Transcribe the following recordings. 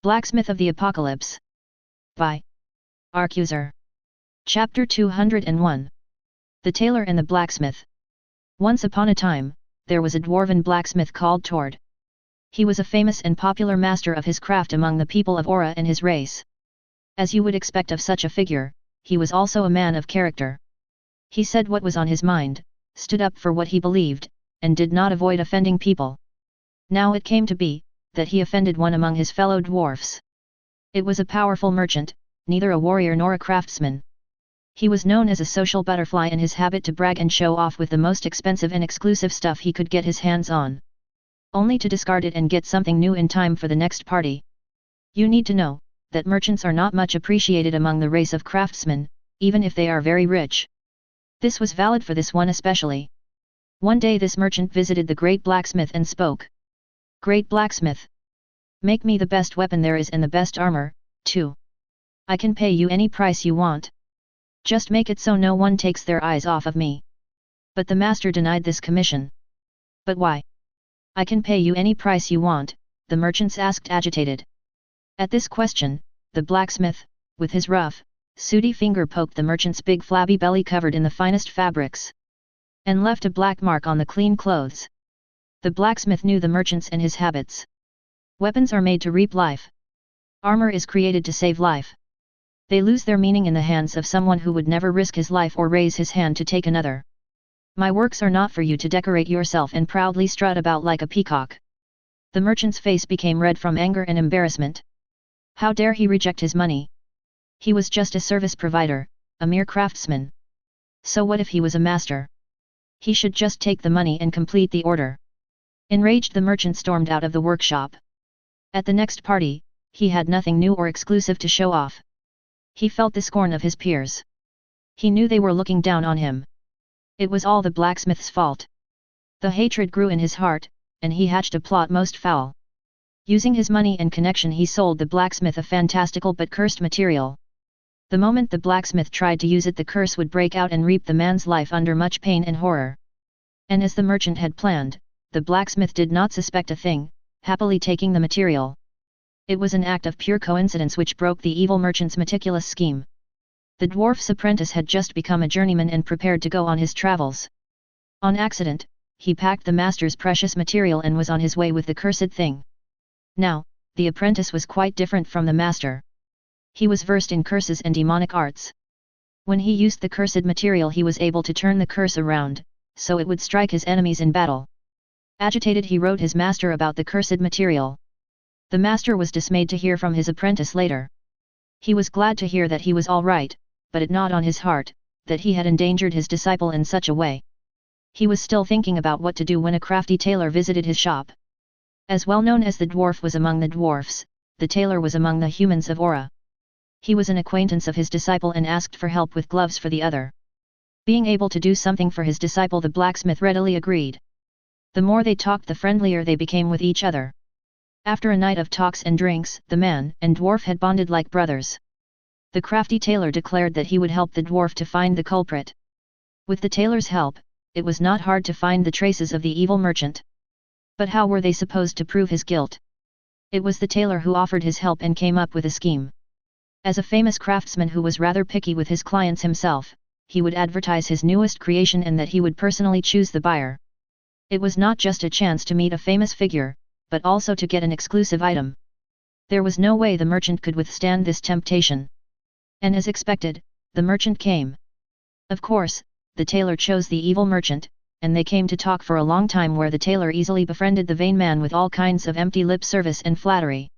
Blacksmith of the Apocalypse. By Arcuser. Chapter 201. The Tailor and the Blacksmith. Once upon a time, there was a dwarven blacksmith called Tord. He was a famous and popular master of his craft among the people of Aura and his race. As you would expect of such a figure, he was also a man of character. He said what was on his mind, stood up for what he believed, and did not avoid offending people. Now it came to be, that he offended one among his fellow dwarfs. It was a powerful merchant, neither a warrior nor a craftsman. He was known as a social butterfly in his habit to brag and show off with the most expensive and exclusive stuff he could get his hands on, only to discard it and get something new in time for the next party. You need to know, that merchants are not much appreciated among the race of craftsmen, even if they are very rich. This was valid for this one especially. One day this merchant visited the great blacksmith and spoke. "Great blacksmith! Make me the best weapon there is and the best armor, too. I can pay you any price you want. Just make it so no one takes their eyes off of me." But the master denied this commission. "But why? I can pay you any price you want," the merchants asked agitated. At this question, the blacksmith, with his rough, sooty finger poked the merchant's big flabby belly covered in the finest fabrics, and left a black mark on the clean clothes. The blacksmith knew the merchants and his habits. Weapons are made to reap life. Armor is created to save life. They lose their meaning in the hands of someone who would never risk his life or raise his hand to take another. My works are not for you to decorate yourself and proudly strut about like a peacock. The merchant's face became red from anger and embarrassment. How dare he reject his money? He was just a service provider, a mere craftsman. So what if he was a master? He should just take the money and complete the order. Enraged, the merchant stormed out of the workshop. At the next party, he had nothing new or exclusive to show off. He felt the scorn of his peers. He knew they were looking down on him. It was all the blacksmith's fault. The hatred grew in his heart, and he hatched a plot most foul. Using his money and connection, he sold the blacksmith a fantastical but cursed material. The moment the blacksmith tried to use it, the curse would break out and reap the man's life under much pain and horror. And as the merchant had planned, the blacksmith did not suspect a thing, happily taking the material. It was an act of pure coincidence which broke the evil merchant's meticulous scheme. The dwarf's apprentice had just become a journeyman and prepared to go on his travels. On accident, he packed the master's precious material and was on his way with the cursed thing. Now, the apprentice was quite different from the master. He was versed in curses and demonic arts. When he used the cursed material, he was able to turn the curse around, so it would strike his enemies in battle. Agitated, he wrote his master about the cursed material. The master was dismayed to hear from his apprentice later. He was glad to hear that he was all right, but it gnawed on his heart, that he had endangered his disciple in such a way. He was still thinking about what to do when a crafty tailor visited his shop. As well known as the dwarf was among the dwarfs, the tailor was among the humans of Aura. He was an acquaintance of his disciple and asked for help with gloves for the other. Being able to do something for his disciple, the blacksmith readily agreed. The more they talked, the friendlier they became with each other. After a night of talks and drinks, the man and dwarf had bonded like brothers. The crafty tailor declared that he would help the dwarf to find the culprit. With the tailor's help, it was not hard to find the traces of the evil merchant. But how were they supposed to prove his guilt? It was the tailor who offered his help and came up with a scheme. As a famous craftsman who was rather picky with his clients himself, he would advertise his newest creation and that he would personally choose the buyer. It was not just a chance to meet a famous figure, but also to get an exclusive item. There was no way the merchant could withstand this temptation. And as expected, the merchant came. Of course, the tailor chose the evil merchant, and they came to talk for a long time, where the tailor easily befriended the vain man with all kinds of empty lip service and flattery.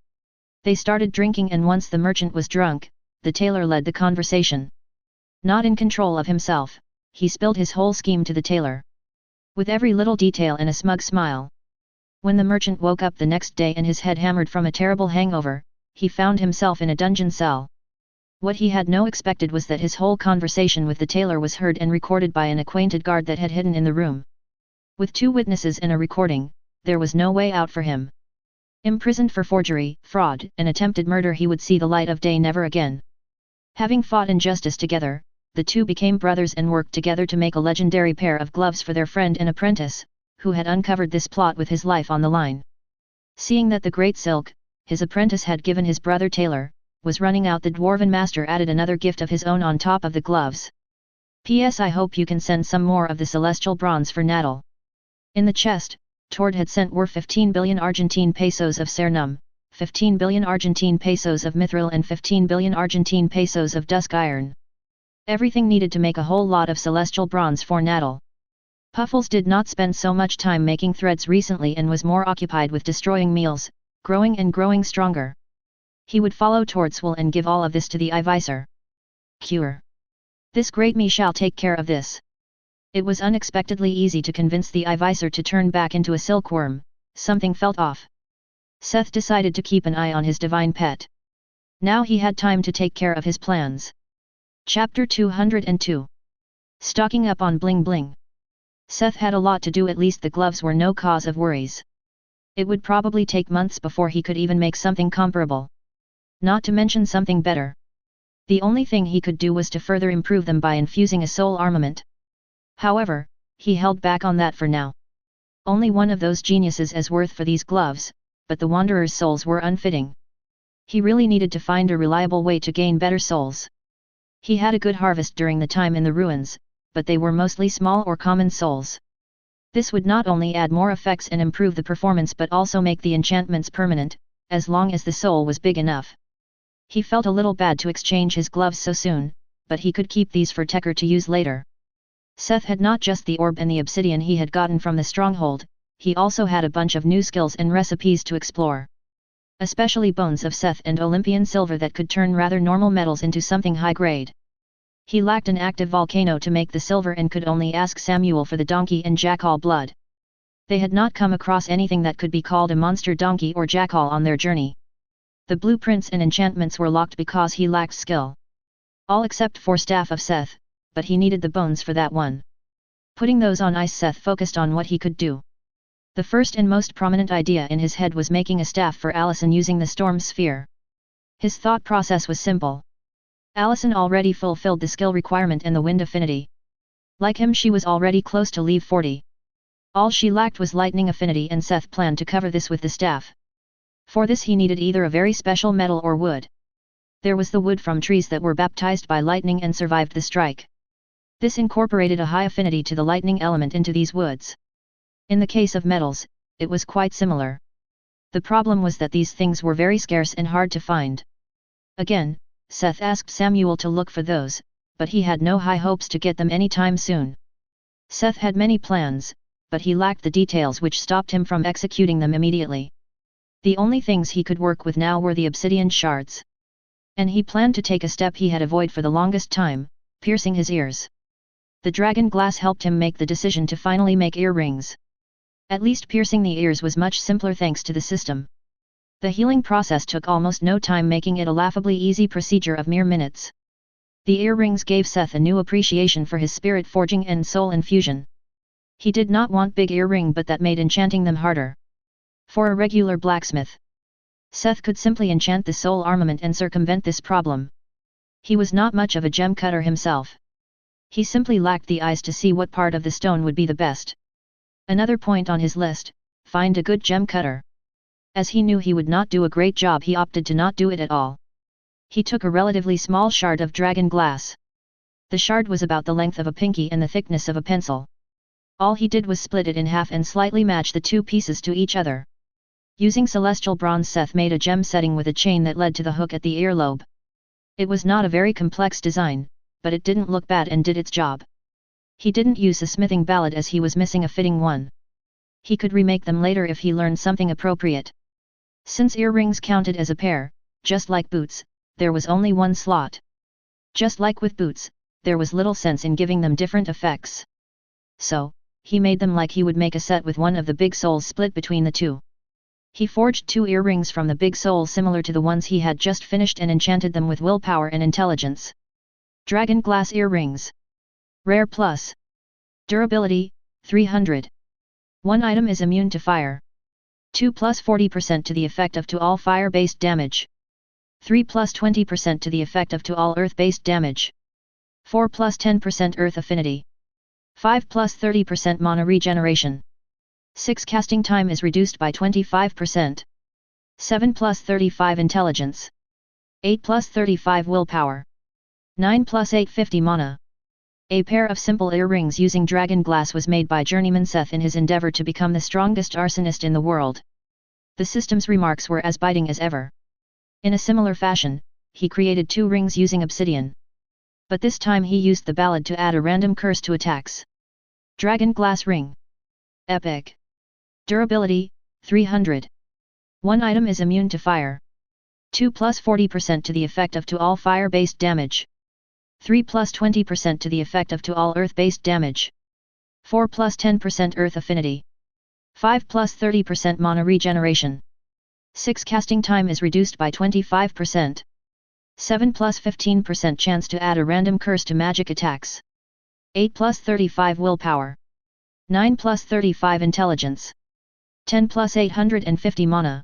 They started drinking, and once the merchant was drunk, the tailor led the conversation. Not in control of himself, he spilled his whole scheme to the tailor, with every little detail and a smug smile. When the merchant woke up the next day and his head hammered from a terrible hangover, he found himself in a dungeon cell. What he had not expected was that his whole conversation with the tailor was heard and recorded by an acquainted guard that had hidden in the room. With 2 witnesses and a recording, there was no way out for him. Imprisoned for forgery, fraud, and attempted murder, he would see the light of day never again. Having fought injustice together, the two became brothers and worked together to make a legendary pair of gloves for their friend and apprentice, who had uncovered this plot with his life on the line. Seeing that the great silk, his apprentice had given his brother tailor, was running out. The dwarven master added another gift of his own on top of the gloves. P.S. I hope you can send some more of the celestial bronze for Natal. In the chest, Tord had sent were 15 billion Argentine pesos of Cernum, 15 billion Argentine pesos of mithril and 15 billion Argentine pesos of dusk iron. Everything needed to make a whole lot of celestial bronze for Natal. Puffles did not spend so much time making threads recently and was more occupied with destroying meals, growing and growing stronger. He would follow Tordswell and give all of this to the Ivisor. Cure. This great me shall take care of this. It was unexpectedly easy to convince the Ivisor to turn back into a silkworm. Something felt off. Seth decided to keep an eye on his divine pet. Now he had time to take care of his plans. Chapter 202. Stocking up on bling bling. Seth had a lot to do. At least the gloves were no cause of worries. It would probably take months before he could even make something comparable. Not to mention something better. The only thing he could do was to further improve them by infusing a soul armament. However, he held back on that for now. Only one of those geniuses is worth for these gloves, but the Wanderer's souls were unfitting. He really needed to find a reliable way to gain better souls. He had a good harvest during the time in the ruins, but they were mostly small or common souls. This would not only add more effects and improve the performance but also make the enchantments permanent, as long as the soul was big enough. He felt a little bad to exchange his gloves so soon, but he could keep these for Tekker to use later. Seth had not just the orb and the obsidian he had gotten from the stronghold, he also had a bunch of new skills and recipes to explore. Especially bones of Seth and Olympian silver that could turn rather normal metals into something high grade. He lacked an active volcano to make the silver and could only ask Samuel for the donkey and jackal blood. They had not come across anything that could be called a monster donkey or jackal on their journey. The blueprints and enchantments were locked because he lacked skill. All except for Staff of Seth, but he needed the bones for that one. Putting those on ice, Seth focused on what he could do. The first and most prominent idea in his head was making a staff for Allison using the storm sphere. His thought process was simple. Allison already fulfilled the skill requirement and the wind affinity. Like him, she was already close to level 40. All she lacked was lightning affinity, and Seth planned to cover this with the staff. For this he needed either a very special metal or wood. There was the wood from trees that were baptized by lightning and survived the strike. This incorporated a high affinity to the lightning element into these woods. In the case of metals, it was quite similar. The problem was that these things were very scarce and hard to find. Again, Seth asked Samuel to look for those, but he had no high hopes to get them anytime soon. Seth had many plans, but he lacked the details which stopped him from executing them immediately. The only things he could work with now were the obsidian shards. And he planned to take a step he had avoided for the longest time, piercing his ears. The dragon glass helped him make the decision to finally make earrings. At least piercing the ears was much simpler thanks to the system. The healing process took almost no time, making it a laughably easy procedure of mere minutes. The earrings gave Seth a new appreciation for his spirit forging and soul infusion. He did not want big earring, but that made enchanting them harder. For a regular blacksmith, Seth could simply enchant the soul armament and circumvent this problem. He was not much of a gem cutter himself. He simply lacked the eyes to see what part of the stone would be the best. Another point on his list, find a good gem cutter. As he knew he would not do a great job, he opted to not do it at all. He took a relatively small shard of dragon glass. The shard was about the length of a pinky and the thickness of a pencil. All he did was split it in half and slightly match the two pieces to each other. Using celestial bronze, Seth made a gem setting with a chain that led to the hook at the earlobe. It was not a very complex design, but it didn't look bad and did its job. He didn't use a smithing mallet as he was missing a fitting one. He could remake them later if he learned something appropriate. Since earrings counted as a pair, just like boots, there was only one slot. Just like with boots, there was little sense in giving them different effects. So, he made them like he would make a set with one of the big souls split between the two. He forged 2 earrings from the big soul similar to the ones he had just finished and enchanted them with willpower and intelligence. Dragon glass earrings. Rare plus. Durability, 300. One item is immune to fire. 2 plus 40% to the effect of to all fire-based damage. 3 plus 20% to the effect of to all earth-based damage. 4 plus 10% earth affinity. 5 plus 30% mana regeneration. 6 casting time is reduced by 25%. 7 plus 35 intelligence. 8 plus 35 willpower. 9 plus 850 mana. A pair of simple earrings using dragon glass was made by journeyman Seth in his endeavor to become the strongest arsonist in the world. The system's remarks were as biting as ever. In a similar fashion, he created 2 rings using obsidian. But this time he used the ballad to add a random curse to attacks. Dragon Glass Ring. Epic. Durability, 300. One item is immune to fire. 2 plus 40% to the effect of to all fire-based damage. 3 plus 20% to the effect of to all earth-based damage. 4 plus 10% earth affinity. 5 plus 30% mana regeneration. 6 casting time is reduced by 25%. 7 plus 15% chance to add a random curse to magic attacks. 8 plus 35 willpower. 9 plus 35 intelligence. 10 plus 850 mana.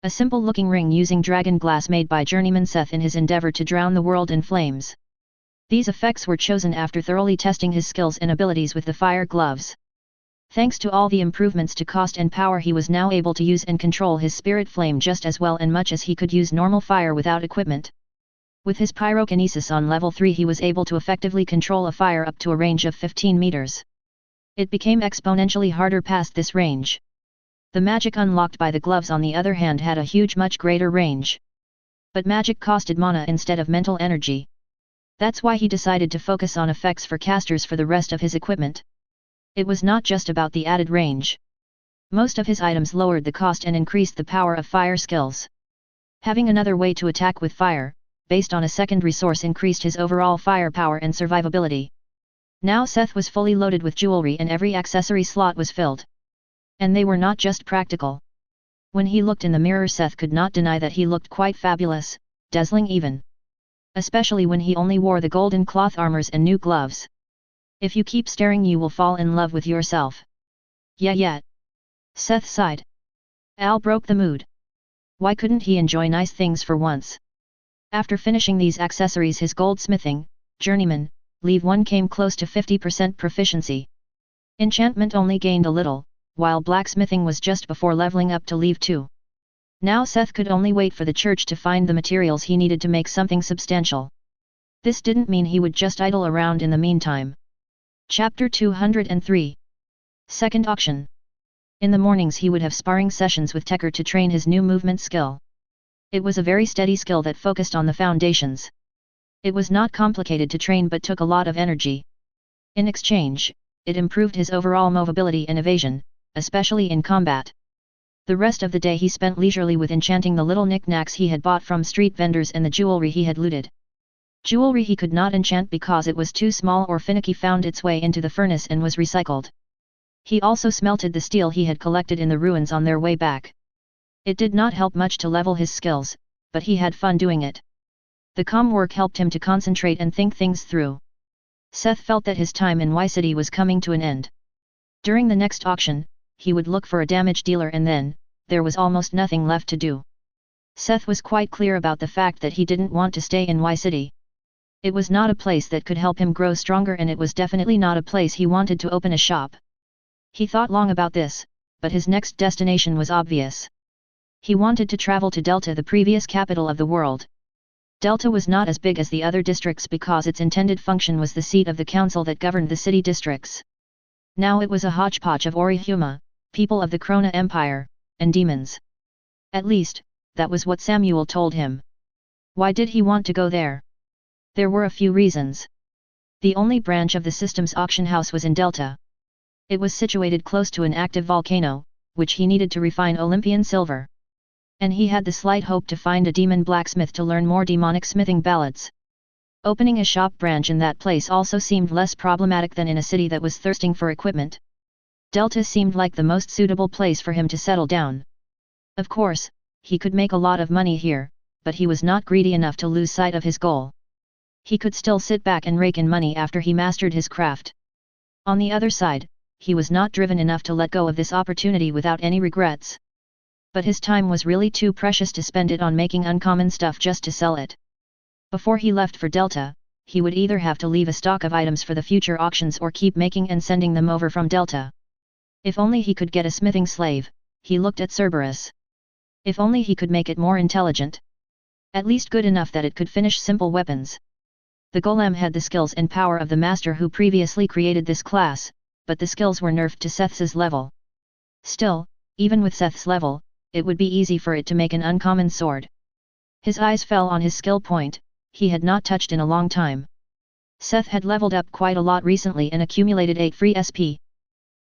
A simple-looking ring using dragon glass made by journeyman Seth in his endeavor to drown the world in flames. These effects were chosen after thoroughly testing his skills and abilities with the fire gloves. Thanks to all the improvements to cost and power, he was now able to use and control his spirit flame just as well and much as he could use normal fire without equipment. With his pyrokinesis on level 3 he was able to effectively control a fire up to a range of 15 meters. It became exponentially harder past this range. The magic unlocked by the gloves on the other hand had a much greater range. But magic costed mana instead of mental energy. That's why he decided to focus on effects for casters for the rest of his equipment. It was not just about the added range. Most of his items lowered the cost and increased the power of fire skills. Having another way to attack with fire, based on a second resource, increased his overall firepower and survivability. Now Seth was fully loaded with jewelry and every accessory slot was filled. And they were not just practical. When he looked in the mirror, Seth could not deny that he looked quite fabulous, dazzling even. Especially when he only wore the golden cloth armors and new gloves. If you keep staring you will fall in love with yourself. Yeah. Seth sighed. Al broke the mood. Why couldn't he enjoy nice things for once? After finishing these accessories, his goldsmithing, journeyman, leave 1 came close to 50% proficiency. Enchantment only gained a little, while blacksmithing was just before leveling up to leave 2. Now Seth could only wait for the church to find the materials he needed to make something substantial. This didn't mean he would just idle around in the meantime. Chapter 203. Second Auction. In the mornings he would have sparring sessions with Tekker to train his new movement skill. It was a very steady skill that focused on the foundations. It was not complicated to train but took a lot of energy. In exchange, it improved his overall movability and evasion, especially in combat. The rest of the day he spent leisurely with enchanting the little knickknacks he had bought from street vendors and the jewelry he had looted. Jewelry he could not enchant because it was too small or finicky found its way into the furnace and was recycled. He also smelted the steel he had collected in the ruins on their way back. It did not help much to level his skills, but he had fun doing it. The calm work helped him to concentrate and think things through. Seth felt that his time in Y City was coming to an end. During the next auction, he would look for a damage dealer and then, there was almost nothing left to do. Seth was quite clear about the fact that he didn't want to stay in Y City. It was not a place that could help him grow stronger and it was definitely not a place he wanted to open a shop. He thought long about this, but his next destination was obvious. He wanted to travel to Delta, the previous capital of the world. Delta was not as big as the other districts because its intended function was the seat of the council that governed the city districts. Now it was a hodgepodge of Orihuma, people of the Krona Empire, and demons. At least, that was what Samuel told him. Why did he want to go there? There were a few reasons. The only branch of the system's auction house was in Delta. It was situated close to an active volcano, which he needed to refine Olympian silver. And he had the slight hope to find a demon blacksmith to learn more demonic smithing ballads. Opening a shop branch in that place also seemed less problematic than in a city that was thirsting for equipment. Delta seemed like the most suitable place for him to settle down. Of course, he could make a lot of money here, but he was not greedy enough to lose sight of his goal. He could still sit back and rake in money after he mastered his craft. On the other side, he was not driven enough to let go of this opportunity without any regrets. But his time was really too precious to spend it on making uncommon stuff just to sell it. Before he left for Delta, he would either have to leave a stock of items for the future auctions or keep making and sending them over from Delta. If only he could get a smithing slave, he looked at Cerberus. If only he could make it more intelligent. At least good enough that it could finish simple weapons. The golem had the skills and power of the master who previously created this class, but the skills were nerfed to Seth's level. Still, even with Seth's level, it would be easy for it to make an uncommon sword. His eyes fell on his skill point, he had not touched in a long time. Seth had leveled up quite a lot recently and accumulated 8 free SP.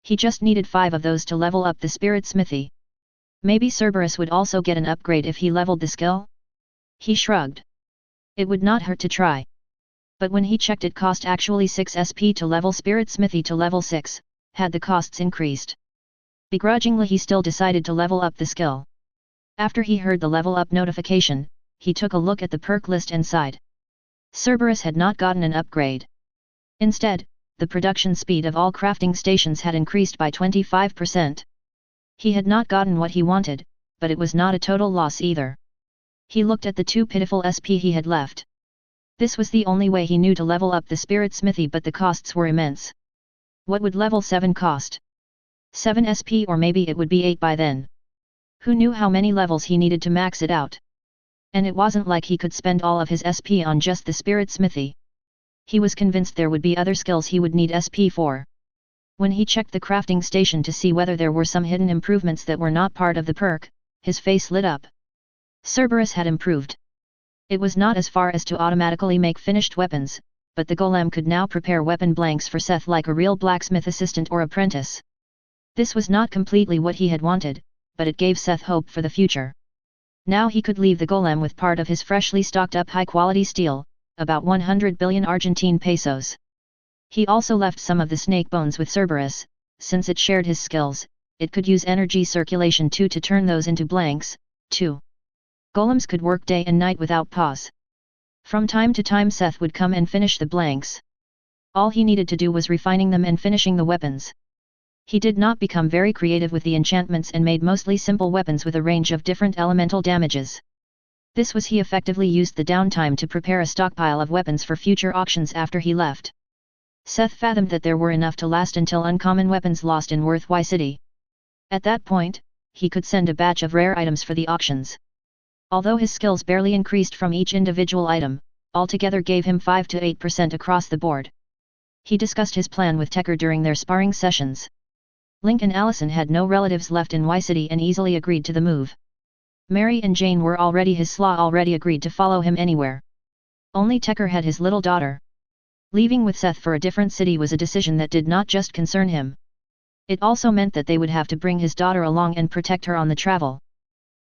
He just needed 5 of those to level up the spirit smithy. Maybe Cerberus would also get an upgrade if he leveled the skill? He shrugged. It would not hurt to try. But when he checked, it cost actually 6 SP to level spirit smithy to level 6, had the costs increased. Begrudgingly he still decided to level up the skill. After he heard the level up notification, he took a look at the perk list and sighed. Cerberus had not gotten an upgrade. Instead, the production speed of all crafting stations had increased by 25%. He had not gotten what he wanted, but it was not a total loss either. He looked at the 2 pitiful SP he had left. This was the only way he knew to level up the spirit smithy, but the costs were immense. What would level 7 cost? 7 SP, or maybe it would be 8 by then. Who knew how many levels he needed to max it out? And it wasn't like he could spend all of his SP on just the spirit smithy. He was convinced there would be other skills he would need SP for. When he checked the crafting station to see whether there were some hidden improvements that were not part of the perk, his face lit up. Cerberus had improved. It was not as far as to automatically make finished weapons, but the golem could now prepare weapon blanks for Seth like a real blacksmith assistant or apprentice. This was not completely what he had wanted, but it gave Seth hope for the future. Now he could leave the golem with part of his freshly stocked up high-quality steel, about 100 billion Argentine pesos. He also left some of the snake bones with Cerberus, since it shared his skills, it could use energy circulation too to turn those into blanks, too. Golems could work day and night without pause. From time to time Seth would come and finish the blanks. All he needed to do was refining them and finishing the weapons. He did not become very creative with the enchantments and made mostly simple weapons with a range of different elemental damages. This was he effectively used the downtime to prepare a stockpile of weapons for future auctions after he left. Seth fathomed that there were enough to last until uncommon weapons lost in Worth Y City. At that point, he could send a batch of rare items for the auctions. Although his skills barely increased from each individual item, altogether gave him 5 to 8% across the board. He discussed his plan with Tecker during their sparring sessions. Link and Allison had no relatives left in Y City and easily agreed to the move. Mary and Jane were already his slaw, already agreed to follow him anywhere. Only Tecker had his little daughter. Leaving with Seth for a different city was a decision that did not just concern him. It also meant that they would have to bring his daughter along and protect her on the travel.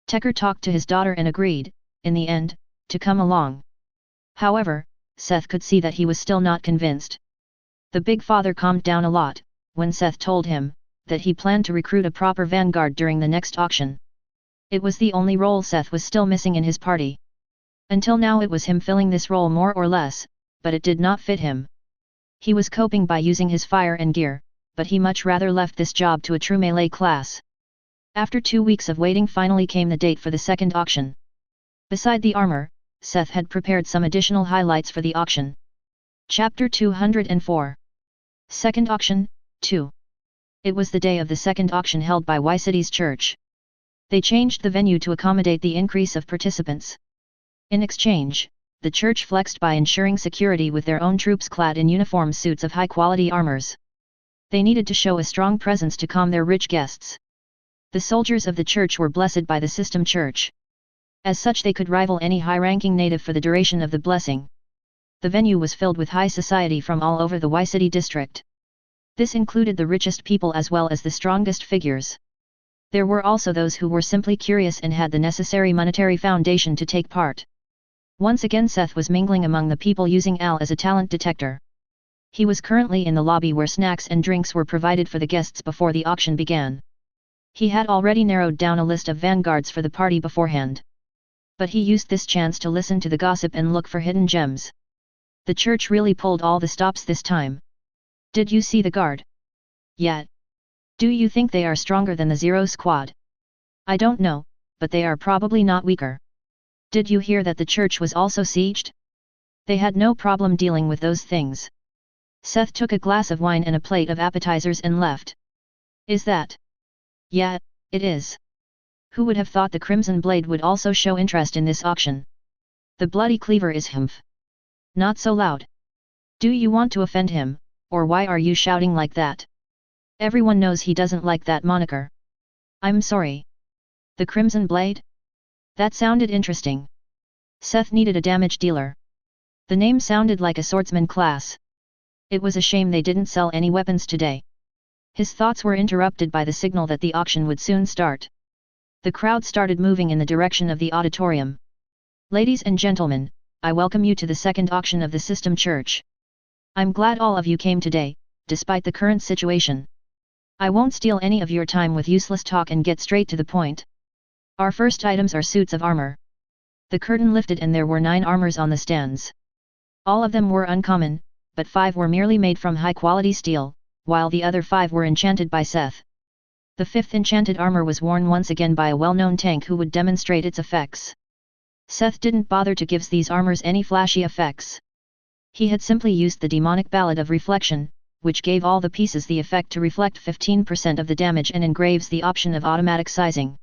Tecker talked to his daughter and agreed, in the end, to come along. However, Seth could see that he was still not convinced. The big father calmed down a lot, when Seth told him that he planned to recruit a proper vanguard during the next auction. It was the only role Seth was still missing in his party. Until now it was him filling this role more or less, but it did not fit him. He was coping by using his fire and gear, but he much rather left this job to a true melee class. After 2 weeks of waiting, finally came the date for the second auction. Beside the armor, Seth had prepared some additional highlights for the auction. Chapter 204. Second Auction, 2. It was the day of the second auction held by Y City's church. They changed the venue to accommodate the increase of participants. In exchange, the church flexed by ensuring security with their own troops clad in uniform suits of high-quality armors. They needed to show a strong presence to calm their rich guests. The soldiers of the church were blessed by the system church. As such, they could rival any high-ranking native for the duration of the blessing. The venue was filled with high society from all over the Y City district. This included the richest people as well as the strongest figures. There were also those who were simply curious and had the necessary monetary foundation to take part. Once again Seth was mingling among the people using Al as a talent detector. He was currently in the lobby where snacks and drinks were provided for the guests before the auction began. He had already narrowed down a list of vanguards for the party beforehand. But he used this chance to listen to the gossip and look for hidden gems. The church really pulled all the stops this time. Did you see the guard? Yet. Do you think they are stronger than the Zero Squad? I don't know, but they are probably not weaker. Did you hear that the church was also sieged? They had no problem dealing with those things. Seth took a glass of wine and a plate of appetizers and left. Is that? Yeah, it is. Who would have thought the Crimson Blade would also show interest in this auction? The bloody cleaver is humph. Not so loud. Do you want to offend him, or why are you shouting like that? Everyone knows he doesn't like that moniker. I'm sorry. The Crimson Blade? That sounded interesting. Seth needed a damage dealer. The name sounded like a swordsman class. It was a shame they didn't sell any weapons today. His thoughts were interrupted by the signal that the auction would soon start. The crowd started moving in the direction of the auditorium. Ladies and gentlemen, I welcome you to the second auction of the System Church. I'm glad all of you came today, despite the current situation. I won't steal any of your time with useless talk and get straight to the point. Our first items are suits of armor. The curtain lifted and there were 9 armors on the stands. All of them were uncommon, but 5 were merely made from high-quality steel, while the other 5 were enchanted by Seth. The 5th enchanted armor was worn once again by a well-known tank who would demonstrate its effects. Seth didn't bother to give these armors any flashy effects. He had simply used the demonic ballad of reflection, which gave all the pieces the effect to reflect 15% of the damage and engraves the option of automatic sizing.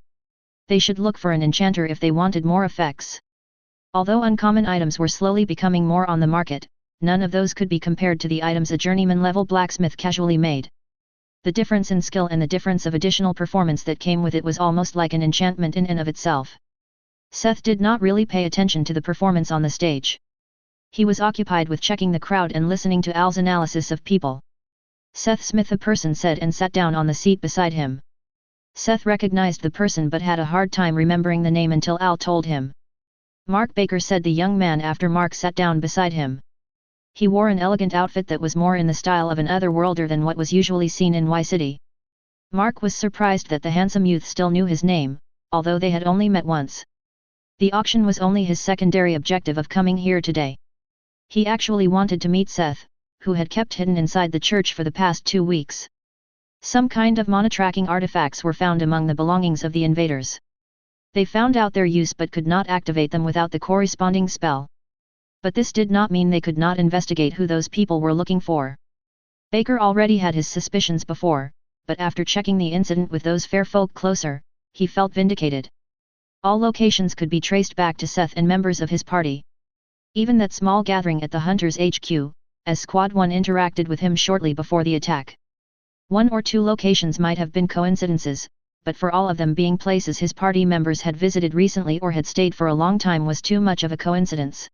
They should look for an enchanter if they wanted more effects. Although uncommon items were slowly becoming more on the market, none of those could be compared to the items a journeyman-level blacksmith casually made. The difference in skill and the difference of additional performance that came with it was almost like an enchantment in and of itself. Seth did not really pay attention to the performance on the stage. He was occupied with checking the crowd and listening to Al's analysis of people. Seth Smith, a person said, and sat down on the seat beside him. Seth recognized the person but had a hard time remembering the name until Al told him. Mark Baker, said the young man after Mark sat down beside him. He wore an elegant outfit that was more in the style of an otherworlder than what was usually seen in Y City. Mark was surprised that the handsome youth still knew his name, although they had only met once. The auction was only his secondary objective of coming here today. He actually wanted to meet Seth, who had kept hidden inside the church for the past 2 weeks. Some kind of mono-tracking artifacts were found among the belongings of the invaders. They found out their use but could not activate them without the corresponding spell. But this did not mean they could not investigate who those people were looking for. Baker already had his suspicions before, but after checking the incident with those fair folk closer, he felt vindicated. All locations could be traced back to Seth and members of his party. Even that small gathering at the Hunters HQ, as Squad 1 interacted with him shortly before the attack. 1 or 2 locations might have been coincidences, but for all of them being places his party members had visited recently or had stayed for a long time was too much of a coincidence.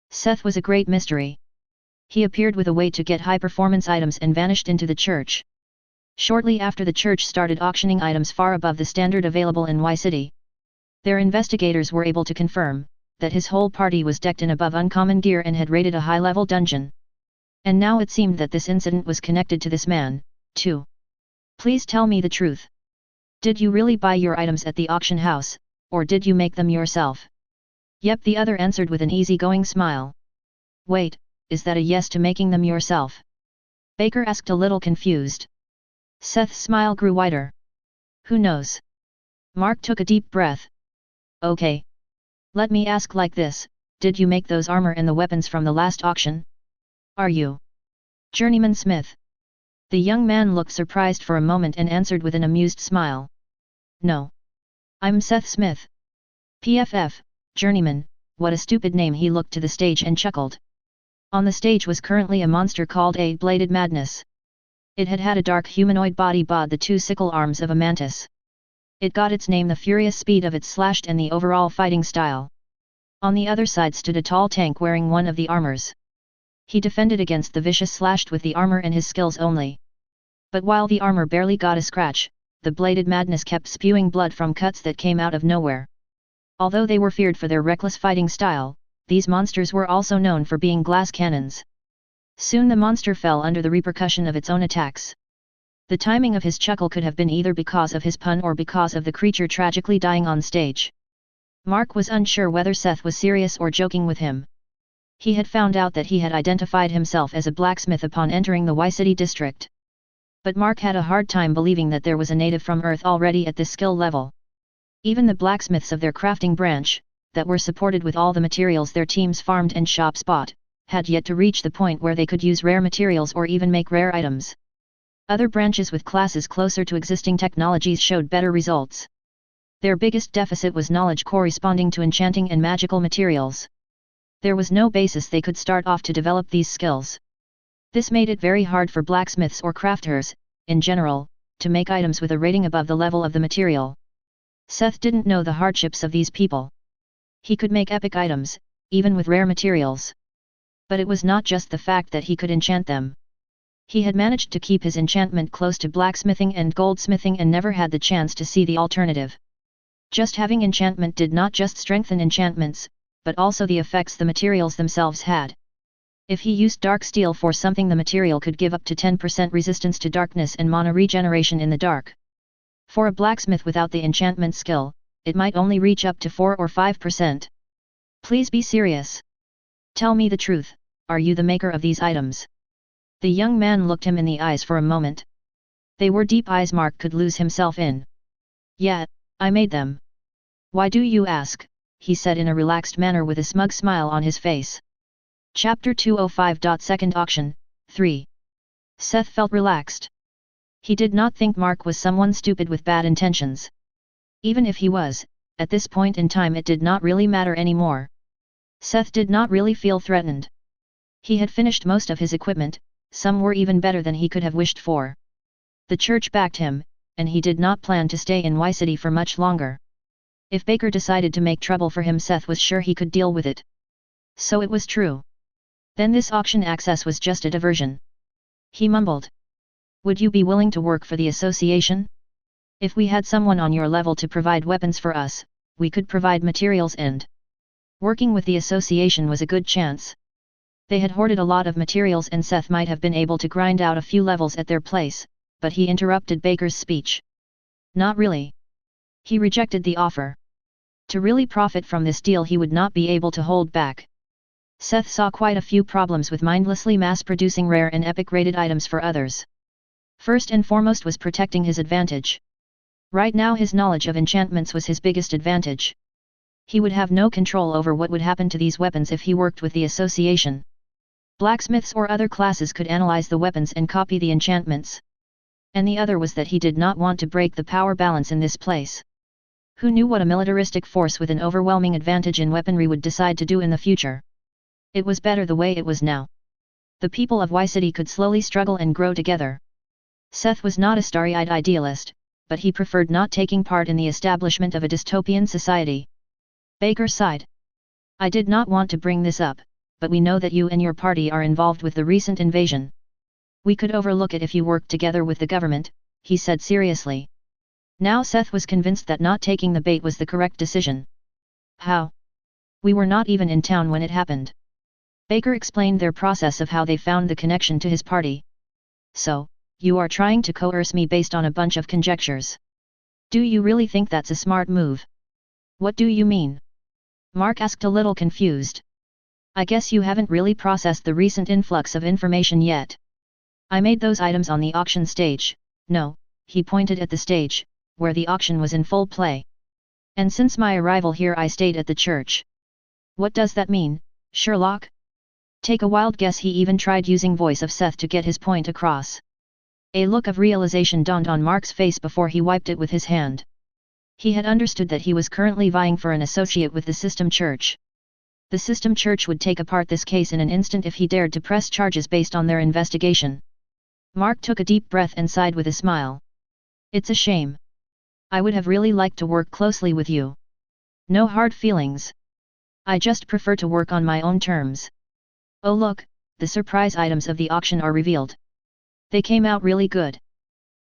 Seth was a great mystery. He appeared with a way to get high-performance items and vanished into the church. Shortly after, the church started auctioning items far above the standard available in Y City. Their investigators were able to confirm that his whole party was decked in above uncommon gear and had raided a high-level dungeon. And now it seemed that this incident was connected to this man, too. Please tell me the truth. Did you really buy your items at the auction house, or did you make them yourself? Yep, the other answered with an easygoing smile. Wait, is that a yes to making them yourself? Baker asked, a little confused. Seth's smile grew wider. Who knows? Mark took a deep breath. Okay. Let me ask like this, did you make those armor and the weapons from the last auction? Are you Journeyman Smith? The young man looked surprised for a moment and answered with an amused smile. No. I'm Seth Smith. PFF, Journeyman, what a stupid name. He looked to the stage and chuckled. On the stage was currently a monster called a Bladed Madness. It had had a dark humanoid body bod the 2 sickle arms of a mantis. It got its name the furious speed of its slashed and the overall fighting style. On the other side stood a tall tank wearing one of the armors. He defended against the vicious slashed with the armor and his skills only. But while the armor barely got a scratch, the Bladed Madness kept spewing blood from cuts that came out of nowhere. Although they were feared for their reckless fighting style, these monsters were also known for being glass cannons. Soon the monster fell under the repercussion of its own attacks. The timing of his chuckle could have been either because of his pun or because of the creature tragically dying on stage. Mark was unsure whether Seth was serious or joking with him. He had found out that he had identified himself as a blacksmith upon entering the Y City district. But Mark had a hard time believing that there was a native from Earth already at this skill level. Even the blacksmiths of their crafting branch, that were supported with all the materials their teams farmed and shops bought, had yet to reach the point where they could use rare materials or even make rare items. Other branches with classes closer to existing technologies showed better results. Their biggest deficit was knowledge corresponding to enchanting and magical materials. There was no basis they could start off to develop these skills. This made it very hard for blacksmiths or crafters, in general, to make items with a rating above the level of the material. Seth didn't know the hardships of these people. He could make epic items, even with rare materials. But it was not just the fact that he could enchant them. He had managed to keep his enchantment close to blacksmithing and goldsmithing and never had the chance to see the alternative. Just having enchantment did not just strengthen enchantments, but also the effects the materials themselves had. If he used dark steel for something, the material could give up to 10% resistance to darkness and mana regeneration in the dark. For a blacksmith without the enchantment skill, it might only reach up to 4 or 5%. Please be serious. Tell me the truth, are you the maker of these items? The young man looked him in the eyes for a moment. They were deep eyes Mark could lose himself in. Yeah, I made them. Why do you ask? He said in a relaxed manner with a smug smile on his face. Chapter 205. Second Auction, 3. Seth felt relaxed. He did not think Mark was someone stupid with bad intentions. Even if he was, at this point in time it did not really matter anymore. Seth did not really feel threatened. He had finished most of his equipment, some were even better than he could have wished for. The church backed him, and he did not plan to stay in Y City for much longer. If Baker decided to make trouble for him, Seth was sure he could deal with it. So it was true. Then this auction access was just a diversion. He mumbled. Would you be willing to work for the association? If we had someone on your level to provide weapons for us, we could provide materials and... Working with the association was a good chance. They had hoarded a lot of materials and Seth might have been able to grind out a few levels at their place, but he interrupted Baker's speech. Not really. He rejected the offer. To really profit from this deal he would not be able to hold back. Seth saw quite a few problems with mindlessly mass-producing rare and epic-rated items for others. First and foremost was protecting his advantage. Right now his knowledge of enchantments was his biggest advantage. He would have no control over what would happen to these weapons if he worked with the association. Blacksmiths or other classes could analyze the weapons and copy the enchantments. And the other was that he did not want to break the power balance in this place. Who knew what a militaristic force with an overwhelming advantage in weaponry would decide to do in the future? It was better the way it was now. The people of Y City could slowly struggle and grow together. Seth was not a starry-eyed idealist, but he preferred not taking part in the establishment of a dystopian society. Baker sighed. I did not want to bring this up, but we know that you and your party are involved with the recent invasion. We could overlook it if you worked together with the government, he said seriously. Now Seth was convinced that not taking the bait was the correct decision. How? We were not even in town when it happened. Baker explained their process of how they found the connection to his party. So, you are trying to coerce me based on a bunch of conjectures. Do you really think that's a smart move? What do you mean? Mark asked a little confused. I guess you haven't really processed the recent influx of information yet. I made those items on the auction stage. No, he pointed at the stage, where the auction was in full play. And since my arrival here I stayed at the church. What does that mean, Sherlock? Take a wild guess. He even tried using voice of Seth to get his point across. A look of realization dawned on Mark's face before he wiped it with his hand. He had understood that he was currently vying for an associate with the System Church. The System Church would take apart this case in an instant if he dared to press charges based on their investigation. Mark took a deep breath and sighed with a smile. It's a shame. I would have really liked to work closely with you. No hard feelings. I just prefer to work on my own terms. Oh look, the surprise items of the auction are revealed. They came out really good.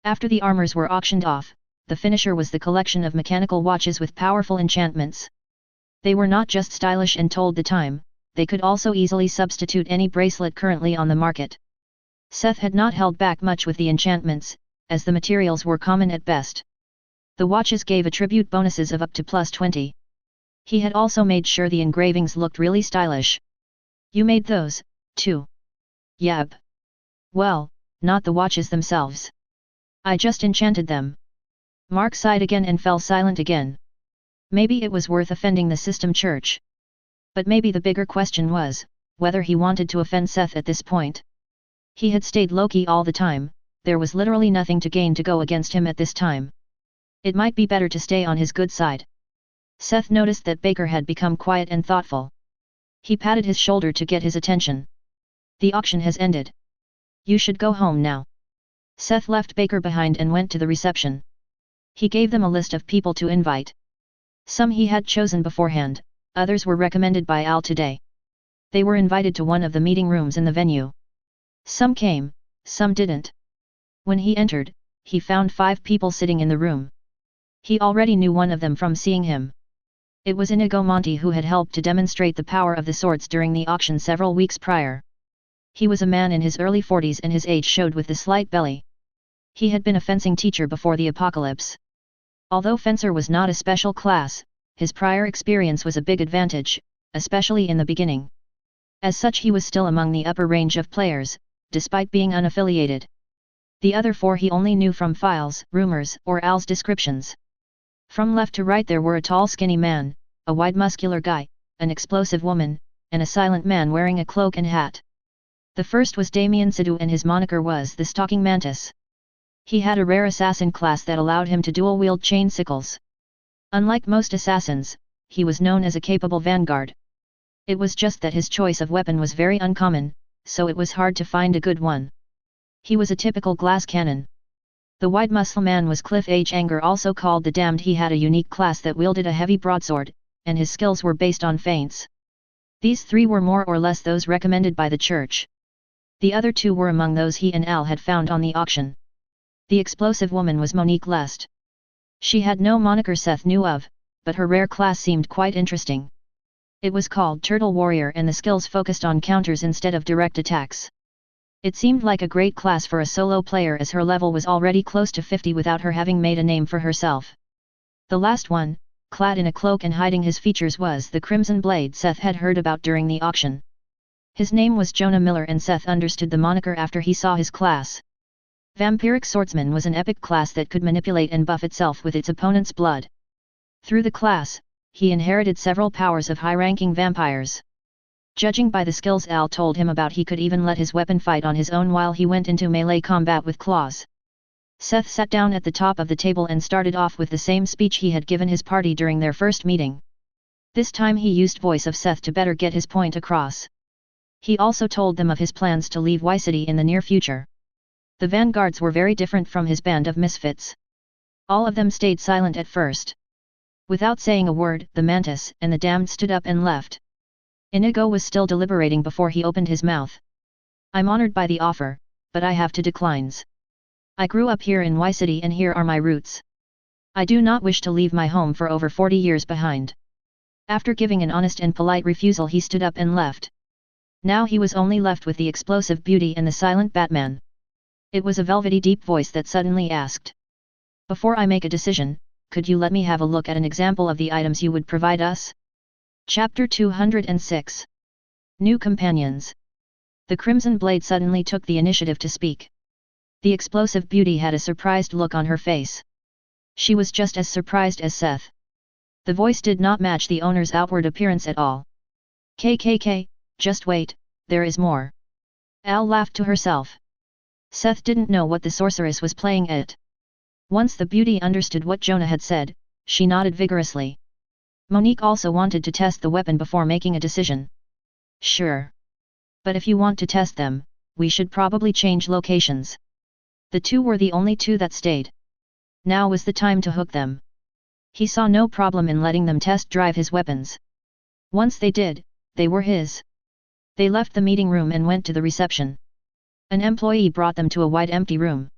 After the armors were auctioned off, the finisher was the collection of mechanical watches with powerful enchantments. They were not just stylish and told the time, they could also easily substitute any bracelet currently on the market. Seth had not held back much with the enchantments, as the materials were common at best. The watches gave attribute bonuses of up to +20. He had also made sure the engravings looked really stylish. You made those, too? Yep. Well, not the watches themselves. I just enchanted them. Mark sighed again and fell silent again. Maybe it was worth offending the System Church. But maybe the bigger question was, whether he wanted to offend Seth at this point. He had stayed low-key all the time, there was literally nothing to gain to go against him at this time. It might be better to stay on his good side. Seth noticed that Baker had become quiet and thoughtful. He patted his shoulder to get his attention. The auction has ended. You should go home now. Seth left Baker behind and went to the reception. He gave them a list of people to invite. Some he had chosen beforehand, others were recommended by Al today. They were invited to one of the meeting rooms in the venue. Some came, some didn't. When he entered, he found 5 people sitting in the room. He already knew one of them from seeing him. It was Inigo Monte, who had helped to demonstrate the power of the swords during the auction several weeks prior. He was a man in his early 40s and his age showed with the slight belly. He had been a fencing teacher before the apocalypse. Although fencer was not a special class, his prior experience was a big advantage, especially in the beginning. As such, he was still among the upper range of players, despite being unaffiliated. The other 4 he only knew from files, rumors, or Al's descriptions. From left to right there were a tall skinny man, a wide muscular guy, an explosive woman, and a silent man wearing a cloak and hat. The first was Damien Sidhu, and his moniker was the Stalking Mantis. He had a rare assassin class that allowed him to dual-wield chain sickles. Unlike most assassins, he was known as a capable vanguard. It was just that his choice of weapon was very uncommon, so it was hard to find a good one. He was a typical glass cannon. The wide muscle man was Cliff H. Anger, also called the Damned. He had a unique class that wielded a heavy broadsword, and his skills were based on feints. These 3 were more or less those recommended by the church. The other 2 were among those he and Al had found on the auction. The explosive woman was Monique Lest. She had no moniker Seth knew of, but her rare class seemed quite interesting. It was called Turtle Warrior, and the skills focused on counters instead of direct attacks. It seemed like a great class for a solo player, as her level was already close to 50 without her having made a name for herself. The last one, clad in a cloak and hiding his features, was the Crimson Blade Seth had heard about during the auction. His name was Jonah Miller, and Seth understood the moniker after he saw his class. Vampiric Swordsman was an epic class that could manipulate and buff itself with its opponent's blood. Through the class, he inherited several powers of high-ranking vampires. Judging by the skills Al told him about, he could even let his weapon fight on his own while he went into melee combat with claws. Seth sat down at the top of the table and started off with the same speech he had given his party during their first meeting. This time he used voice of Seth to better get his point across. He also told them of his plans to leave Y City in the near future. The vanguards were very different from his band of misfits. All of them stayed silent at first. Without saying a word, the Mantis and the Damned stood up and left. Inigo was still deliberating before he opened his mouth. I'm honored by the offer, but I have 2 declines. I grew up here in Y City and here are my roots. I do not wish to leave my home for over 40 years behind. After giving an honest and polite refusal, he stood up and left. Now he was only left with the explosive beauty and the silent Batman. It was a velvety deep voice that suddenly asked. Before I make a decision, could you let me have a look at an example of the items you would provide us? Chapter 206. New Companions. The Crimson Blade suddenly took the initiative to speak. The explosive beauty had a surprised look on her face. She was just as surprised as Seth. The voice did not match the owner's outward appearance at all. KKK, just wait, there is more. Al laughed to herself. Seth didn't know what the sorceress was playing at. Once the beauty understood what Jonah had said, she nodded vigorously. Monique also wanted to test the weapon before making a decision. Sure. But if you want to test them, we should probably change locations. The 2 were the only 2 that stayed. Now was the time to hook them. He saw no problem in letting them test drive his weapons. Once they did, they were his. They left the meeting room and went to the reception. An employee brought them to a wide empty room.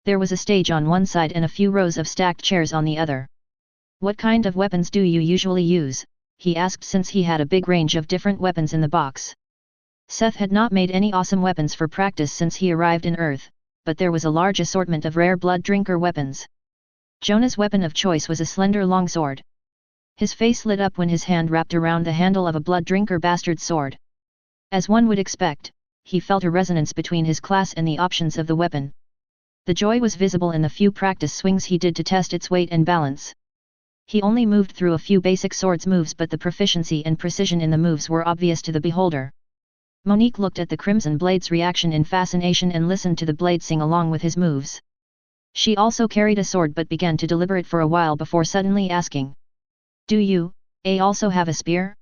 There was a stage on one side and a few rows of stacked chairs on the other. What kind of weapons do you usually use? He asked, since he had a big range of different weapons in the box. Seth had not made any awesome weapons for practice since he arrived in Earth, but there was a large assortment of rare blood drinker weapons. Jonah's weapon of choice was a slender longsword. His face lit up when his hand wrapped around the handle of a blood drinker bastard sword. As one would expect, he felt a resonance between his class and the options of the weapon. The joy was visible in the few practice swings he did to test its weight and balance. He only moved through a few basic swords moves, but the proficiency and precision in the moves were obvious to the beholder. Monique looked at the Crimson Blade's reaction in fascination and listened to the blade sing along with his moves. She also carried a sword but began to deliberate for a while before suddenly asking. Do you, also have a spear?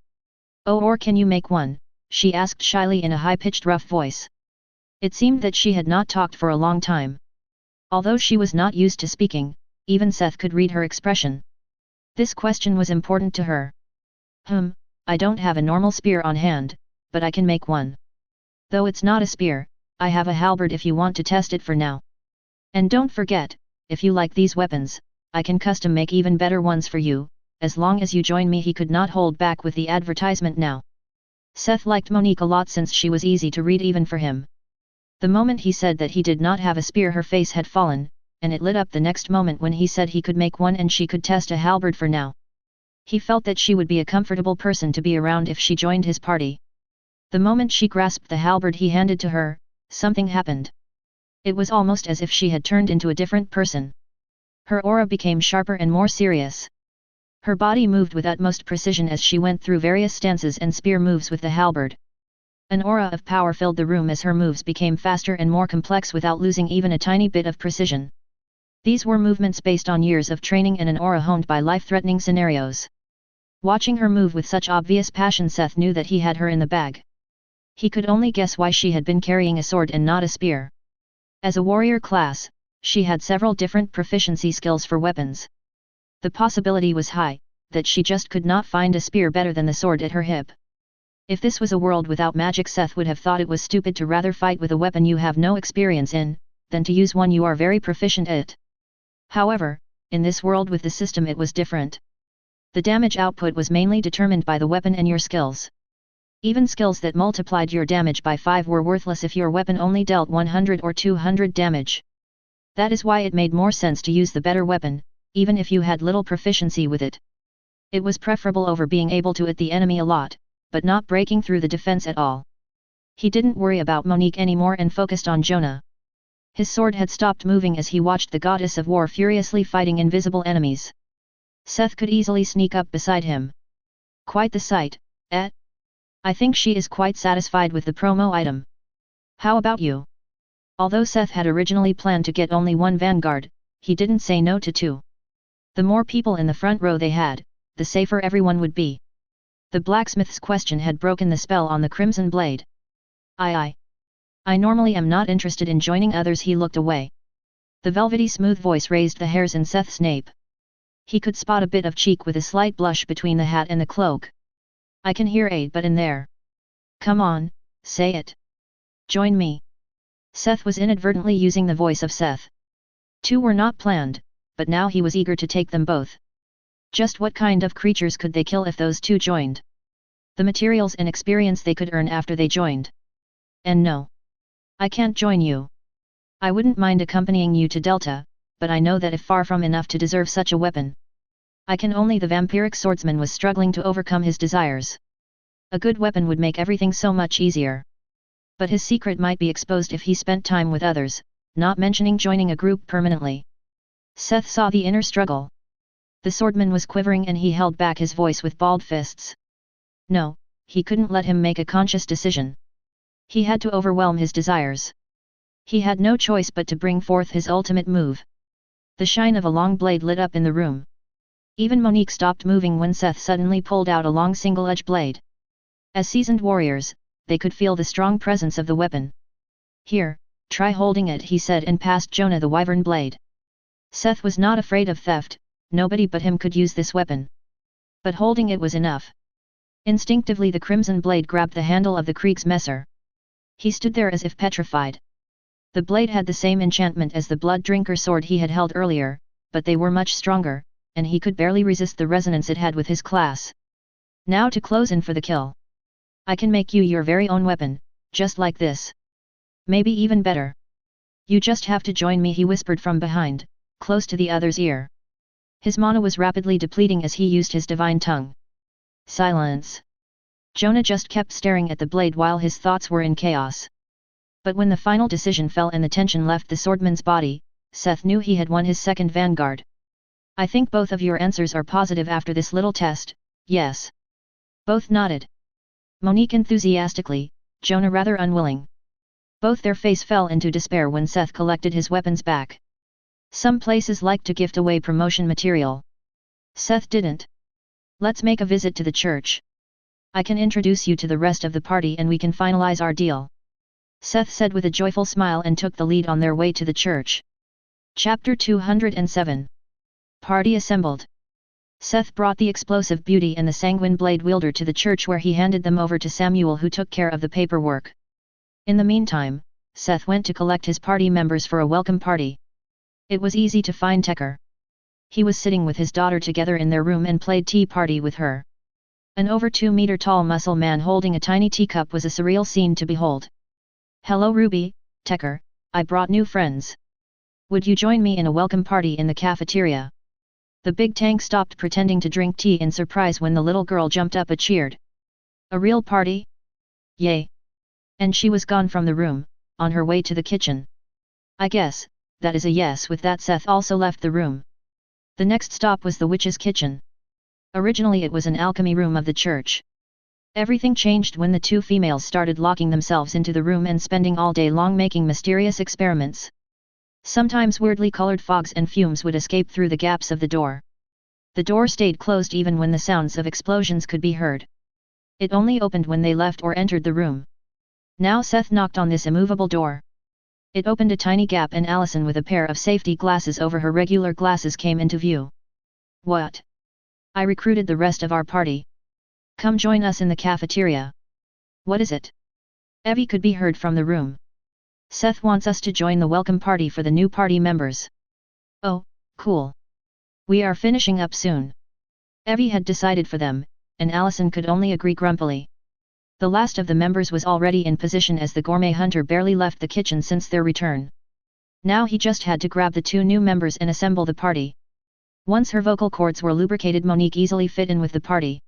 Oh, or can you make one? She asked shyly in a high-pitched rough voice. It seemed that she had not talked for a long time. Although she was not used to speaking, even Seth could read her expression. This question was important to her. I don't have a normal spear on hand, but I can make one. Though it's not a spear, I have a halberd if you want to test it for now. And don't forget, if you like these weapons, I can custom make even better ones for you, as long as you join me. He could not hold back with the advertisement now. Seth liked Monique a lot since she was easy to read even for him. The moment he said that he did not have a spear, her face had fallen, and it lit up the next moment when he said he could make one and she could test a halberd for now. He felt that she would be a comfortable person to be around if she joined his party. The moment she grasped the halberd he handed to her, something happened. It was almost as if she had turned into a different person. Her aura became sharper and more serious. Her body moved with utmost precision as she went through various stances and spear moves with the halberd. An aura of power filled the room as her moves became faster and more complex without losing even a tiny bit of precision. These were movements based on years of training and an aura honed by life-threatening scenarios. Watching her move with such obvious passion, Seth knew that he had her in the bag. He could only guess why she had been carrying a sword and not a spear. As a warrior class, she had several different proficiency skills for weapons. The possibility was high, that she just could not find a spear better than the sword at her hip. If this was a world without magic, Seth would have thought it was stupid to rather fight with a weapon you have no experience in, than to use one you are very proficient at. However, in this world with the system it was different. The damage output was mainly determined by the weapon and your skills. Even skills that multiplied your damage by 5 were worthless if your weapon only dealt 100 or 200 damage. That is why it made more sense to use the better weapon, even if you had little proficiency with it. It was preferable over being able to hit the enemy a lot, but not breaking through the defense at all. He didn't worry about Monique anymore and focused on Jonah. His sword had stopped moving as he watched the goddess of war furiously fighting invisible enemies. Seth could easily sneak up beside him. Quite the sight, eh? I think she is quite satisfied with the promo item. How about you? Although Seth had originally planned to get only one vanguard, he didn't say no to 2. The more people in the front row they had, the safer everyone would be. The blacksmith's question had broken the spell on the crimson blade. I normally am not interested in joining others. He looked away. The velvety smooth voice raised the hairs in Seth's nape. He could spot a bit of cheek with a slight blush between the hat and the cloak. I can hear a but in there. Come on, say it. Join me. Seth was inadvertently using the voice of Seth. 2 were not planned, but now he was eager to take them both. Just what kind of creatures could they kill if those 2 joined? The materials and experience they could earn after they joined. And no. I can't join you. I wouldn't mind accompanying you to Delta, but I know that if far from enough to deserve such a weapon. I can only. The vampiric swordsman was struggling to overcome his desires. A good weapon would make everything so much easier. But his secret might be exposed if he spent time with others, not mentioning joining a group permanently. Seth saw the inner struggle. The swordman was quivering and he held back his voice with balled fists. No, he couldn't let him make a conscious decision. He had to overwhelm his desires. He had no choice but to bring forth his ultimate move. The shine of a long blade lit up in the room. Even Monique stopped moving when Seth suddenly pulled out a long single-edge blade. As seasoned warriors, they could feel the strong presence of the weapon. Here, try holding it, he said and passed Jonah the wyvern blade. Seth was not afraid of theft, nobody but him could use this weapon. But holding it was enough. Instinctively the crimson blade grabbed the handle of the Kriegsmesser. He stood there as if petrified. The blade had the same enchantment as the blood drinker sword he had held earlier, but they were much stronger, and he could barely resist the resonance it had with his class. Now to close in for the kill. I can make you your very own weapon, just like this. Maybe even better. You just have to join me, he whispered from behind, close to the other's ear. His mana was rapidly depleting as he used his divine tongue. Silence. Jonah just kept staring at the blade while his thoughts were in chaos. But when the final decision fell and the tension left the swordman's body, Seth knew he had won his second vanguard. I think both of your answers are positive after this little test, yes. Both nodded. Monique enthusiastically, Jonah rather unwilling. Both their face fell into despair when Seth collected his weapons back. Some places like to gift away promotion material. Seth didn't. Let's make a visit to the church. I can introduce you to the rest of the party and we can finalize our deal. Seth said with a joyful smile and took the lead on their way to the church. Chapter 207. Party assembled. Seth brought the explosive beauty and the sanguine blade wielder to the church where he handed them over to Samuel, who took care of the paperwork. In the meantime, Seth went to collect his party members for a welcome party. It was easy to find Tecker. He was sitting with his daughter together in their room and played tea party with her. An over 2-meter tall muscle man holding a tiny teacup was a surreal scene to behold. Hello Ruby, Tecker, I brought new friends. Would you join me in a welcome party in the cafeteria? The big tank stopped pretending to drink tea in surprise when the little girl jumped up and cheered. A real party? Yay! And she was gone from the room, on her way to the kitchen. I guess, that is a yes. With that, Seth also left the room. The next stop was the witch's kitchen. Originally it was an alchemy room of the church. Everything changed when the two females started locking themselves into the room and spending all day long making mysterious experiments. Sometimes weirdly colored fogs and fumes would escape through the gaps of the door. The door stayed closed even when the sounds of explosions could be heard. It only opened when they left or entered the room. Now Seth knocked on this immovable door. It opened a tiny gap and Allison with a pair of safety glasses over her regular glasses came into view. What? I recruited the rest of our party. Come join us in the cafeteria. What is it? Evie could be heard from the room. Seth wants us to join the welcome party for the new party members. Oh, cool. We are finishing up soon. Evie had decided for them, and Allison could only agree grumpily. The last of the members was already in position as the gourmet hunter barely left the kitchen since their return. Now he just had to grab the two new members and assemble the party. Once her vocal cords were lubricated, Monique easily fit in with the party.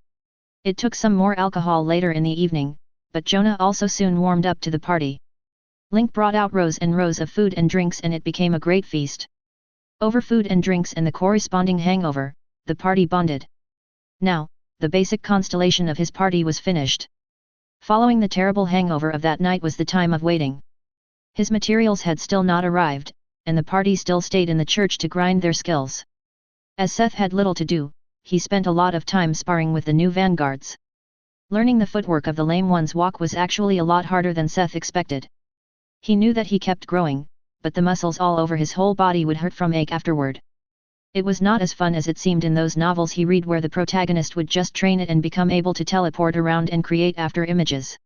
It took some more alcohol later in the evening, but Jonah also soon warmed up to the party. Link brought out rows and rows of food and drinks and it became a great feast. Over food and drinks and the corresponding hangover, the party bonded. Now, the basic constellation of his party was finished. Following the terrible hangover of that night was the time of waiting. His materials had still not arrived, and the party still stayed in the church to grind their skills. As Seth had little to do, he spent a lot of time sparring with the new vanguards. Learning the footwork of the lame one's walk was actually a lot harder than Seth expected. He knew that he kept growing, but the muscles all over his whole body would hurt from ache afterward. It was not as fun as it seemed in those novels he read where the protagonist would just train it and become able to teleport around and create after images.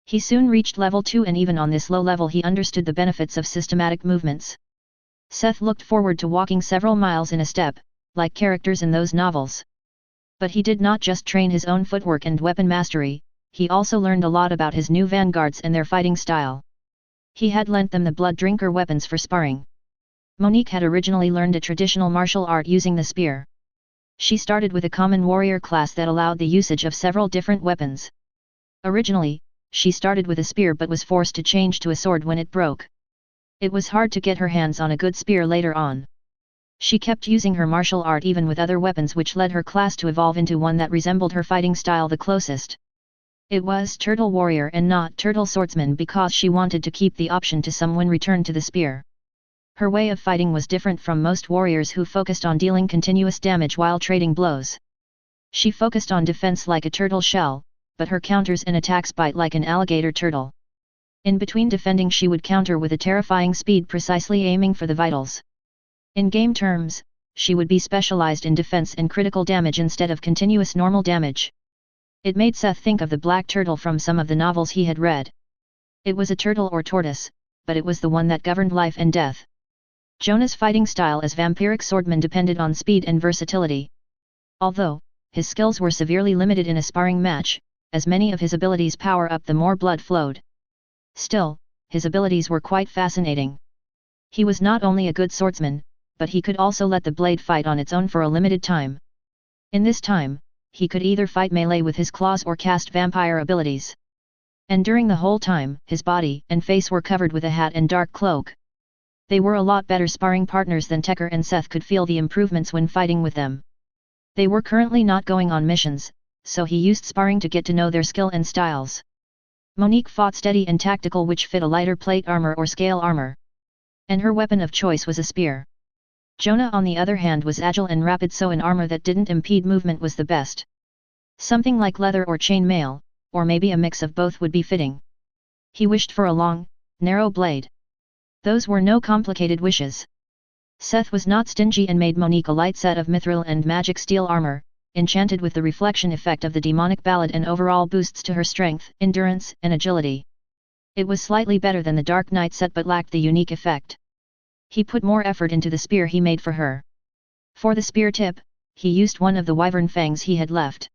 He soon reached level 2 and even on this low level he understood the benefits of systematic movements. Seth looked forward to walking several miles in a step, like characters in those novels. But he did not just train his own footwork and weapon mastery, he also learned a lot about his new vanguards and their fighting style. He had lent them the blood drinker weapons for sparring. Monique had originally learned a traditional martial art using the spear. She started with a common warrior class that allowed the usage of several different weapons. Originally, she started with a spear but was forced to change to a sword when it broke. It was hard to get her hands on a good spear later on. She kept using her martial art even with other weapons, which led her class to evolve into one that resembled her fighting style the closest. It was Turtle Warrior and not Turtle Swordsman because she wanted to keep the option to someone return to the spear. Her way of fighting was different from most warriors who focused on dealing continuous damage while trading blows. She focused on defense like a turtle shell, but her counters and attacks bite like an alligator turtle. In between defending she would counter with a terrifying speed, precisely aiming for the vitals. In game terms, she would be specialized in defense and critical damage instead of continuous normal damage. It made Seth think of the black turtle from some of the novels he had read. It was a turtle or tortoise, but it was the one that governed life and death. Jonah's fighting style as vampiric swordman depended on speed and versatility. Although, his skills were severely limited in a sparring match, as many of his abilities power up the more blood flowed. Still, his abilities were quite fascinating. He was not only a good swordsman, but he could also let the blade fight on its own for a limited time. In this time, he could either fight melee with his claws or cast vampire abilities. And during the whole time, his body and face were covered with a hat and dark cloak. They were a lot better sparring partners than Tecker, and Seth could feel the improvements when fighting with them. They were currently not going on missions, so he used sparring to get to know their skill and styles. Monique fought steady and tactical, which fit a lighter plate armor or scale armor. And her weapon of choice was a spear. Jonah on the other hand was agile and rapid, so an armor that didn't impede movement was the best. Something like leather or chain mail, or maybe a mix of both would be fitting. He wished for a long, narrow blade. Those were no complicated wishes. Seth was not stingy and made Monique a light set of mithril and magic steel armor, enchanted with the reflection effect of the demonic ballad and overall boosts to her strength, endurance, and agility. It was slightly better than the Dark Knight set but lacked the unique effect. He put more effort into the spear he made for her. For the spear tip, he used one of the wyvern fangs he had left.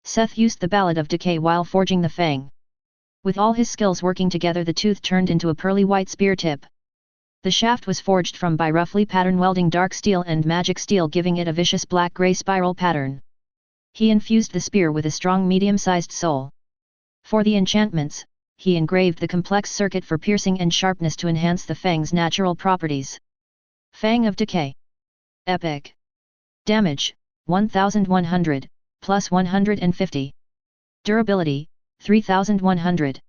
Seth used the Ballad of Decay while forging the fang. With all his skills working together, the tooth turned into a pearly white spear tip. The shaft was forged from by roughly pattern welding dark steel and magic steel, giving it a vicious black-gray spiral pattern. He infused the spear with a strong medium-sized soul. For the enchantments, he engraved the complex circuit for piercing and sharpness to enhance the fang's natural properties. Fang of Decay. Epic. Damage, 1100, plus 150. Durability, 3100.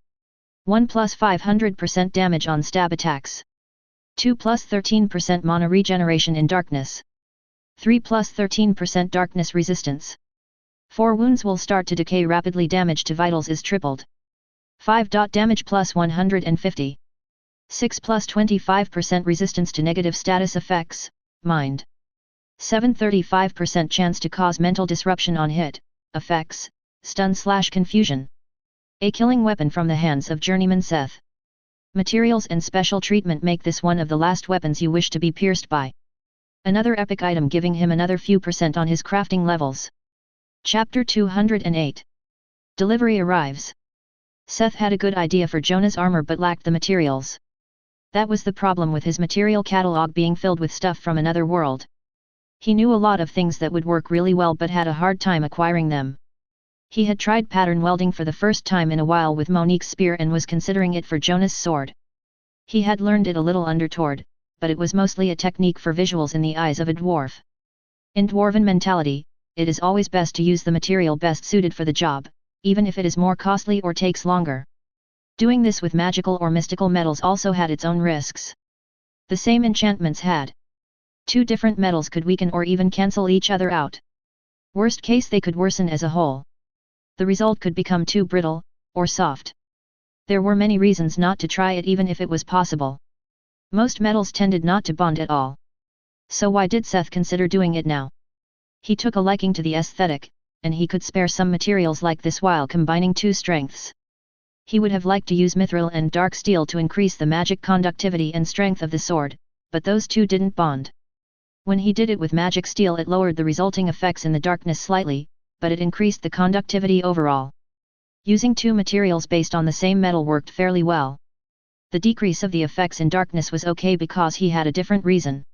1 plus 500% damage on stab attacks. 2 plus 13% mana regeneration in darkness. 3 plus 13% darkness resistance. 4 wounds will start to decay rapidly. Damage to vitals is tripled. 5. Damage plus 150. 6 plus 25% resistance to negative status effects, mind. 7. 35% chance to cause mental disruption on hit, effects, stun/confusion. A killing weapon from the hands of journeyman Seth. Materials and special treatment make this one of the last weapons you wish to be pierced by. Another epic item giving him another few % on his crafting levels. Chapter 208. Delivery arrives. Seth had a good idea for Jonah's armor but lacked the materials. That was the problem with his material catalog being filled with stuff from another world. He knew a lot of things that would work really well but had a hard time acquiring them. He had tried pattern welding for the first time in a while with Monique's spear and was considering it for Jonah's sword. He had learned it a little under Tord, but it was mostly a technique for visuals in the eyes of a dwarf. In dwarven mentality, it is always best to use the material best suited for the job, even if it is more costly or takes longer. Doing this with magical or mystical metals also had its own risks. The same enchantments had. 2 different metals could weaken or even cancel each other out. Worst case, they could worsen as a whole. The result could become too brittle, or soft. There were many reasons not to try it even if it was possible. Most metals tended not to bond at all. So why did Seth consider doing it now? He took a liking to the aesthetic, and he could spare some materials like this while combining 2 strengths. He would have liked to use mithril and dark steel to increase the magic conductivity and strength of the sword, but those 2 didn't bond. When he did it with magic steel, it lowered the resulting effects in the darkness slightly, but it increased the conductivity overall. Using 2 materials based on the same metal worked fairly well. The decrease of the effects in darkness was okay because he had a different reason.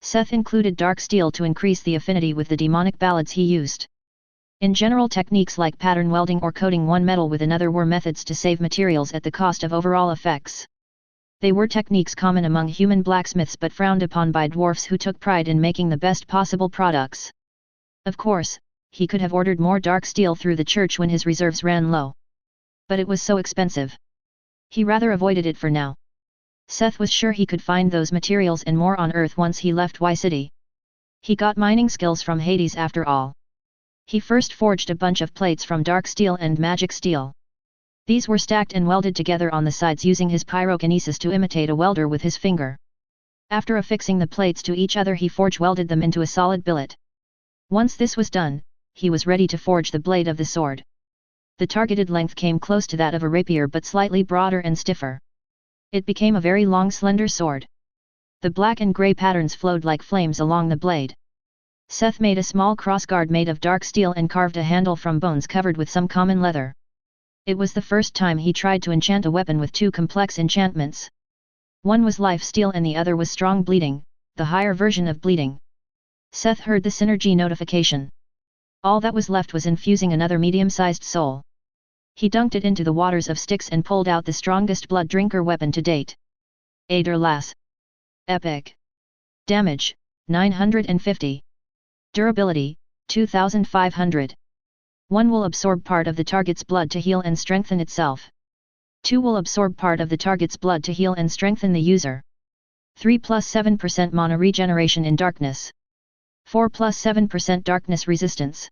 Seth included dark steel to increase the affinity with the demonic ballads he used. In general, techniques like pattern welding or coating one metal with another were methods to save materials at the cost of overall effects. They were techniques common among human blacksmiths but frowned upon by dwarfs who took pride in making the best possible products. Of course, he could have ordered more dark steel through the church when his reserves ran low. But it was so expensive. He rather avoided it for now. Seth was sure he could find those materials and more on Earth once he left Y City. He got mining skills from Hades after all. He first forged a bunch of plates from dark steel and magic steel. These were stacked and welded together on the sides using his pyrokinesis to imitate a welder with his finger. After affixing the plates to each other, he forge welded them into a solid billet. Once this was done, he was ready to forge the blade of the sword. The targeted length came close to that of a rapier but slightly broader and stiffer. It became a very long slender sword. The black and grey patterns flowed like flames along the blade. Seth made a small crossguard made of dark steel and carved a handle from bones covered with some common leather. It was the first time he tried to enchant a weapon with 2 complex enchantments. One was life steal and the other was strong bleeding, the higher version of bleeding. Seth heard the synergy notification. All that was left was infusing another medium-sized soul. He dunked it into the waters of Styx and pulled out the strongest blood drinker weapon to date. Aderlass. Epic. Damage, 950. Durability, 2500. 1 will absorb part of the target's blood to heal and strengthen itself. 2 will absorb part of the target's blood to heal and strengthen the user. 3 plus 7% mana regeneration in darkness. 4 plus 7% darkness resistance.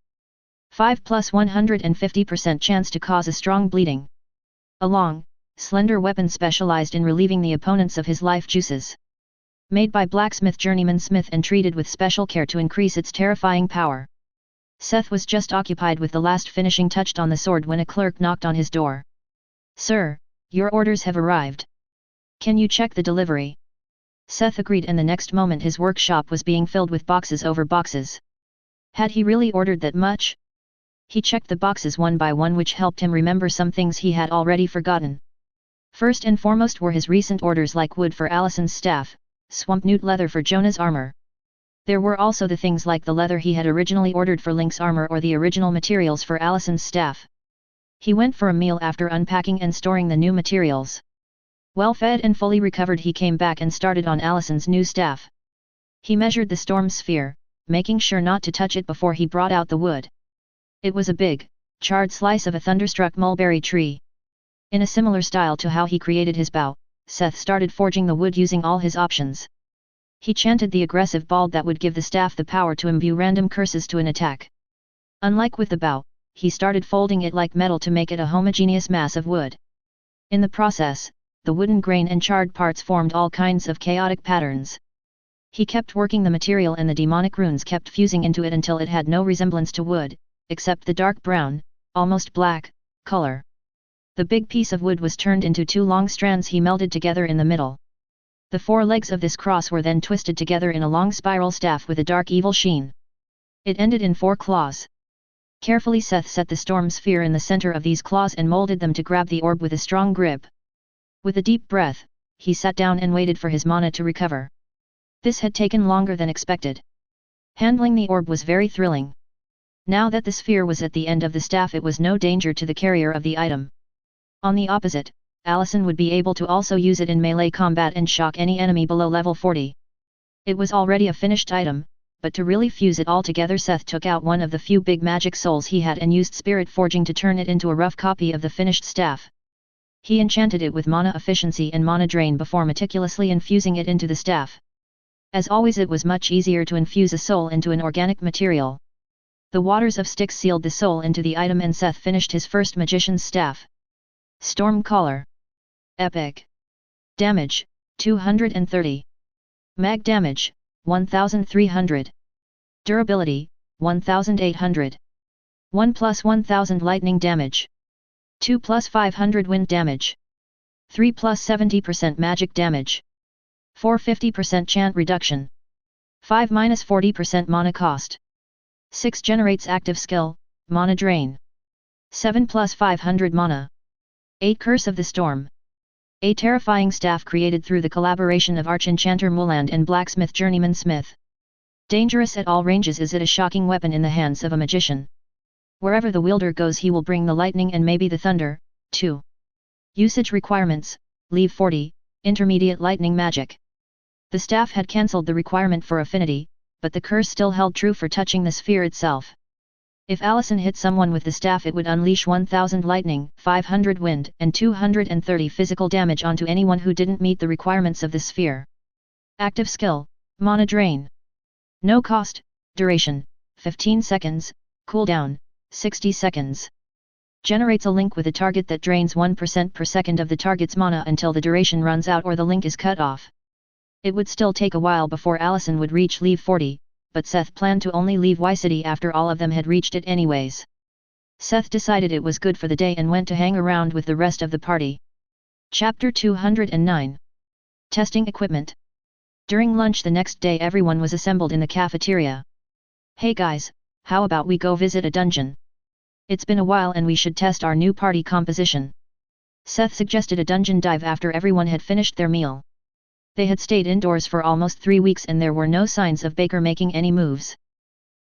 5 plus 150% chance to cause a strong bleeding. A long, slender weapon specialized in relieving the opponents of his life juices. Made by Blacksmith Journeyman Smith and treated with special care to increase its terrifying power. Seth was just occupied with the last finishing touch on the sword when a clerk knocked on his door. "Sir, your orders have arrived. Can you check the delivery?" Seth agreed, and the next moment his workshop was being filled with boxes over boxes. Had he really ordered that much? He checked the boxes one by one, which helped him remember some things he had already forgotten. First and foremost were his recent orders, like wood for Allison's staff, swamp newt leather for Jonah's armor. There were also the things like the leather he had originally ordered for Link's armor or the original materials for Allison's staff. He went for a meal after unpacking and storing the new materials. Well fed and fully recovered, he came back and started on Allison's new staff. He measured the storm sphere, making sure not to touch it before he brought out the wood. It was a big, charred slice of a thunderstruck mulberry tree. In a similar style to how he created his bow, Seth started forging the wood using all his options. He chanted the aggressive bald that would give the staff the power to imbue random curses to an attack. Unlike with the bow, he started folding it like metal to make it a homogeneous mass of wood. In the process, the wooden grain and charred parts formed all kinds of chaotic patterns. He kept working the material, and the demonic runes kept fusing into it until it had no resemblance to wood, except the dark brown, almost black, color. The big piece of wood was turned into 2 long strands he melded together in the middle. The 4 legs of this cross were then twisted together in a long spiral staff with a dark evil sheen. It ended in 4 claws. Carefully Seth set the storm sphere in the center of these claws and molded them to grab the orb with a strong grip. With a deep breath, he sat down and waited for his mana to recover. This had taken longer than expected. Handling the orb was very thrilling. Now that the sphere was at the end of the staff, it was no danger to the carrier of the item. On the opposite, Allison would be able to also use it in melee combat and shock any enemy below level 40. It was already a finished item, but to really fuse it all together, Seth took out one of the few big magic souls he had and used spirit forging to turn it into a rough copy of the finished staff. He enchanted it with mana efficiency and mana drain before meticulously infusing it into the staff. As always, it was much easier to infuse a soul into an organic material. The waters of Styx sealed the soul into the item, and Seth finished his first magician's staff. Storm Caller. Epic. Damage, 230. Mag damage, 1300. Durability, 1800. 1 plus 1000 lightning damage. 2 plus 500 wind damage. 3 plus 70% magic damage. 4 50% chant reduction. 5 minus 40% mana cost. 6 generates active skill, mana drain. 7 plus 500 mana. 8 Curse of the Storm. A terrifying staff created through the collaboration of Arch-Enchanter Muland and Blacksmith Journeyman Smith. Dangerous at all ranges, is it a shocking weapon in the hands of a magician. Wherever the wielder goes, he will bring the lightning and maybe the thunder, too. Usage requirements: leave 40, intermediate lightning magic. The staff had cancelled the requirement for affinity, but the curse still held true for touching the sphere itself. If Allison hit someone with the staff, it would unleash 1000 lightning, 500 wind, and 230 physical damage onto anyone who didn't meet the requirements of the sphere. Active skill: mana drain. No cost, duration: 15 seconds, cooldown: 60 seconds. Generates a link with a target that drains 1% per second of the target's mana until the duration runs out or the link is cut off. It would still take a while before Allison would reach leave 40, but Seth planned to only leave Y City after all of them had reached it anyways. Seth decided it was good for the day and went to hang around with the rest of the party. Chapter 209. Testing Equipment. During lunch the next day, everyone was assembled in the cafeteria. "Hey guys, how about we go visit a dungeon? It's been a while and we should test our new party composition." Seth suggested a dungeon dive after everyone had finished their meal. They had stayed indoors for almost 3 weeks and there were no signs of Baker making any moves.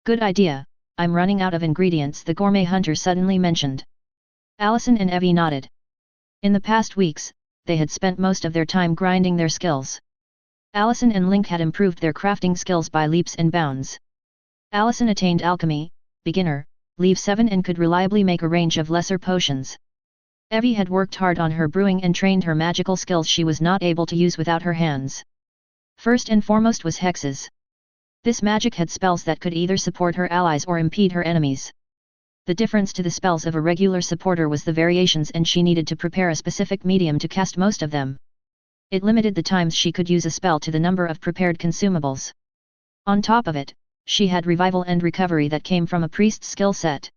"Good idea, I'm running out of ingredients," the gourmet hunter suddenly mentioned. Allison and Evie nodded. In the past weeks, they had spent most of their time grinding their skills. Allison and Link had improved their crafting skills by leaps and bounds. Allison attained alchemy, beginner, level 7 and could reliably make a range of lesser potions. Evie had worked hard on her brewing and trained her magical skills she was not able to use without her hands. First and foremost was hexes. This magic had spells that could either support her allies or impede her enemies. The difference to the spells of a regular supporter was the variations, and she needed to prepare a specific medium to cast most of them. It limited the times she could use a spell to the number of prepared consumables. On top of it, she had revival and recovery that came from a priest's skill set.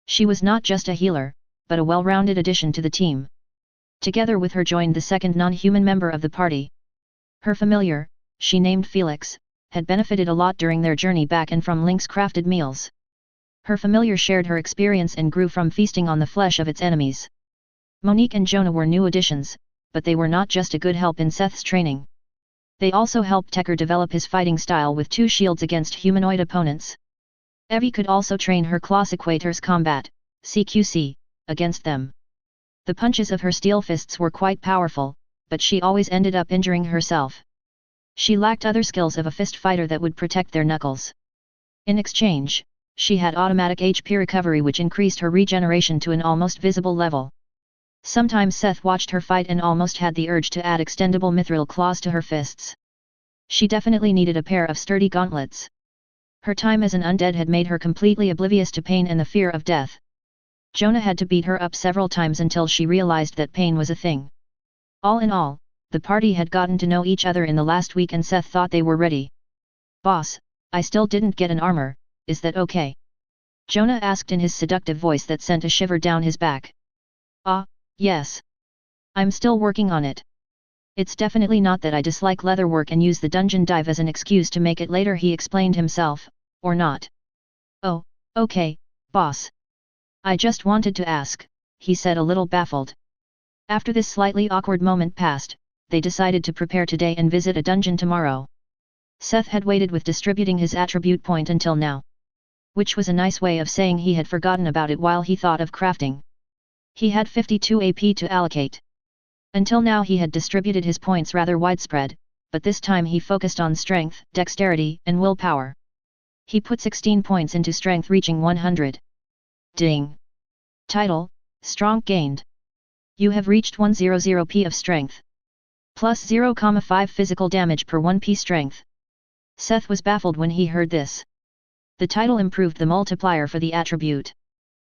She was not just a healer, but a well-rounded addition to the team. Together with her joined the second non-human member of the party. Her familiar, she named Felix, had benefited a lot during their journey back and from Link's crafted meals. Her familiar shared her experience and grew from feasting on the flesh of its enemies. Monique and Jonah were new additions, but they were not just a good help in Seth's training. They also helped Tekker develop his fighting style with 2 shields against humanoid opponents. Evie could also train her class equators combat, CQC, against them. The punches of her steel fists were quite powerful, but she always ended up injuring herself. She lacked other skills of a fist fighter that would protect their knuckles. In exchange, she had automatic HP recovery, which increased her regeneration to an almost visible level. Sometimes Seth watched her fight and almost had the urge to add extendable mithril claws to her fists. She definitely needed a pair of sturdy gauntlets. Her time as an undead had made her completely oblivious to pain and the fear of death. Jonah had to beat her up several times until she realized that pain was a thing. All in all, the party had gotten to know each other in the last week, and Seth thought they were ready. "Boss, I still didn't get an armor, is that okay?" Jonah asked in his seductive voice that sent a shiver down his back. "Ah, yes. I'm still working on it. It's definitely not that I dislike leatherwork and use the dungeon dive as an excuse to make it later," he explained himself, "or not." "Oh, okay, boss. I just wanted to ask," he said, a little baffled. After this slightly awkward moment passed, they decided to prepare today and visit a dungeon tomorrow. Seth had waited with distributing his attribute point until now, which was a nice way of saying he had forgotten about it while he thought of crafting. He had 52 AP to allocate. Until now he had distributed his points rather widespread, but this time he focused on strength, dexterity, and willpower. He put 16 points into strength, reaching 100. Ding! Title: Strong gained. You have reached 100 P of strength. Plus 0,5 physical damage per 1 P strength. Seth was baffled when he heard this. The title improved the multiplier for the attribute.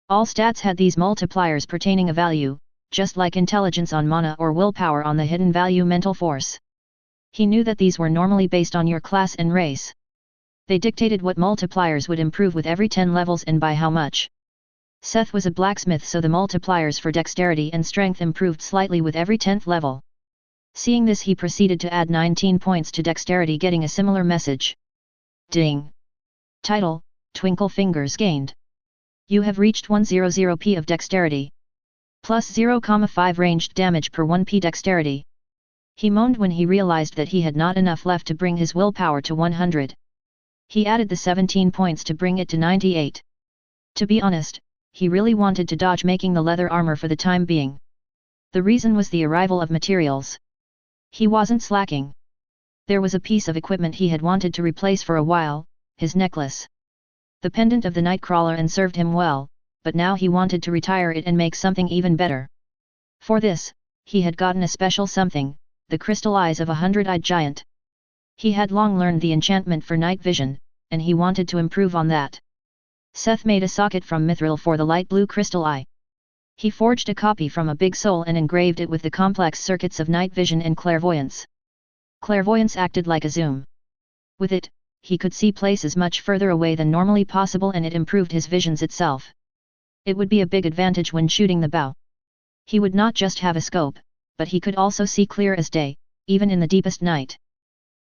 All stats had these multipliers pertaining a value, just like intelligence on mana or willpower on the hidden value mental force. He knew that these were normally based on your class and race. They dictated what multipliers would improve with every 10 levels and by how much. Seth was a blacksmith, so the multipliers for dexterity and strength improved slightly with every 10th level. Seeing this, he proceeded to add 19 points to dexterity, getting a similar message. Ding! Title: Twinkle Fingers gained. You have reached 100 P of dexterity. Plus 0,5 ranged damage per 1 P dexterity. He moaned when he realized that he had not enough left to bring his willpower to 100. He added the 17 points to bring it to 98. To be honest, he really wanted to dodge making the leather armor for the time being. The reason was the arrival of materials. He wasn't slacking. There was a piece of equipment he had wanted to replace for a while, his necklace. The pendant of the Nightcrawler, and served him well, but now he wanted to retire it and make something even better. For this, he had gotten a special something, the crystal eyes of a 100-eyed giant. He had long learned the enchantment for night vision, and he wanted to improve on that. Seth made a socket from mithril for the light blue crystal eye. He forged a copy from a big soul and engraved it with the complex circuits of night vision and clairvoyance. Clairvoyance acted like a zoom. With it, he could see places much further away than normally possible, and it improved his visions itself. It would be a big advantage when shooting the bow. He would not just have a scope, but he could also see clear as day, even in the deepest night.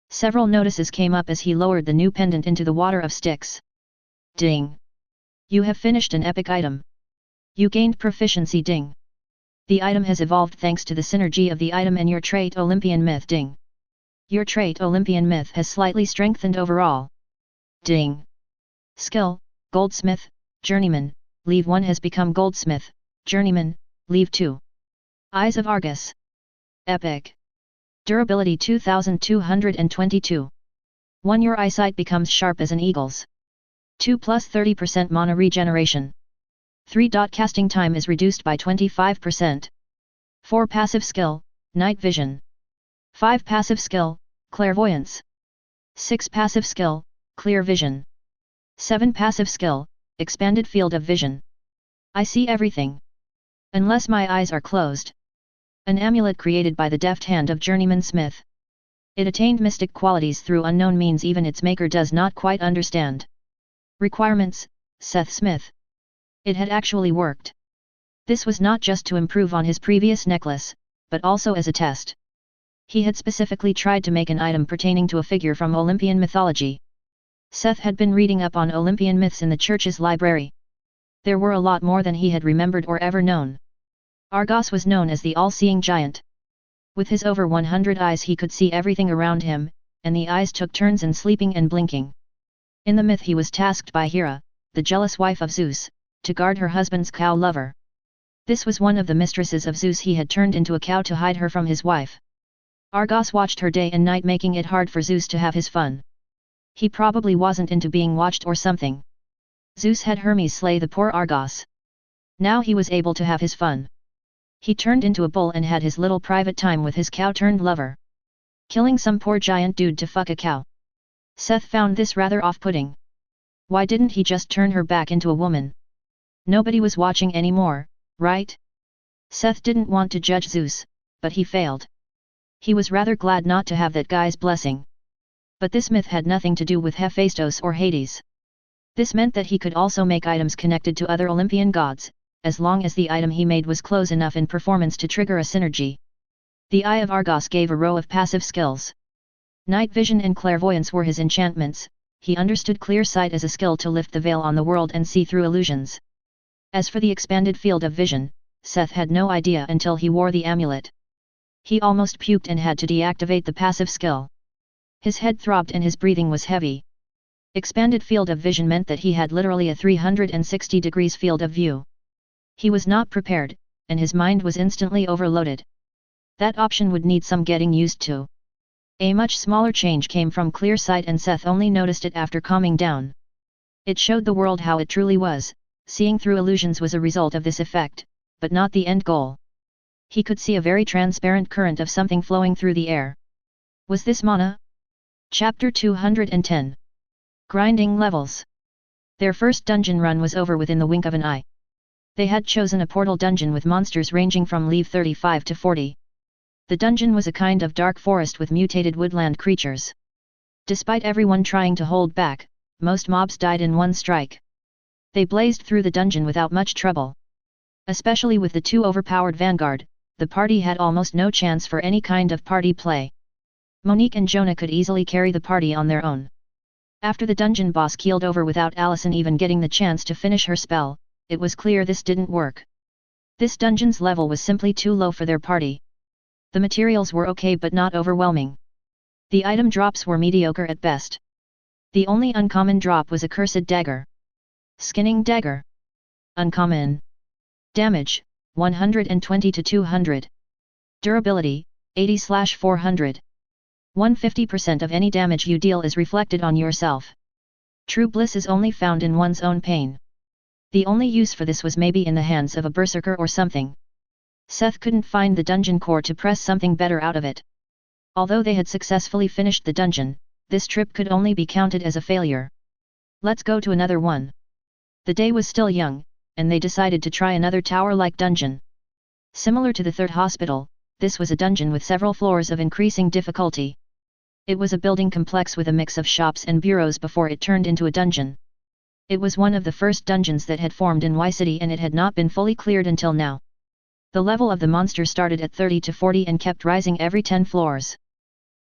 Several notices came up as he lowered the new pendant into the water of Styx. Ding! You have finished an epic item. You gained proficiency. Ding! The item has evolved thanks to the synergy of the item and your trait Olympian Myth. Ding! Your trait Olympian Myth has slightly strengthened overall. Ding! Skill: Goldsmith, Journeyman, Leave 1 has become Goldsmith, Journeyman, Leave 2. Eyes of Argus. Epic. Durability 2222. 1. Your eyesight becomes sharp as an eagle's. 2 plus 30% mana regeneration. 3. Casting time is reduced by 25%. 4. Passive skill, Night Vision. 5. Passive skill, clairvoyance. 6 passive skill, clear vision. 7 passive skill, expanded field of vision. I see everything. Unless my eyes are closed. An amulet created by the deft hand of journeyman Smith. It attained mystic qualities through unknown means even its maker does not quite understand. Requirements, Seth Smith. It had actually worked. This was not just to improve on his previous necklace, but also as a test. He had specifically tried to make an item pertaining to a figure from Olympian mythology. Seth had been reading up on Olympian myths in the church's library. There were a lot more than he had remembered or ever known. Argos was known as the all-seeing giant. With his over 100 eyes he could see everything around him, and the eyes took turns in sleeping and blinking. In the myth he was tasked by Hera, the jealous wife of Zeus, to guard her husband's cow lover. This was one of the mistresses of Zeus. He had turned into a cow to hide her from his wife. Argos watched her day and night, making it hard for Zeus to have his fun. He probably wasn't into being watched or something. Zeus had Hermes slay the poor Argos. Now he was able to have his fun. He turned into a bull and had his little private time with his cow-turned-lover. Killing some poor giant dude to fuck a cow. Seth found this rather off-putting. Why didn't he just turn her back into a woman? Nobody was watching anymore, right? Seth didn't want to judge Zeus, but he failed. He was rather glad not to have that guy's blessing. But this myth had nothing to do with Hephaestus or Hades. This meant that he could also make items connected to other Olympian gods, as long as the item he made was close enough in performance to trigger a synergy. The Eye of Argos gave a row of passive skills. Night vision and clairvoyance were his enchantments. He understood clear sight as a skill to lift the veil on the world and see through illusions. As for the expanded field of vision, Seth had no idea until he wore the amulet. He almost puked and had to deactivate the passive skill. His head throbbed and his breathing was heavy. Expanded field of vision meant that he had literally a 360 degrees field of view. He was not prepared, and his mind was instantly overloaded. That option would need some getting used to. A much smaller change came from clear sight, and Seth only noticed it after calming down. It showed the world how it truly was. Seeing through illusions was a result of this effect, but not the end goal. He could see a very transparent current of something flowing through the air. Was this mana? Chapter 210. Grinding levels. Their first dungeon run was over within the wink of an eye. They had chosen a portal dungeon with monsters ranging from level 35 to 40. The dungeon was a kind of dark forest with mutated woodland creatures. Despite everyone trying to hold back, most mobs died in one strike. They blazed through the dungeon without much trouble. Especially with the too overpowered vanguard, the party had almost no chance for any kind of party play. Monique and Jonah could easily carry the party on their own. After the dungeon boss keeled over without Allison even getting the chance to finish her spell, it was clear this didn't work. This dungeon's level was simply too low for their party. The materials were okay but not overwhelming. The item drops were mediocre at best. The only uncommon drop was a cursed dagger. Skinning dagger. Uncommon. Damage, 120 to 200. Durability, 80/400. 150% of any damage you deal is reflected on yourself. True bliss is only found in one's own pain. The only use for this was maybe in the hands of a berserker or something. Seth couldn't find the dungeon core to press something better out of it. Although they had successfully finished the dungeon, this trip could only be counted as a failure. Let's go to another one. The day was still young, and they decided to try another tower-like dungeon. Similar to the third hospital, this was a dungeon with several floors of increasing difficulty. It was a building complex with a mix of shops and bureaus before it turned into a dungeon. It was one of the first dungeons that had formed in Y City, and it had not been fully cleared until now. The level of the monster started at 30 to 40 and kept rising every 10 floors.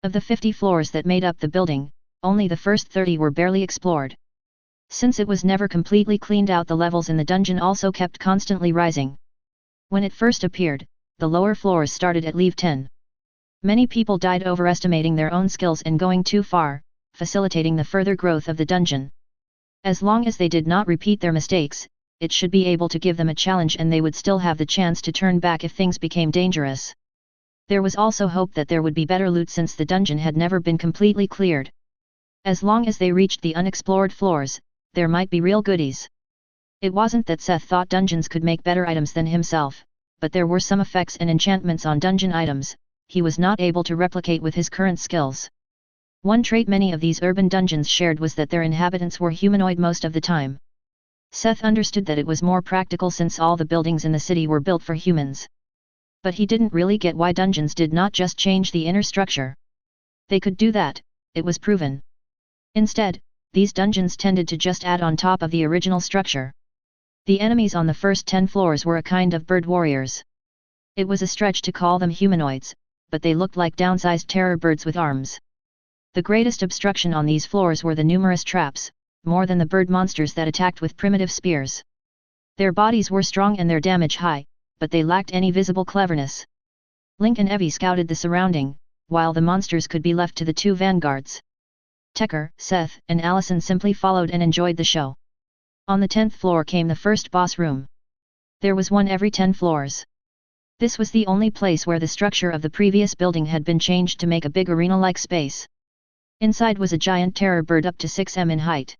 Of the 50 floors that made up the building, only the first 30 were barely explored. Since it was never completely cleaned out, the levels in the dungeon also kept constantly rising. When it first appeared, the lower floors started at level 10. Many people died overestimating their own skills and going too far, facilitating the further growth of the dungeon. As long as they did not repeat their mistakes, it should be able to give them a challenge and they would still have the chance to turn back if things became dangerous. There was also hope that there would be better loot since the dungeon had never been completely cleared. As long as they reached the unexplored floors, there might be real goodies. It wasn't that Seth thought dungeons could make better items than himself, but there were some effects and enchantments on dungeon items he was not able to replicate with his current skills. One trait many of these urban dungeons shared was that their inhabitants were humanoid most of the time. Seth understood that it was more practical since all the buildings in the city were built for humans. But he didn't really get why dungeons did not just change the inner structure. They could do that, it was proven. Instead, these dungeons tended to just add on top of the original structure. The enemies on the first 10 floors were a kind of bird warriors. It was a stretch to call them humanoids, but they looked like downsized terror birds with arms. The greatest obstruction on these floors were the numerous traps, more than the bird monsters that attacked with primitive spears. Their bodies were strong and their damage high, but they lacked any visible cleverness. Link and Evie scouted the surrounding, while the monsters could be left to the two vanguards. Tekker, Seth, and Allison simply followed and enjoyed the show. On the 10th floor came the first boss room. There was one every 10 floors. This was the only place where the structure of the previous building had been changed to make a big arena-like space. Inside was a giant terror bird up to 6 m in height.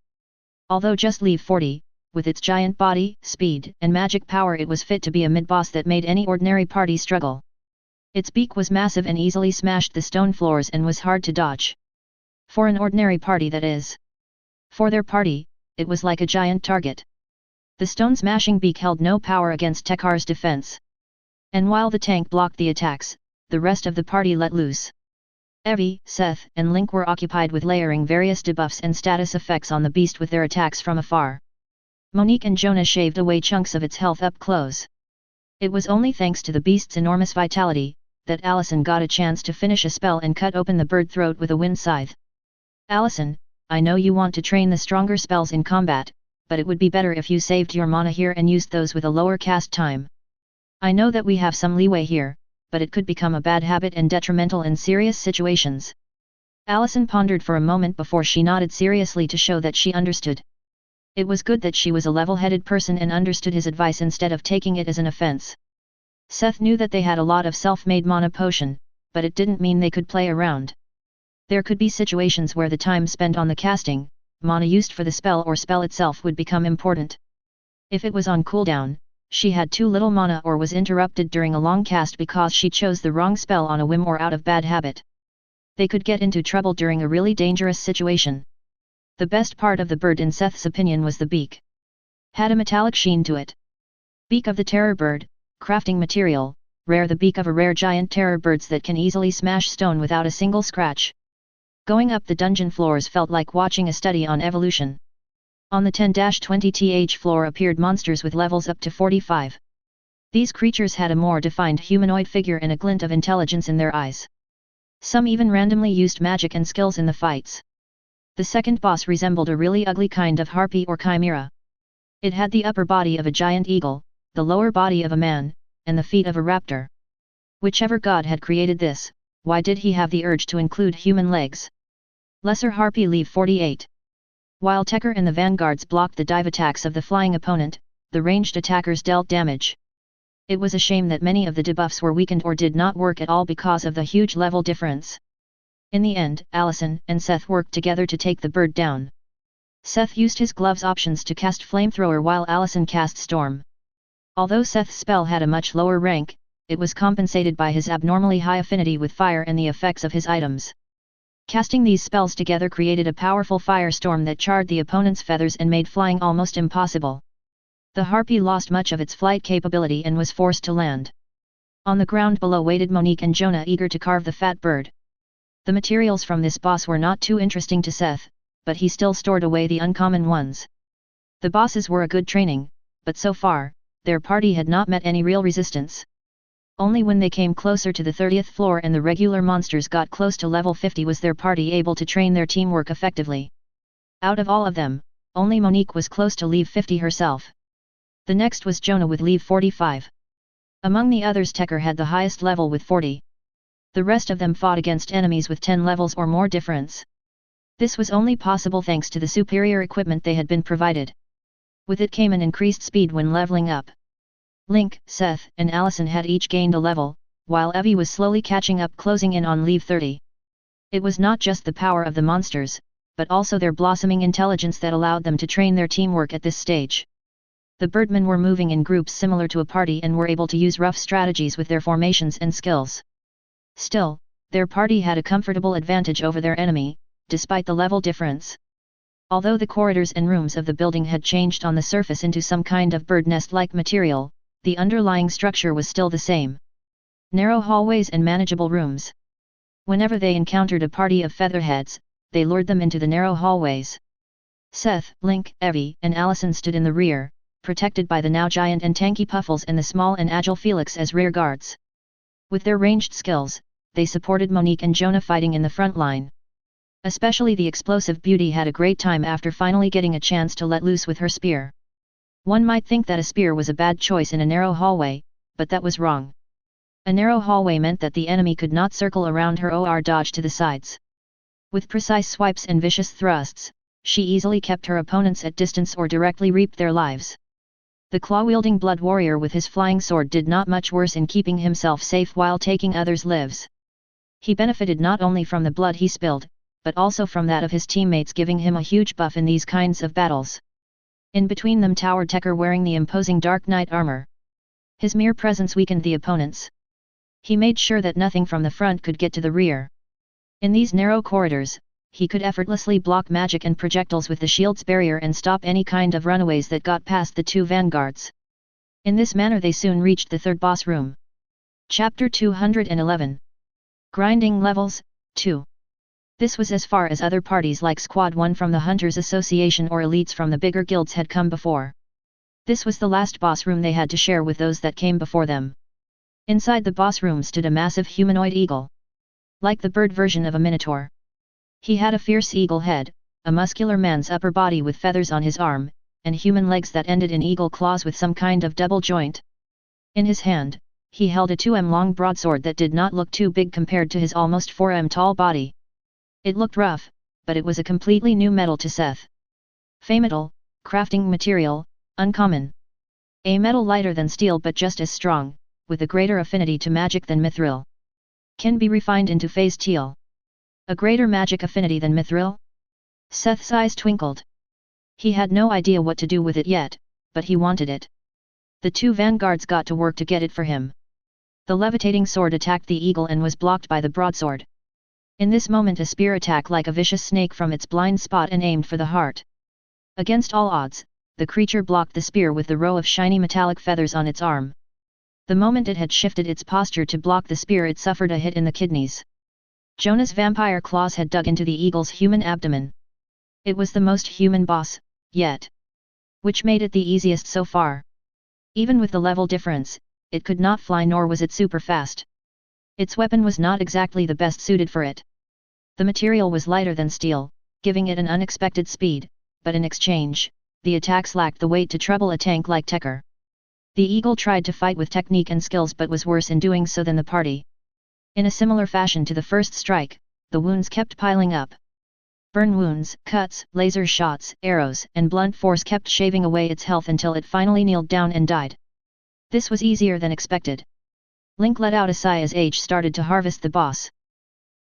Although just leave 40, with its giant body, speed, and magic power, it was fit to be a mid-boss that made any ordinary party struggle. Its beak was massive and easily smashed the stone floors and was hard to dodge. For an ordinary party, that is. For their party, it was like a giant target. The stone-smashing beak held no power against Tekkar's defense. And while the tank blocked the attacks, the rest of the party let loose. Evie, Seth, and Link were occupied with layering various debuffs and status effects on the beast with their attacks from afar. Monique and Jonah shaved away chunks of its health up close. It was only thanks to the beast's enormous vitality that Allison got a chance to finish a spell and cut open the bird throat with a wind scythe. Allison, I know you want to train the stronger spells in combat, but it would be better if you saved your mana here and used those with a lower cast time. I know that we have some leeway here, but it could become a bad habit and detrimental in serious situations. Allison pondered for a moment before she nodded seriously to show that she understood. It was good that she was a level-headed person and understood his advice instead of taking it as an offense. Seth knew that they had a lot of self-made mana potion, but it didn't mean they could play around. There could be situations where the time spent on the casting, mana used for the spell or spell itself would become important. If it was on cooldown, she had too little mana or was interrupted during a long cast because she chose the wrong spell on a whim or out of bad habit. They could get into trouble during a really dangerous situation. The best part of the bird in Seth's opinion was the beak. Had a metallic sheen to it. Beak of the terror bird, crafting material, rare. The beak of a rare giant terror birds that can easily smash stone without a single scratch. Going up the dungeon floors felt like watching a study on evolution. On the 10-20th floor appeared monsters with levels up to 45. These creatures had a more defined humanoid figure and a glint of intelligence in their eyes. Some even randomly used magic and skills in the fights. The second boss resembled a really ugly kind of harpy or chimera. It had the upper body of a giant eagle, the lower body of a man, and the feet of a raptor. Whichever god had created this, why did he have the urge to include human legs? Lesser Harpy leave 48. While Tekker and the vanguards blocked the dive attacks of the flying opponent, the ranged attackers dealt damage. It was a shame that many of the debuffs were weakened or did not work at all because of the huge level difference. In the end, Allison and Seth worked together to take the bird down. Seth used his gloves options to cast Flamethrower while Allison cast Storm. Although Seth's spell had a much lower rank, it was compensated by his abnormally high affinity with fire and the effects of his items. Casting these spells together created a powerful firestorm that charred the opponent's feathers and made flying almost impossible. The harpy lost much of its flight capability and was forced to land. On the ground below waited Monique and Jonah, eager to carve the fat bird. The materials from this boss were not too interesting to Seth, but he still stored away the uncommon ones. The bosses were a good training, but so far, their party had not met any real resistance. Only when they came closer to the 30th floor and the regular monsters got close to level 50 was their party able to train their teamwork effectively. Out of all of them, only Monique was close to leave 50 herself. The next was Jonah with leave 45. Among the others, Tekker had the highest level with 40. The rest of them fought against enemies with 10 levels or more difference. This was only possible thanks to the superior equipment they had been provided. With it came an increased speed when leveling up. Link, Seth, and Allison had each gained a level, while Evie was slowly catching up, closing in on leave 30. It was not just the power of the monsters, but also their blossoming intelligence that allowed them to train their teamwork at this stage. The birdmen were moving in groups similar to a party and were able to use rough strategies with their formations and skills. Still, their party had a comfortable advantage over their enemy, despite the level difference. Although the corridors and rooms of the building had changed on the surface into some kind of bird nest-like material, the underlying structure was still the same. Narrow hallways and manageable rooms. Whenever they encountered a party of featherheads, they lured them into the narrow hallways. Seth, Link, Evie, and Allison stood in the rear, protected by the now giant and tanky Puffles and the small and agile Felix as rear guards. With their ranged skills, they supported Monique and Jonah fighting in the front line. Especially the explosive beauty had a great time after finally getting a chance to let loose with her spear. One might think that a spear was a bad choice in a narrow hallway, but that was wrong. A narrow hallway meant that the enemy could not circle around her or dodge to the sides. With precise swipes and vicious thrusts, she easily kept her opponents at distance or directly reaped their lives. The claw-wielding blood warrior with his flying sword did not much worse in keeping himself safe while taking others' lives. He benefited not only from the blood he spilled, but also from that of his teammates, giving him a huge buff in these kinds of battles. In between them towered Tekker wearing the imposing Dark Knight armor. His mere presence weakened the opponents. He made sure that nothing from the front could get to the rear. In these narrow corridors, he could effortlessly block magic and projectiles with the shield's barrier and stop any kind of runaways that got past the two vanguards. In this manner they soon reached the third boss room. Chapter 211. Grinding Levels, 2. This was as far as other parties like Squad 1 from the Hunters Association or elites from the bigger guilds had come before. This was the last boss room they had to share with those that came before them. Inside the boss room stood a massive humanoid eagle. Like the bird version of a minotaur. He had a fierce eagle head, a muscular man's upper body with feathers on his arm, and human legs that ended in eagle claws with some kind of double joint. In his hand, he held a 2m long broadsword that did not look too big compared to his almost 4m tall body. It looked rough, but it was a completely new metal to Seth. Feymetal, crafting material, uncommon. A metal lighter than steel but just as strong, with a greater affinity to magic than mithril. Can be refined into phase teal. A greater magic affinity than mithril? Seth's eyes twinkled. He had no idea what to do with it yet, but he wanted it. The two vanguards got to work to get it for him. The levitating sword attacked the eagle and was blocked by the broadsword. In this moment a spear attacked like a vicious snake from its blind spot and aimed for the heart. Against all odds, the creature blocked the spear with the row of shiny metallic feathers on its arm. The moment it had shifted its posture to block the spear, it suffered a hit in the kidneys. Jonah's vampire claws had dug into the eagle's human abdomen. It was the most human boss, yet. Which made it the easiest so far. Even with the level difference, it could not fly nor was it super fast. Its weapon was not exactly the best suited for it. The material was lighter than steel, giving it an unexpected speed, but in exchange, the attacks lacked the weight to trouble a tank like Tekker. The eagle tried to fight with technique and skills but was worse in doing so than the party. In a similar fashion to the first strike, the wounds kept piling up. Burn wounds, cuts, laser shots, arrows, and blunt force kept shaving away its health until it finally kneeled down and died. This was easier than expected. Link let out a sigh as H started to harvest the boss.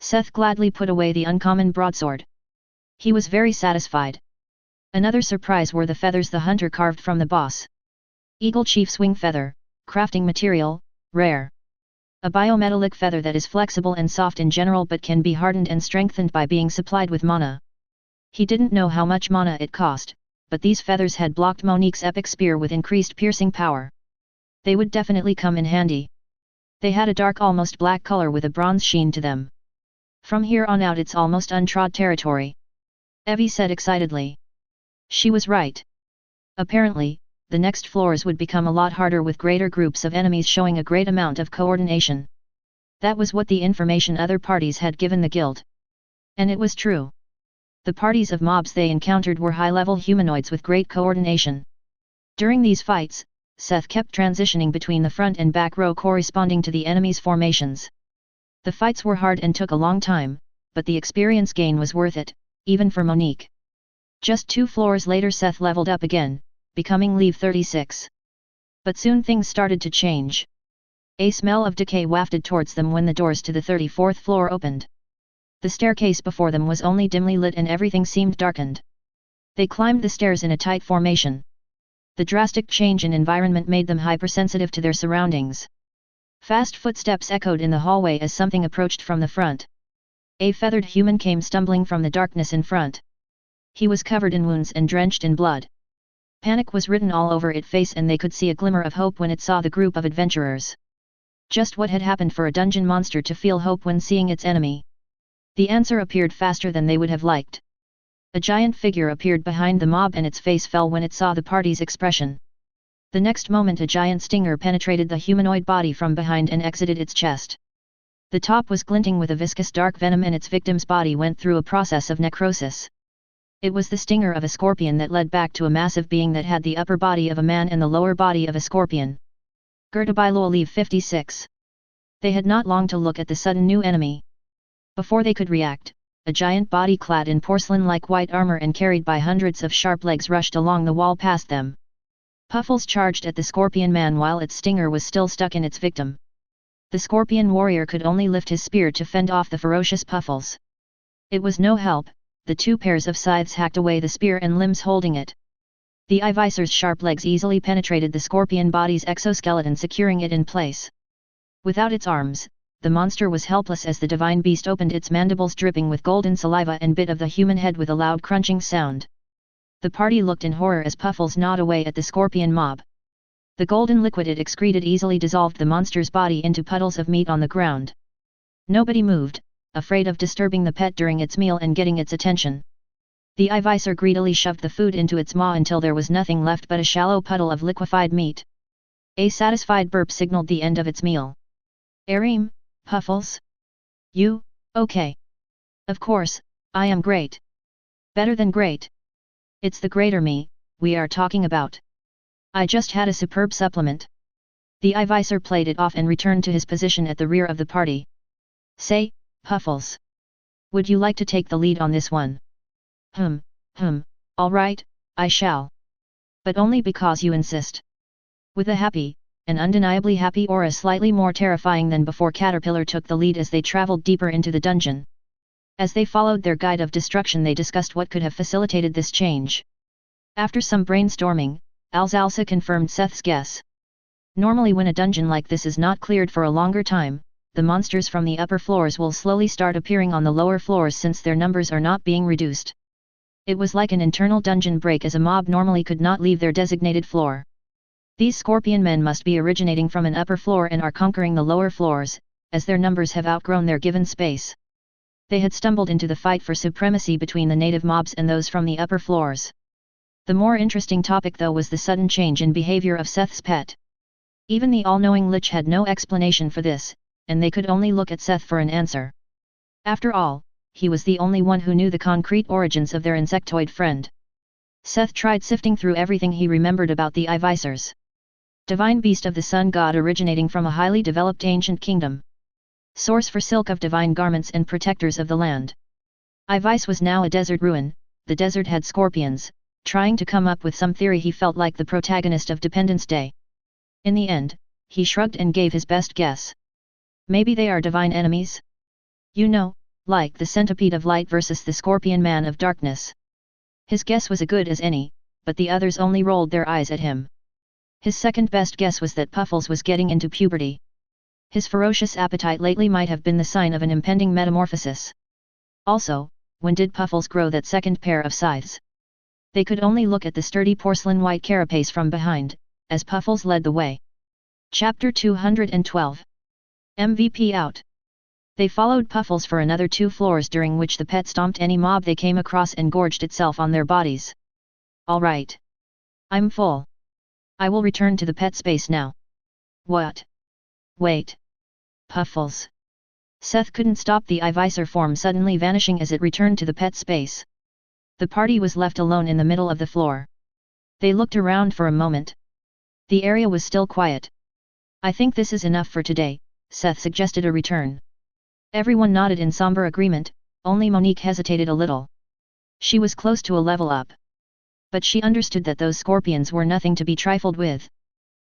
Seth gladly put away the uncommon broadsword. He was very satisfied. Another surprise were the feathers the hunter carved from the boss. Eagle Chief's wing feather, crafting material, rare. A biometallic feather that is flexible and soft in general but can be hardened and strengthened by being supplied with mana. He didn't know how much mana it cost, but these feathers had blocked Monique's epic spear with increased piercing power. They would definitely come in handy. They had a dark almost black color with a bronze sheen to them. From here on out it's almost untrod territory. Evie said excitedly. She was right. Apparently, the next floors would become a lot harder with greater groups of enemies showing a great amount of coordination. That was what the information other parties had given the guild. And it was true. The parties of mobs they encountered were high-level humanoids with great coordination. During these fights, Seth kept transitioning between the front and back row corresponding to the enemy's formations. The fights were hard and took a long time, but the experience gain was worth it, even for Monique. Just 2 floors later Seth leveled up again, becoming Level 36. But soon things started to change. A smell of decay wafted towards them when the doors to the 34th floor opened. The staircase before them was only dimly lit and everything seemed darkened. They climbed the stairs in a tight formation. The drastic change in environment made them hypersensitive to their surroundings. Fast footsteps echoed in the hallway as something approached from the front. A feathered human came stumbling from the darkness in front. He was covered in wounds and drenched in blood. Panic was written all over its face, and they could see a glimmer of hope when it saw the group of adventurers. Just what had happened for a dungeon monster to feel hope when seeing its enemy? The answer appeared faster than they would have liked. A giant figure appeared behind the mob, and its face fell when it saw the party's expression. The next moment a giant stinger penetrated the humanoid body from behind and exited its chest. The top was glinting with a viscous dark venom, and its victim's body went through a process of necrosis. It was the stinger of a scorpion that led back to a massive being that had the upper body of a man and the lower body of a scorpion. Leave 56. They had not long to look at the sudden new enemy. Before they could react, a giant body clad in porcelain-like white armor and carried by hundreds of sharp legs rushed along the wall past them. Puffles charged at the scorpion man while its stinger was still stuck in its victim. The scorpion warrior could only lift his spear to fend off the ferocious Puffles. It was no help. The two pairs of scythes hacked away the spear and limbs holding it. The Ivisor's sharp legs easily penetrated the scorpion body's exoskeleton, securing it in place. Without its arms, the monster was helpless as the divine beast opened its mandibles dripping with golden saliva and bit of the human head with a loud crunching sound. The party looked in horror as Puffles gnawed away at the scorpion mob. The golden liquid it excreted easily dissolved the monster's body into puddles of meat on the ground. Nobody moved, afraid of disturbing the pet during its meal and getting its attention. The Ivisor greedily shoved the food into its maw until there was nothing left but a shallow puddle of liquefied meat. A satisfied burp signaled the end of its meal. "Arim, Puffles? You, okay? Of course, I am great. Better than great. It's the greater me we are talking about. I just had a superb supplement." The Ivisor played it off and returned to his position at the rear of the party. "Say, Puffles, would you like to take the lead on this one?" All right, I shall. But only because you insist." With a happy, an undeniably happy aura slightly more terrifying than before, Caterpillar took the lead as they traveled deeper into the dungeon. As they followed their guide of destruction, they discussed what could have facilitated this change. After some brainstorming, Alzalsa confirmed Seth's guess. Normally when a dungeon like this is not cleared for a longer time, the monsters from the upper floors will slowly start appearing on the lower floors since their numbers are not being reduced. It was like an internal dungeon break, as a mob normally could not leave their designated floor. These scorpion men must be originating from an upper floor and are conquering the lower floors, as their numbers have outgrown their given space. They had stumbled into the fight for supremacy between the native mobs and those from the upper floors. The more interesting topic though was the sudden change in behavior of Seth's pet. Even the all-knowing Lich had no explanation for this, and they could only look at Seth for an answer. After all, he was the only one who knew the concrete origins of their insectoid friend. Seth tried sifting through everything he remembered about the Ivisors. Divine beast of the sun god originating from a highly developed ancient kingdom. Source for silk of divine garments and protectors of the land. Ivis was now a desert ruin. The desert had scorpions. Trying to come up with some theory, he felt like the protagonist of Dependence Day. In the end, he shrugged and gave his best guess. Maybe they are divine enemies? You know, like the centipede of light versus the scorpion man of darkness. His guess was as good as any, but the others only rolled their eyes at him. His second best guess was that Puffles was getting into puberty. His ferocious appetite lately might have been the sign of an impending metamorphosis. Also, when did Puffles grow that second pair of scythes? They could only look at the sturdy porcelain white carapace from behind, as Puffles led the way. Chapter 212. MVP out. They followed Puffles for another 2 floors, during which the pet stomped any mob they came across and gorged itself on their bodies. All right. I'm full. I will return to the pet space now. What? Wait. Puffles. Seth couldn't stop the Ivisor form suddenly vanishing as it returned to the pet space. The party was left alone in the middle of the floor. They looked around for a moment. The area was still quiet. I think this is enough for today, Seth suggested a return. Everyone nodded in somber agreement, only Monique hesitated a little. She was close to a level up. But she understood that those scorpions were nothing to be trifled with.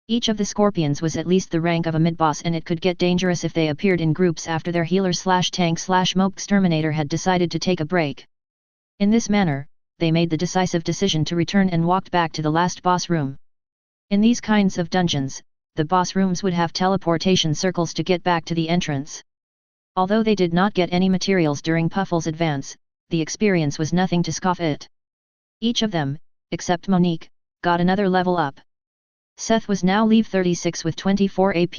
Each of the scorpions was at least the rank of a mid-boss, and it could get dangerous if they appeared in groups after their healer/tank/mob exterminator had decided to take a break. In this manner, they made the decisive decision to return and walked back to the last boss room. In these kinds of dungeons, the boss rooms would have teleportation circles to get back to the entrance. Although they did not get any materials during Puffle's advance, the experience was nothing to scoff at. Each of them, except Monique, got another level up. Seth was now level 36 with 24 AP.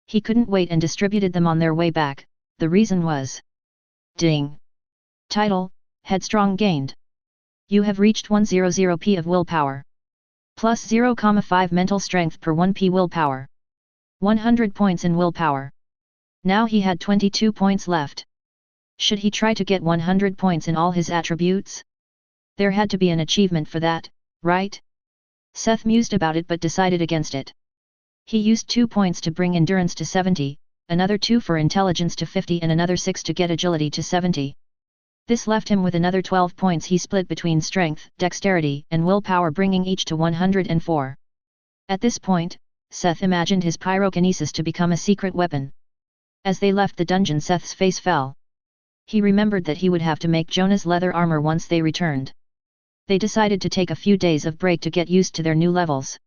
He couldn't wait and distributed them on their way back. The reason was... Ding! Title, Headstrong gained. You have reached 100 P of willpower. Plus 0,5 mental strength per 1 P willpower. 100 points in willpower. Now he had 22 points left. Should he try to get 100 points in all his attributes? There had to be an achievement for that, right? Seth mused about it but decided against it. He used 2 points to bring endurance to 70, another 2 for intelligence to 50 and another 6 to get agility to 70. This left him with another 12 points he split between strength, dexterity, and willpower, bringing each to 104. At this point, Seth imagined his pyrokinesis to become a secret weapon. As they left the dungeon, Seth's face fell. He remembered that he would have to make Jonah's leather armor once they returned. They decided to take a few days of break to get used to their new levels.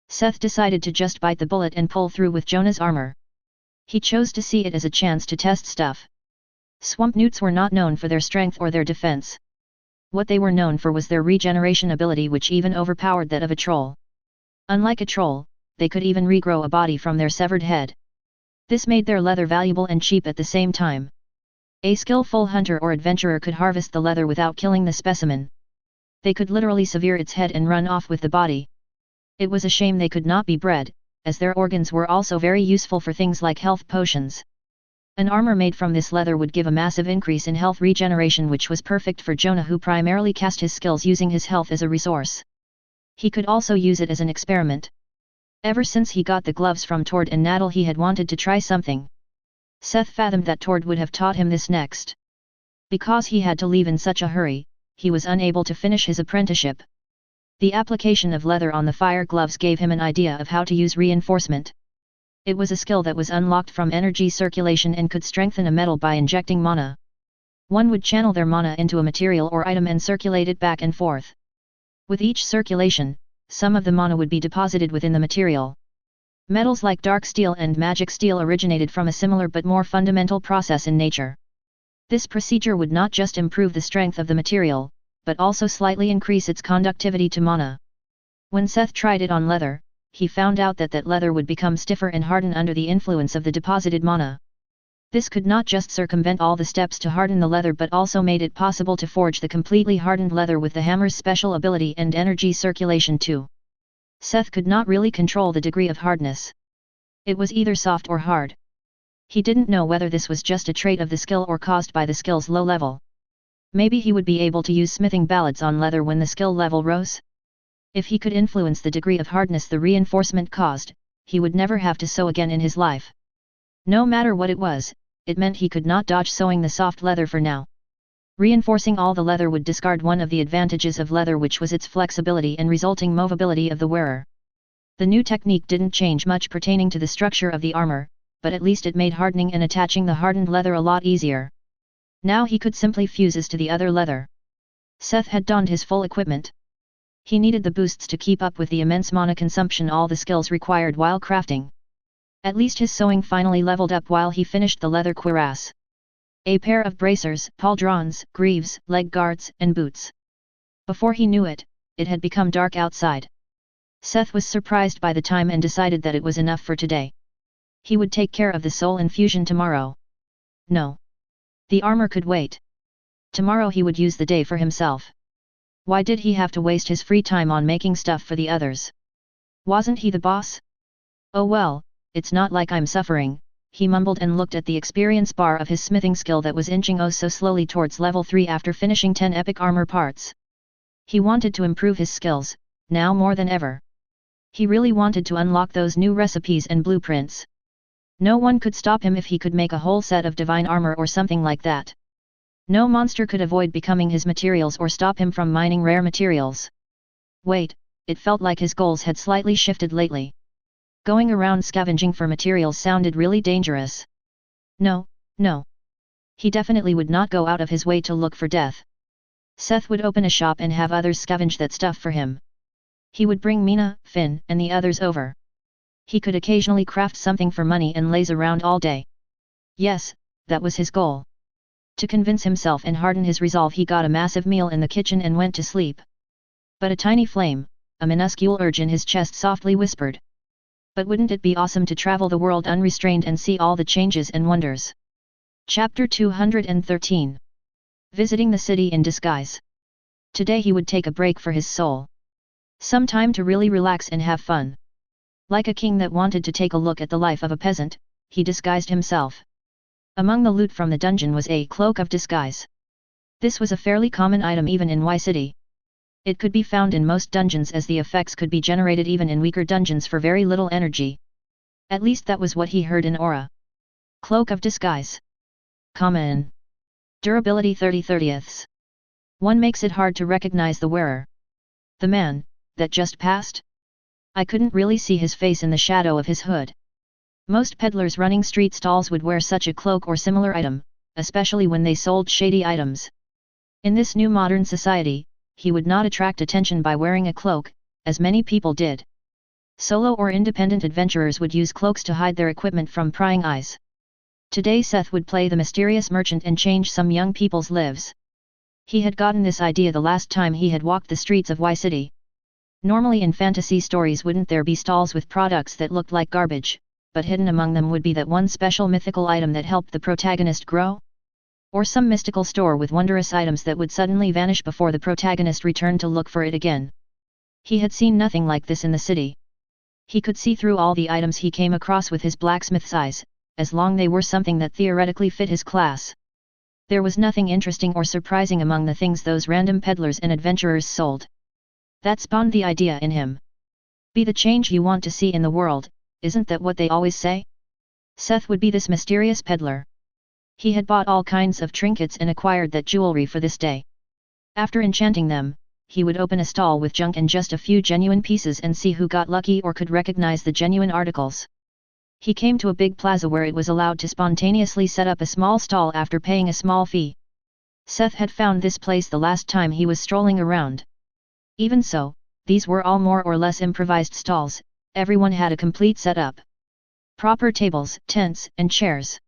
Seth decided to just bite the bullet and pull through with Jonah's armor. He chose to see it as a chance to test stuff. Swamp newts were not known for their strength or their defense. What they were known for was their regeneration ability, which even overpowered that of a troll. Unlike a troll, they could even regrow a body from their severed head. This made their leather valuable and cheap at the same time. A skillful hunter or adventurer could harvest the leather without killing the specimen. They could literally sever its head and run off with the body. It was a shame they could not be bred, as their organs were also very useful for things like health potions. An armor made from this leather would give a massive increase in health regeneration, which was perfect for Jonah, who primarily cast his skills using his health as a resource. He could also use it as an experiment. Ever since he got the gloves from Tord and Nadal, he had wanted to try something. Seth fathomed that Tord would have taught him this next. Because he had to leave in such a hurry, he was unable to finish his apprenticeship. The application of leather on the fire gloves gave him an idea of how to use reinforcement. It was a skill that was unlocked from energy circulation and could strengthen a metal by injecting mana. One would channel their mana into a material or item and circulate it back and forth. With each circulation, some of the mana would be deposited within the material. Metals like dark steel and magic steel originated from a similar but more fundamental process in nature. This procedure would not just improve the strength of the material, but also slightly increase its conductivity to mana. When Seth tried it on leather, he found out that leather would become stiffer and harden under the influence of the deposited mana. This could not just circumvent all the steps to harden the leather, but also made it possible to forge the completely hardened leather with the hammer's special ability and energy circulation too. Seth could not really control the degree of hardness. It was either soft or hard. He didn't know whether this was just a trait of the skill or caused by the skill's low level. Maybe he would be able to use smithing ballads on leather when the skill level rose. If he could influence the degree of hardness the reinforcement caused, he would never have to sew again in his life. No matter what it was, it meant he could not dodge sewing the soft leather for now. Reinforcing all the leather would discard one of the advantages of leather, which was its flexibility and resulting movability of the wearer. The new technique didn't change much pertaining to the structure of the armor, but at least it made hardening and attaching the hardened leather a lot easier. Now he could simply fuse this to the other leather. Seth had donned his full equipment. He needed the boosts to keep up with the immense mana consumption all the skills required while crafting. At least his sewing finally leveled up while he finished the leather cuirass. A pair of bracers, pauldrons, greaves, leg guards, and boots. Before he knew it, it had become dark outside. Seth was surprised by the time and decided that it was enough for today. He would take care of the soul infusion tomorrow. No. The armor could wait. Tomorrow he would use the day for himself. Why did he have to waste his free time on making stuff for the others? Wasn't he the boss? Oh well, it's not like I'm suffering, he mumbled and looked at the experience bar of his smithing skill that was inching oh so slowly towards level 3 after finishing 10 epic armor parts. He wanted to improve his skills, now more than ever. He really wanted to unlock those new recipes and blueprints. No one could stop him if he could make a whole set of divine armor or something like that. No monster could avoid becoming his materials or stop him from mining rare materials. Wait, it felt like his goals had slightly shifted lately. Going around scavenging for materials sounded really dangerous. No. He definitely would not go out of his way to look for death. Seth would open a shop and have others scavenge that stuff for him. He would bring Mina, Finn, and the others over. He could occasionally craft something for money and laze around all day. Yes, that was his goal. To convince himself and harden his resolve, he got a massive meal in the kitchen and went to sleep. But a tiny flame, a minuscule urge in his chest softly whispered. But wouldn't it be awesome to travel the world unrestrained and see all the changes and wonders? Chapter 213. Visiting the city in disguise. Today he would take a break for his soul. Some time to really relax and have fun. Like a king that wanted to take a look at the life of a peasant, he disguised himself. Among the loot from the dungeon was a cloak of disguise. This was a fairly common item even in Y City. It could be found in most dungeons as the effects could be generated even in weaker dungeons for very little energy. At least that was what he heard in Aura. Cloak of disguise. Common. Durability 30/30ths. One makes it hard to recognize the wearer. The man, that just passed? I couldn't really see his face in the shadow of his hood. Most peddlers running street stalls would wear such a cloak or similar item, especially when they sold shady items. In this new modern society, he would not attract attention by wearing a cloak, as many people did. Solo or independent adventurers would use cloaks to hide their equipment from prying eyes. Today Seth would play the mysterious merchant and change some young people's lives. He had gotten this idea the last time he had walked the streets of Y City. Normally in fantasy stories wouldn't there be stalls with products that looked like garbage, but hidden among them would be that one special mythical item that helped the protagonist grow? Or some mystical store with wondrous items that would suddenly vanish before the protagonist returned to look for it again. He had seen nothing like this in the city. He could see through all the items he came across with his blacksmith's eyes, as long they were something that theoretically fit his class. There was nothing interesting or surprising among the things those random peddlers and adventurers sold. That spawned the idea in him. Be the change you want to see in the world, isn't that what they always say? Seth would be this mysterious peddler. He had bought all kinds of trinkets and acquired that jewelry for this day. After enchanting them, he would open a stall with junk and just a few genuine pieces and see who got lucky or could recognize the genuine articles. He came to a big plaza where it was allowed to spontaneously set up a small stall after paying a small fee. Seth had found this place the last time he was strolling around. Even so, these were all more or less improvised stalls. Everyone had a complete setup. Proper tables, tents, and chairs.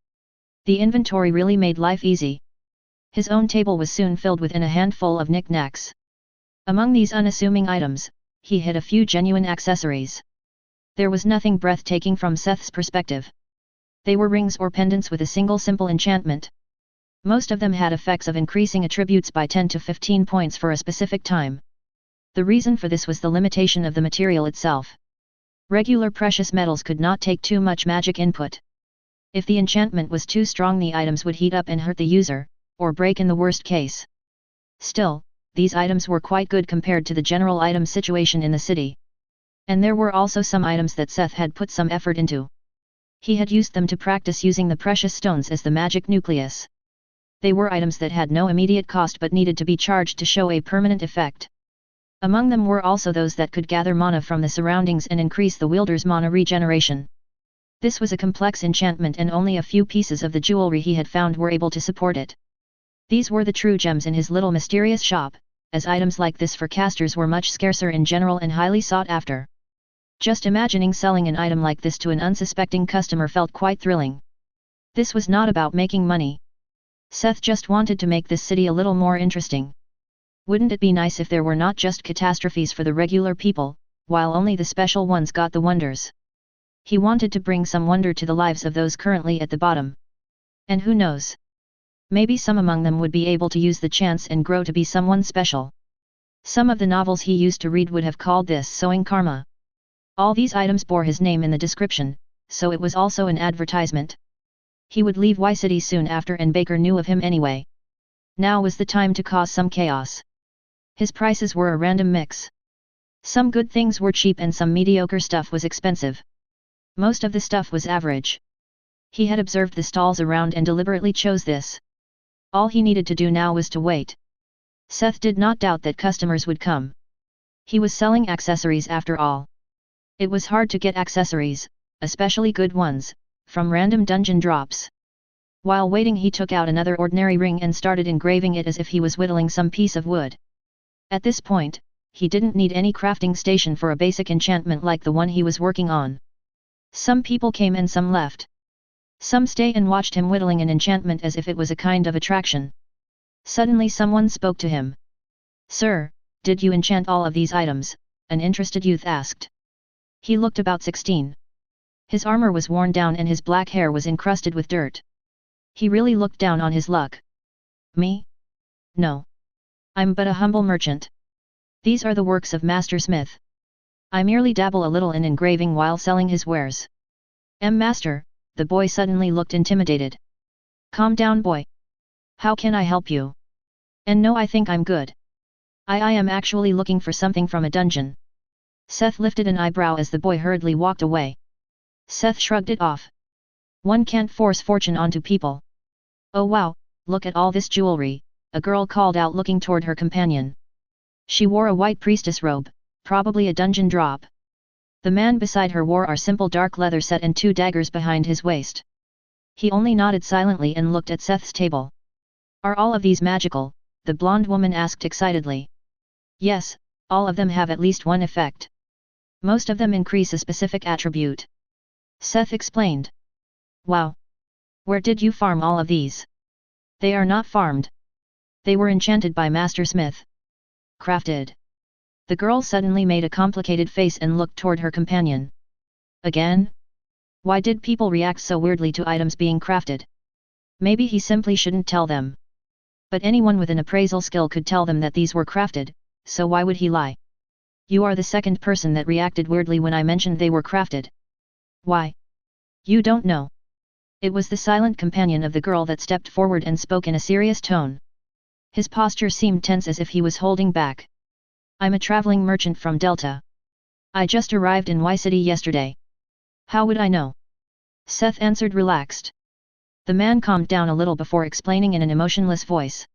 The inventory really made life easy. His own table was soon filled within a handful of knickknacks. Among these unassuming items, he hid a few genuine accessories. There was nothing breathtaking from Seth's perspective. They were rings or pendants with a single simple enchantment. Most of them had effects of increasing attributes by 10 to 15 points for a specific time. The reason for this was the limitation of the material itself. Regular precious metals could not take too much magic input. If the enchantment was too strong, the items would heat up and hurt the user, or break in the worst case. Still, these items were quite good compared to the general item situation in the city. And there were also some items that Seth had put some effort into. He had used them to practice using the precious stones as the magic nucleus. They were items that had no immediate cost but needed to be charged to show a permanent effect. Among them were also those that could gather mana from the surroundings and increase the wielder's mana regeneration. This was a complex enchantment and only a few pieces of the jewelry he had found were able to support it. These were the true gems in his little mysterious shop, as items like this for casters were much scarcer in general and highly sought after. Just imagining selling an item like this to an unsuspecting customer felt quite thrilling. This was not about making money. Seth just wanted to make this city a little more interesting. Wouldn't it be nice if there were not just catastrophes for the regular people, while only the special ones got the wonders? He wanted to bring some wonder to the lives of those currently at the bottom. And who knows? Maybe some among them would be able to use the chance and grow to be someone special. Some of the novels he used to read would have called this sowing karma. All these items bore his name in the description, so it was also an advertisement. He would leave Y City soon after and Baker knew of him anyway. Now was the time to cause some chaos. His prices were a random mix. Some good things were cheap and some mediocre stuff was expensive. Most of the stuff was average. He had observed the stalls around and deliberately chose this. All he needed to do now was to wait. Seth did not doubt that customers would come. He was selling accessories after all. It was hard to get accessories, especially good ones, from random dungeon drops. While waiting, he took out another ordinary ring and started engraving it as if he was whittling some piece of wood. At this point, he didn't need any crafting station for a basic enchantment like the one he was working on. Some people came and some left. Some stayed and watched him whittling an enchantment as if it was a kind of attraction. Suddenly someone spoke to him. "Sir, did you enchant all of these items?" an interested youth asked. He looked about 16. His armor was worn down and his black hair was encrusted with dirt. He really looked down on his luck. "Me? No. I'm but a humble merchant. These are the works of Master Smith. I merely dabble a little in engraving while selling his wares." Master," the boy suddenly looked intimidated. "Calm down, boy. How can I help you?" "And no, I think I'm good. I am actually looking for something from a dungeon." Seth lifted an eyebrow as the boy hurriedly walked away. Seth shrugged it off. "One can't force fortune onto people." "Oh wow, look at all this jewelry," a girl called out looking toward her companion. She wore a white priestess robe, probably a dungeon drop. The man beside her wore a simple dark leather set and 2 daggers behind his waist. He only nodded silently and looked at Seth's table. "Are all of these magical?" the blonde woman asked excitedly. "Yes, all of them have at least one effect. Most of them increase a specific attribute," Seth explained. "Wow! Where did you farm all of these?" "They are not farmed. They were enchanted by Master Smith." "Crafted." The girl suddenly made a complicated face and looked toward her companion. "Again? Why did people react so weirdly to items being crafted? Maybe he simply shouldn't tell them. But anyone with an appraisal skill could tell them that these were crafted, so why would he lie?" "You are the second person that reacted weirdly when I mentioned they were crafted." "Why? You don't know." It was the silent companion of the girl that stepped forward and spoke in a serious tone. His posture seemed tense as if he was holding back. "I'm a traveling merchant from Delta. I just arrived in Y City yesterday. How would I know?" Seth answered relaxed. The man calmed down a little before explaining in an emotionless voice.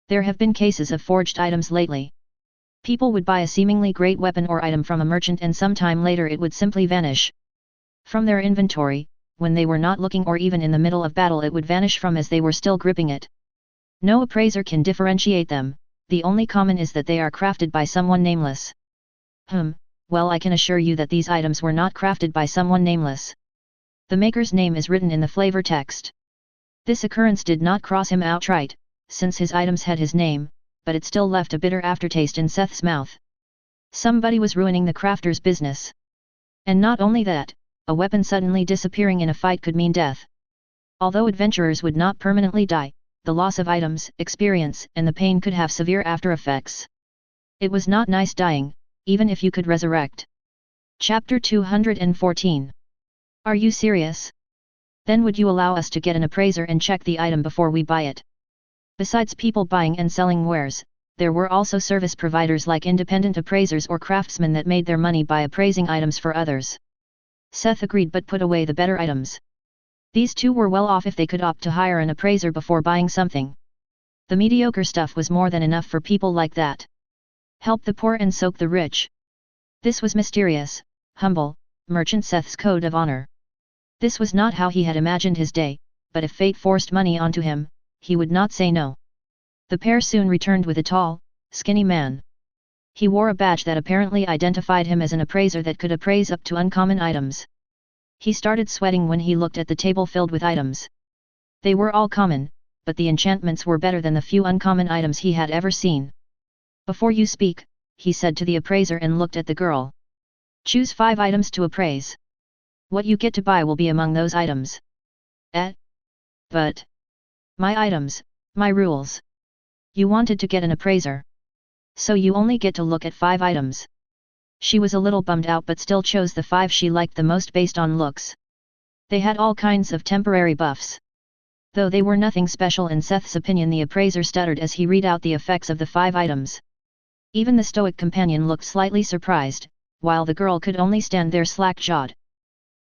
"There have been cases of forged items lately. People would buy a seemingly great weapon or item from a merchant and sometime later it would simply vanish from their inventory. When they were not looking or even in the middle of battle it would vanish from as they were still gripping it. No appraiser can differentiate them, the only common is that they are crafted by someone nameless." Well, I can assure you that these items were not crafted by someone nameless. The maker's name is written in the flavor text. This occurrence did not cross him outright, since his items had his name, but it still left a bitter aftertaste in Seth's mouth. Somebody was ruining the crafter's business. And not only that, a weapon suddenly disappearing in a fight could mean death. Although adventurers would not permanently die, the loss of items, experience, and the pain could have severe after effects. It was not nice dying, even if you could resurrect. Chapter 214. Are you serious? Then would you allow us to get an appraiser and check the item before we buy it? Besides people buying and selling wares, there were also service providers like independent appraisers or craftsmen that made their money by appraising items for others. Seth agreed but put away the better items. These two were well off if they could opt to hire an appraiser before buying something. The mediocre stuff was more than enough for people like that. Help the poor and soak the rich. This was mysterious, humble, merchant Seth's code of honor. This was not how he had imagined his day, but if fate forced money onto him, he would not say no. The pair soon returned with a tall, skinny man. He wore a badge that apparently identified him as an appraiser that could appraise up to uncommon items. He started sweating when he looked at the table filled with items. They were all common, but the enchantments were better than the few uncommon items he had ever seen. "Before you speak," he said to the appraiser and looked at the girl. "Choose 5 items to appraise. What you get to buy will be among those items." But... My items, my rules. You wanted to get an appraiser. So you only get to look at 5 items. She was a little bummed out but still chose the 5 she liked the most based on looks. They had all kinds of temporary buffs. Though they were nothing special in Seth's opinion, the appraiser stuttered as he read out the effects of the 5 items. Even the stoic companion looked slightly surprised, while the girl could only stand there slack-jawed.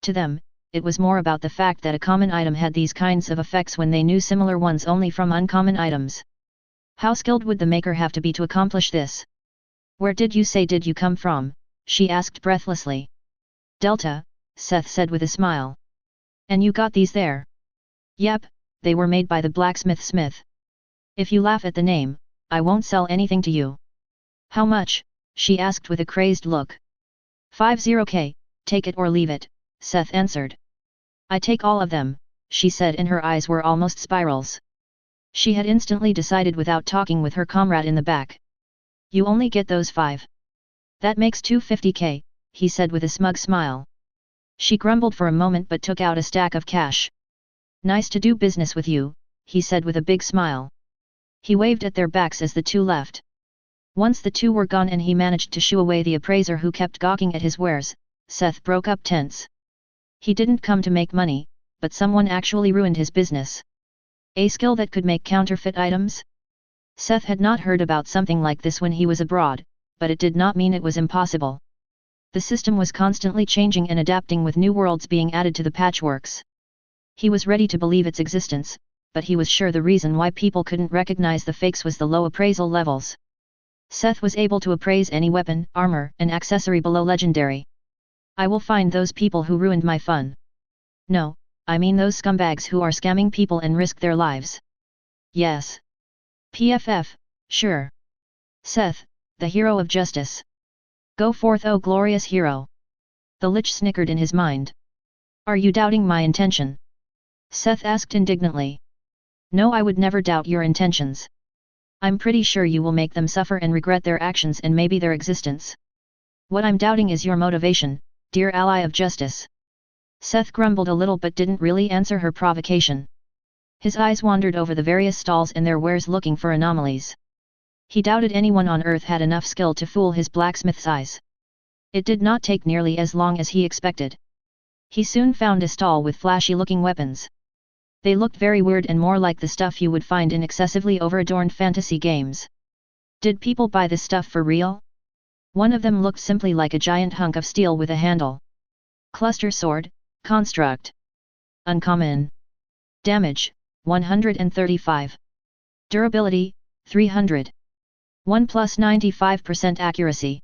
To them, it was more about the fact that a common item had these kinds of effects when they knew similar ones only from uncommon items. How skilled would the maker have to be to accomplish this? "Where did you say did you come from?" she asked breathlessly. "Delta," Seth said with a smile. "And you got these there?" "Yep, they were made by the blacksmith Smith. If you laugh at the name, I won't sell anything to you." "How much?" she asked with a crazed look. 50k, take it or leave it," Seth answered. "I take all of them," she said, and her eyes were almost spirals. She had instantly decided without talking with her comrade in the back. You only get those 5. That makes 250k, he said with a smug smile. She grumbled for a moment but took out a stack of cash. Nice to do business with you, he said with a big smile. He waved at their backs as the two left. Once the two were gone and he managed to shoo away the appraiser who kept gawking at his wares, Seth broke up tense. He didn't come to make money, but someone actually ruined his business. A skill that could make counterfeit items? Seth had not heard about something like this when he was abroad, but it did not mean it was impossible. The system was constantly changing and adapting with new worlds being added to the patchworks. He was ready to believe its existence, but he was sure the reason why people couldn't recognize the fakes was the low appraisal levels. Seth was able to appraise any weapon, armor, and accessory below legendary. I will find those people who ruined my fun. No, I mean those scumbags who are scamming people and risk their lives. Yes. PFF, sure. Seth, the hero of justice. Go forth, O glorious hero. The Lich snickered in his mind. Are you doubting my intention? Seth asked indignantly. No, I would never doubt your intentions. I'm pretty sure you will make them suffer and regret their actions and maybe their existence. What I'm doubting is your motivation, dear ally of justice. Seth grumbled a little but didn't really answer her provocation. His eyes wandered over the various stalls and their wares looking for anomalies. He doubted anyone on Earth had enough skill to fool his blacksmith's eyes. It did not take nearly as long as he expected. He soon found a stall with flashy-looking weapons. They looked very weird and more like the stuff you would find in excessively over-adorned fantasy games. Did people buy this stuff for real? One of them looked simply like a giant hunk of steel with a handle. Cluster sword, construct. Uncommon. Damage, 135. Durability, 300. 1 plus 95% accuracy.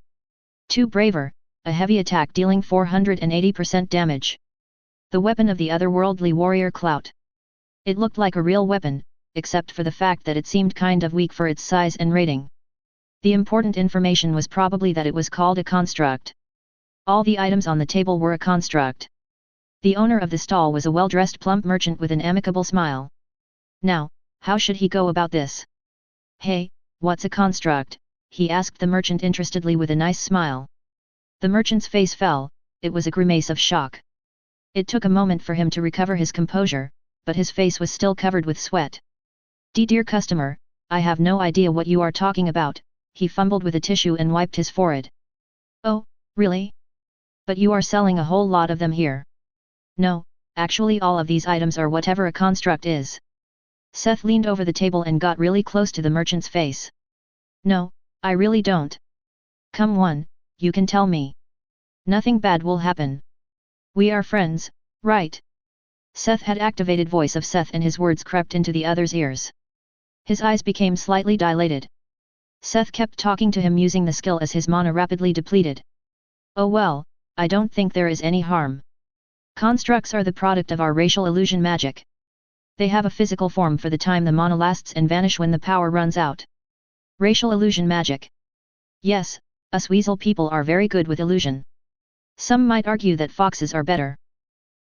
2 braver, a heavy attack dealing 480% damage. The weapon of the otherworldly warrior Clout. It looked like a real weapon, except for the fact that it seemed kind of weak for its size and rating. The important information was probably that it was called a construct. All the items on the table were a construct. The owner of the stall was a well-dressed plump merchant with an amicable smile. Now, how should he go about this? Hey, what's a construct? He asked the merchant interestedly with a nice smile. The merchant's face fell, it was a grimace of shock. It took a moment for him to recover his composure, but his face was still covered with sweat. Dear customer, I have no idea what you are talking about, he fumbled with a tissue and wiped his forehead. Oh, really? But you are selling a whole lot of them here. No, actually all of these items are whatever a construct is. Seth leaned over the table and got really close to the merchant's face. No, I really don't. Come on, you can tell me. Nothing bad will happen. We are friends, right? Seth had activated voice of Seth and his words crept into the other's ears. His eyes became slightly dilated. Seth kept talking to him using the skill as his mana rapidly depleted. Oh well, I don't think there is any harm. Constructs are the product of our racial illusion magic. They have a physical form for the time the mana lasts and vanish when the power runs out. Racial illusion magic. Yes, us weasel people are very good with illusion. Some might argue that foxes are better.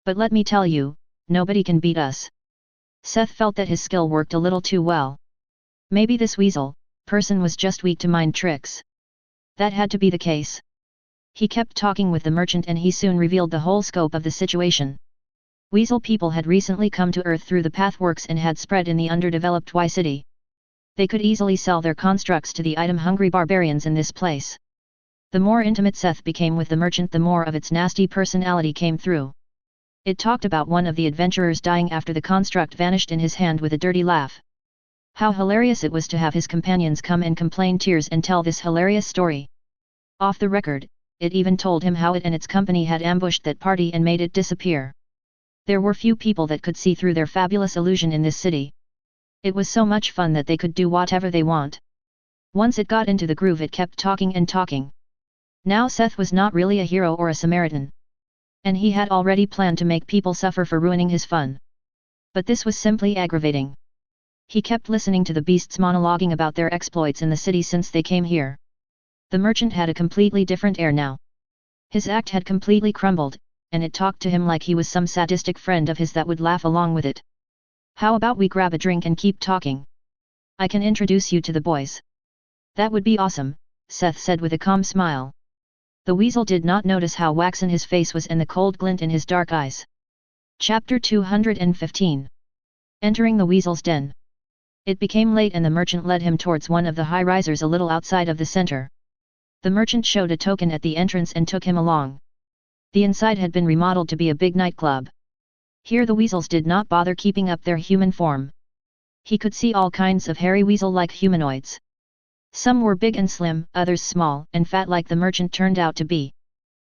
But let me tell you, nobody can beat us. Seth felt that his skill worked a little too well. Maybe this weasel person was just weak to mind tricks. That had to be the case. He kept talking with the merchant and he soon revealed the whole scope of the situation. Weasel people had recently come to Earth through the Pathworks and had spread in the underdeveloped Y City. They could easily sell their constructs to the item-hungry barbarians in this place. The more intimate Seth became with the merchant, the more of its nasty personality came through. It talked about one of the adventurers dying after the construct vanished in his hand with a dirty laugh. How hilarious it was to have his companions come and complain tears and tell this hilarious story. Off the record, it even told him how it and its company had ambushed that party and made it disappear. There were few people that could see through their fabulous illusion in this city. It was so much fun that they could do whatever they want. Once it got into the groove, it kept talking and talking. Now Seth was not really a hero or a Samaritan. And he had already planned to make people suffer for ruining his fun. But this was simply aggravating. He kept listening to the beasts monologuing about their exploits in the city since they came here. The merchant had a completely different air now. His act had completely crumbled, and it talked to him like he was some sadistic friend of his that would laugh along with it. "How about we grab a drink and keep talking? I can introduce you to the boys." "That would be awesome," Seth said with a calm smile. The weasel did not notice how waxen his face was and the cold glint in his dark eyes. Chapter 215. Entering the weasel's den. It became late and the merchant led him towards one of the high-risers a little outside of the center. The merchant showed a token at the entrance and took him along. The inside had been remodeled to be a big nightclub. Here the weasels did not bother keeping up their human form. He could see all kinds of hairy weasel-like humanoids. Some were big and slim, others small and fat like the merchant turned out to be.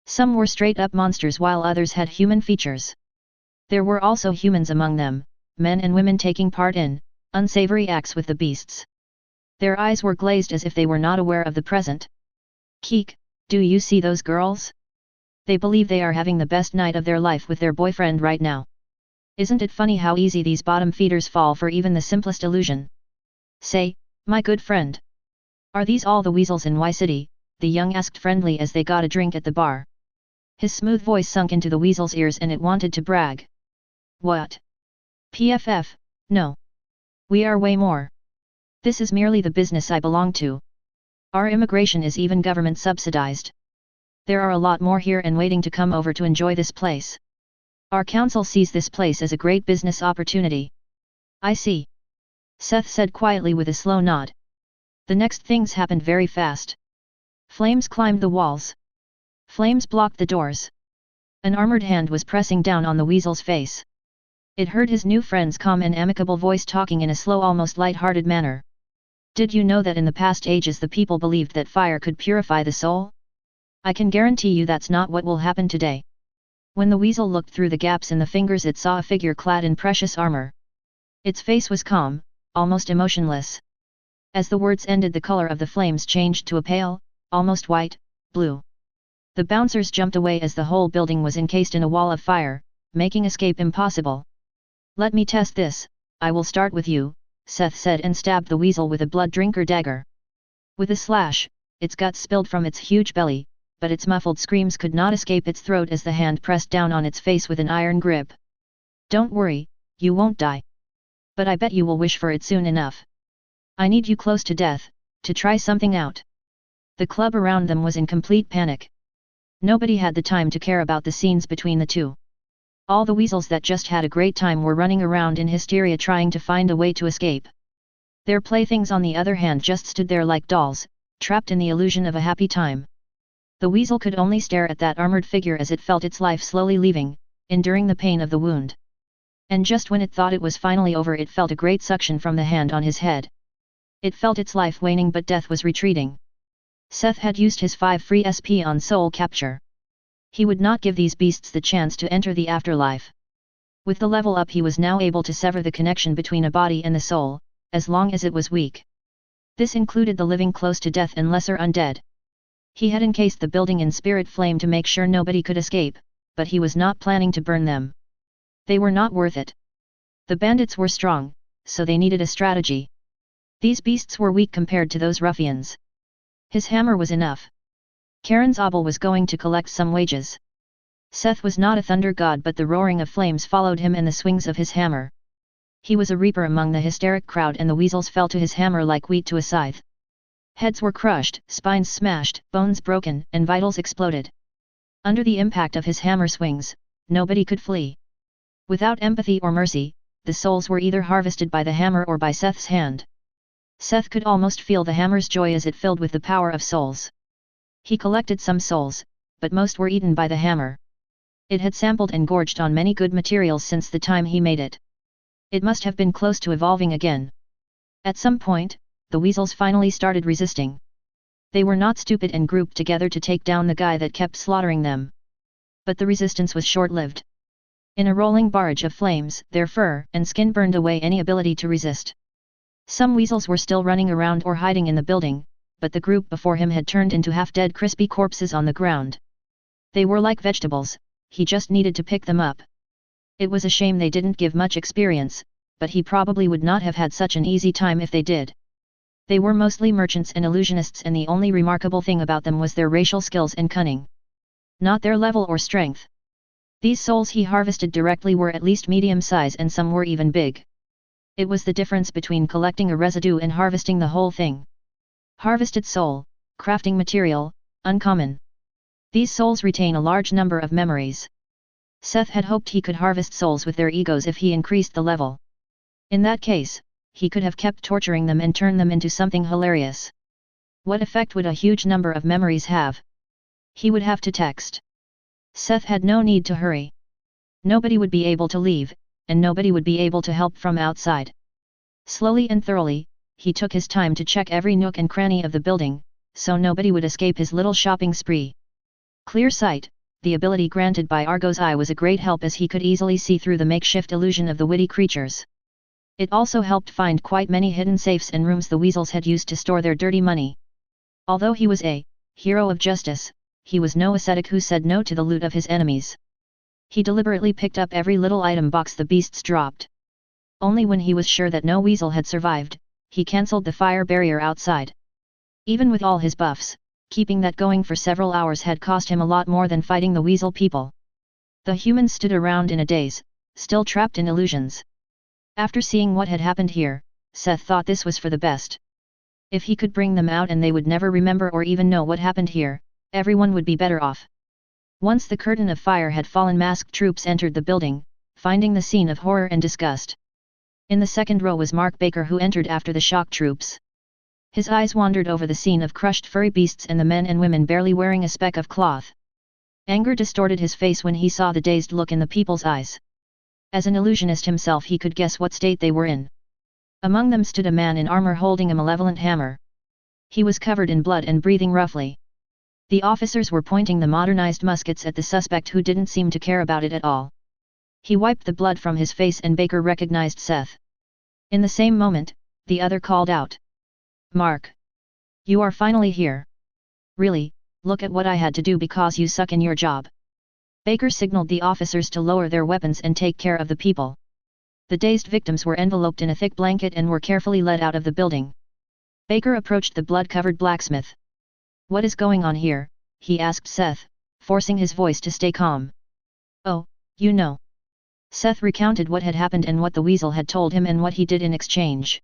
Some were straight-up monsters while others had human features. There were also humans among them, men and women taking part in unsavory acts with the beasts. Their eyes were glazed as if they were not aware of the present. "Keek, do you see those girls? They believe they are having the best night of their life with their boyfriend right now. Isn't it funny how easy these bottom feeders fall for even the simplest illusion? Say, my good friend. Are these all the weasels in Y City?" the young asked friendly as they got a drink at the bar. His smooth voice sunk into the weasel's ears and it wanted to brag. "What? PFF, no. We are way more. This is merely the business I belong to. Our immigration is even government subsidized. There are a lot more here and waiting to come over to enjoy this place. Our council sees this place as a great business opportunity." "I see," Seth said quietly with a slow nod. The next things happened very fast. Flames climbed the walls. Flames blocked the doors. An armored hand was pressing down on the weasel's face. It heard his new friend's calm and amicable voice talking in a slow, almost light-hearted manner. "Did you know that in the past ages the people believed that fire could purify the soul? I can guarantee you that's not what will happen today." When the weasel looked through the gaps in the fingers it saw a figure clad in precious armor. Its face was calm, almost emotionless. As the words ended the color of the flames changed to a pale, almost white, blue. The bouncers jumped away as the whole building was encased in a wall of fire, making escape impossible. "Let me test this, I will start with you," Seth said and stabbed the weasel with a blood drinker dagger. With a slash, its guts spilled from its huge belly, but its muffled screams could not escape its throat as the hand pressed down on its face with an iron grip. "Don't worry, you won't die. But I bet you will wish for it soon enough. I need you close to death, to try something out." The club around them was in complete panic. Nobody had the time to care about the scenes between the two. All the weasels that just had a great time were running around in hysteria trying to find a way to escape. Their playthings on the other hand just stood there like dolls, trapped in the illusion of a happy time. The weasel could only stare at that armored figure as it felt its life slowly leaving, enduring the pain of the wound. And just when it thought it was finally over it felt a great suction from the hand on his head. It felt its life waning but death was retreating. Seth had used his 5 free SP on soul capture. He would not give these beasts the chance to enter the afterlife. With the level up he was now able to sever the connection between a body and the soul, as long as it was weak. This included the living close to death and lesser undead. He had encased the building in spirit flame to make sure nobody could escape, but he was not planning to burn them. They were not worth it. The bandits were strong, so they needed a strategy. These beasts were weak compared to those ruffians. His hammer was enough. Karen's obol was going to collect some wages. Seth was not a thunder god but the roaring of flames followed him and the swings of his hammer. He was a reaper among the hysteric crowd and the weasels fell to his hammer like wheat to a scythe. Heads were crushed, spines smashed, bones broken, and vitals exploded. Under the impact of his hammer swings, nobody could flee. Without empathy or mercy, the souls were either harvested by the hammer or by Seth's hand. Seth could almost feel the hammer's joy as it filled with the power of souls. He collected some souls, but most were eaten by the hammer. It had sampled and gorged on many good materials since the time he made it. It must have been close to evolving again. At some point, the weasels finally started resisting. They were not stupid and grouped together to take down the guy that kept slaughtering them. But the resistance was short-lived. In a rolling barrage of flames, their fur and skin burned away any ability to resist. Some weasels were still running around or hiding in the building, but the group before him had turned into half-dead crispy corpses on the ground. They were like vegetables, he just needed to pick them up. It was a shame they didn't give much experience, but he probably would not have had such an easy time if they did. They were mostly merchants and illusionists and the only remarkable thing about them was their racial skills and cunning. Not their level or strength. These souls he harvested directly were at least medium size and some were even big. It was the difference between collecting a residue and harvesting the whole thing. Harvested soul, crafting material, uncommon. These souls retain a large number of memories. Seth had hoped he could harvest souls with their egos if he increased the level. In that case, he could have kept torturing them and turned them into something hilarious. What effect would a huge number of memories have? He would have to text. Seth had no need to hurry. Nobody would be able to leave, and nobody would be able to help from outside. Slowly and thoroughly, he took his time to check every nook and cranny of the building, so nobody would escape his little shopping spree. Clear sight, the ability granted by Argo's eye, was a great help as he could easily see through the makeshift illusion of the witty creatures. It also helped find quite many hidden safes and rooms the weasels had used to store their dirty money. Although he was a hero of justice, he was no ascetic who said no to the loot of his enemies. He deliberately picked up every little item box the beasts dropped. Only when he was sure that no weasel had survived, he cancelled the fire barrier outside. Even with all his buffs, keeping that going for several hours had cost him a lot more than fighting the weasel people. The humans stood around in a daze, still trapped in illusions. After seeing what had happened here, Seth thought this was for the best. If he could bring them out and they would never remember or even know what happened here, everyone would be better off. Once the curtain of fire had fallen, masked troops entered the building, finding the scene of horror and disgust. In the second row was Mark Baker, who entered after the shock troops. His eyes wandered over the scene of crushed furry beasts and the men and women barely wearing a speck of cloth. Anger distorted his face when he saw the dazed look in the people's eyes. As an illusionist himself, he could guess what state they were in. Among them stood a man in armor holding a malevolent hammer. He was covered in blood and breathing roughly. The officers were pointing the modernized muskets at the suspect, who didn't seem to care about it at all. He wiped the blood from his face and Baker recognized Seth. In the same moment, the other called out. "Mark! You are finally here. Really, look at what I had to do because you suck in your job." Baker signaled the officers to lower their weapons and take care of the people. The dazed victims were enveloped in a thick blanket and were carefully led out of the building. Baker approached the blood-covered blacksmith. "What is going on here?" he asked Seth, forcing his voice to stay calm. "Oh, you know." Seth recounted what had happened and what the weasel had told him and what he did in exchange.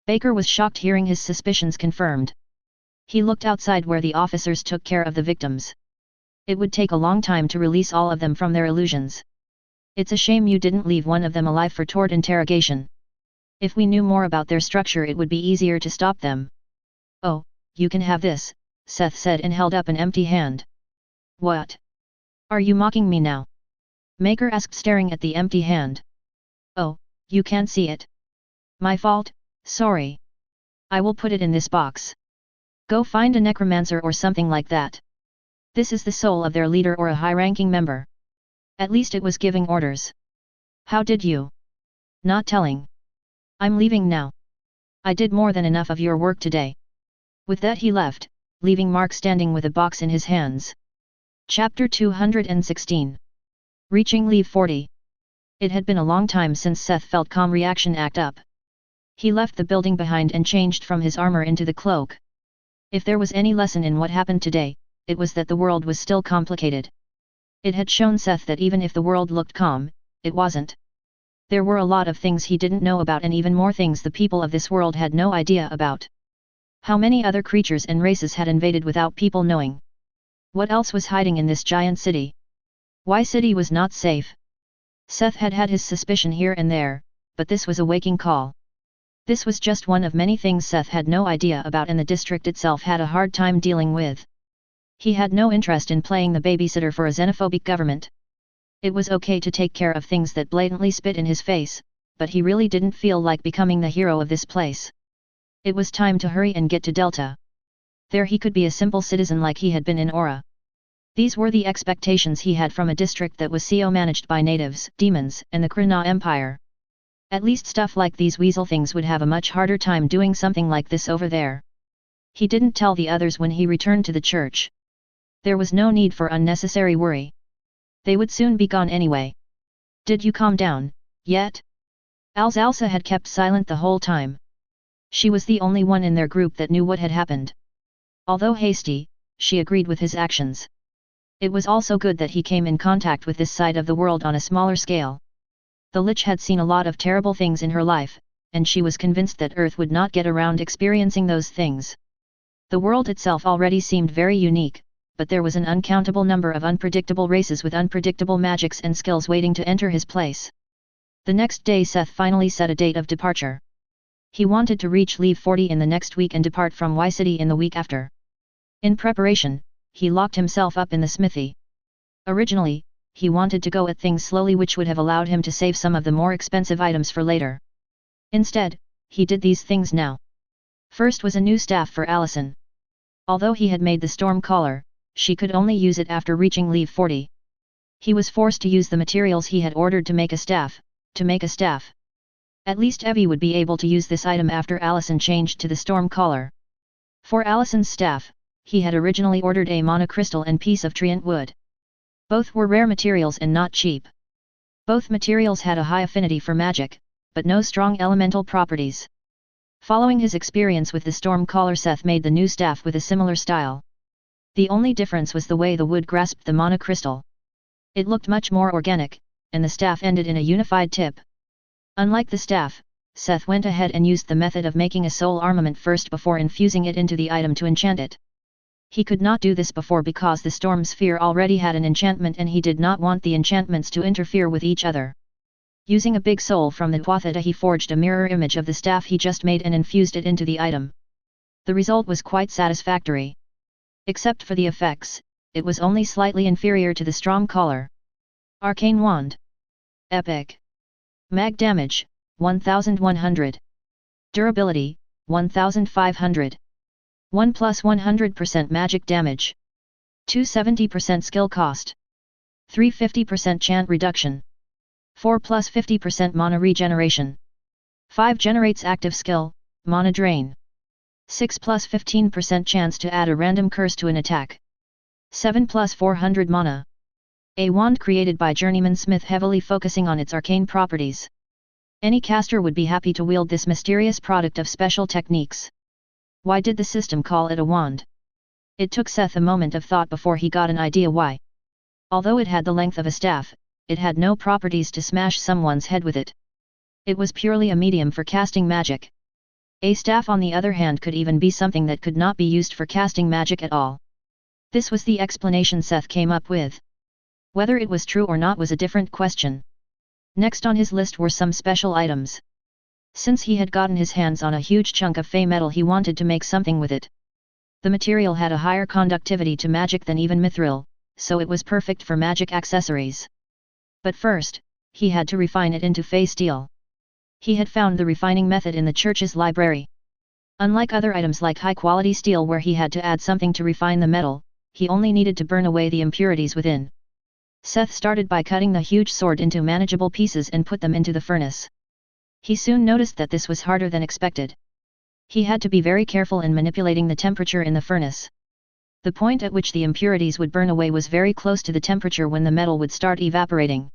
Baker was shocked hearing his suspicions confirmed. He looked outside where the officers took care of the victims. It would take a long time to release all of them from their illusions. "It's a shame you didn't leave one of them alive for tort interrogation. If we knew more about their structure, it would be easier to stop them." "Oh, you can have this," Seth said and held up an empty hand. "What? Are you mocking me now?" Baker asked, staring at the empty hand. "Oh, you can't see it. My fault, sorry. I will put it in this box. Go find a necromancer or something like that. This is the soul of their leader or a high-ranking member. At least it was giving orders." "How did you?" "Not telling. I'm leaving now. I did more than enough of your work today." With that he left, leaving Mark standing with a box in his hands. Chapter 216. Reaching Leave 40. It had been a long time since Seth felt calm reaction act up. He left the building behind and changed from his armor into the cloak. If there was any lesson in what happened today, it was that the world was still complicated. It had shown Seth that even if the world looked calm, it wasn't. There were a lot of things he didn't know about, and even more things the people of this world had no idea about. How many other creatures and races had invaded without people knowing? What else was hiding in this giant city? Why city was not safe? Seth had had his suspicion here and there, but this was a waking call. This was just one of many things Seth had no idea about and the district itself had a hard time dealing with. He had no interest in playing the babysitter for a xenophobic government. It was okay to take care of things that blatantly spit in his face, but he really didn't feel like becoming the hero of this place. It was time to hurry and get to Delta. There he could be a simple citizen like he had been in Aura. These were the expectations he had from a district that was managed by natives, demons, and the Krana Empire. At least stuff like these weasel things would have a much harder time doing something like this over there. He didn't tell the others when he returned to the church. There was no need for unnecessary worry. They would soon be gone anyway. "Did you calm down, yet?" Alzalsa had kept silent the whole time. She was the only one in their group that knew what had happened. Although hasty, she agreed with his actions. It was also good that he came in contact with this side of the world on a smaller scale. The Lich had seen a lot of terrible things in her life, and she was convinced that Earth would not get around experiencing those things. The world itself already seemed very unique, but there was an uncountable number of unpredictable races with unpredictable magics and skills waiting to enter his place. The next day Seth finally set a date of departure. He wanted to reach Leave 40 in the next week and depart from Y City in the week after. In preparation, he locked himself up in the smithy. Originally, he wanted to go at things slowly, which would have allowed him to save some of the more expensive items for later. Instead, he did these things now. First was a new staff for Allison. Although he had made the storm collar, she could only use it after reaching Leave 40. He was forced to use the materials he had ordered to make a staff. At least Evie would be able to use this item after Allison changed to the storm collar. For Allison's staff, he had originally ordered a monocrystal and piece of treant wood. Both were rare materials and not cheap. Both materials had a high affinity for magic, but no strong elemental properties. Following his experience with the storm collar, Seth made the new staff with a similar style. The only difference was the way the wood grasped the monocrystal. It looked much more organic, and the staff ended in a unified tip. Unlike the staff, Seth went ahead and used the method of making a soul armament first before infusing it into the item to enchant it. He could not do this before because the storm sphere already had an enchantment and he did not want the enchantments to interfere with each other. Using a big soul from the Dwathata, he forged a mirror image of the staff he just made and infused it into the item. The result was quite satisfactory. Except for the effects, it was only slightly inferior to the strong collar. Arcane Wand. Epic. Mag damage, 1100. Durability, 1500. 1 plus 100% magic damage. 270% skill cost. 350% chant reduction. 4 plus 50% mana regeneration. 5 generates active skill, mana drain. 6 plus 15% chance to add a random curse to an attack. 7 plus 400 mana. A wand created by Journeyman Smith heavily focusing on its arcane properties. Any caster would be happy to wield this mysterious product of special techniques. Why did the system call it a wand? It took Seth a moment of thought before he got an idea why. Although it had the length of a staff, it had no properties to smash someone's head with it. It was purely a medium for casting magic. A staff, on the other hand, could even be something that could not be used for casting magic at all. This was the explanation Seth came up with. Whether it was true or not was a different question. Next on his list were some special items. Since he had gotten his hands on a huge chunk of fey metal, he wanted to make something with it. The material had a higher conductivity to magic than even mithril, so it was perfect for magic accessories. But first, he had to refine it into fey steel. He had found the refining method in the church's library. Unlike other items like high-quality steel where he had to add something to refine the metal, he only needed to burn away the impurities within. Seth started by cutting the huge sword into manageable pieces and put them into the furnace. He soon noticed that this was harder than expected. He had to be very careful in manipulating the temperature in the furnace. The point at which the impurities would burn away was very close to the temperature when the metal would start evaporating.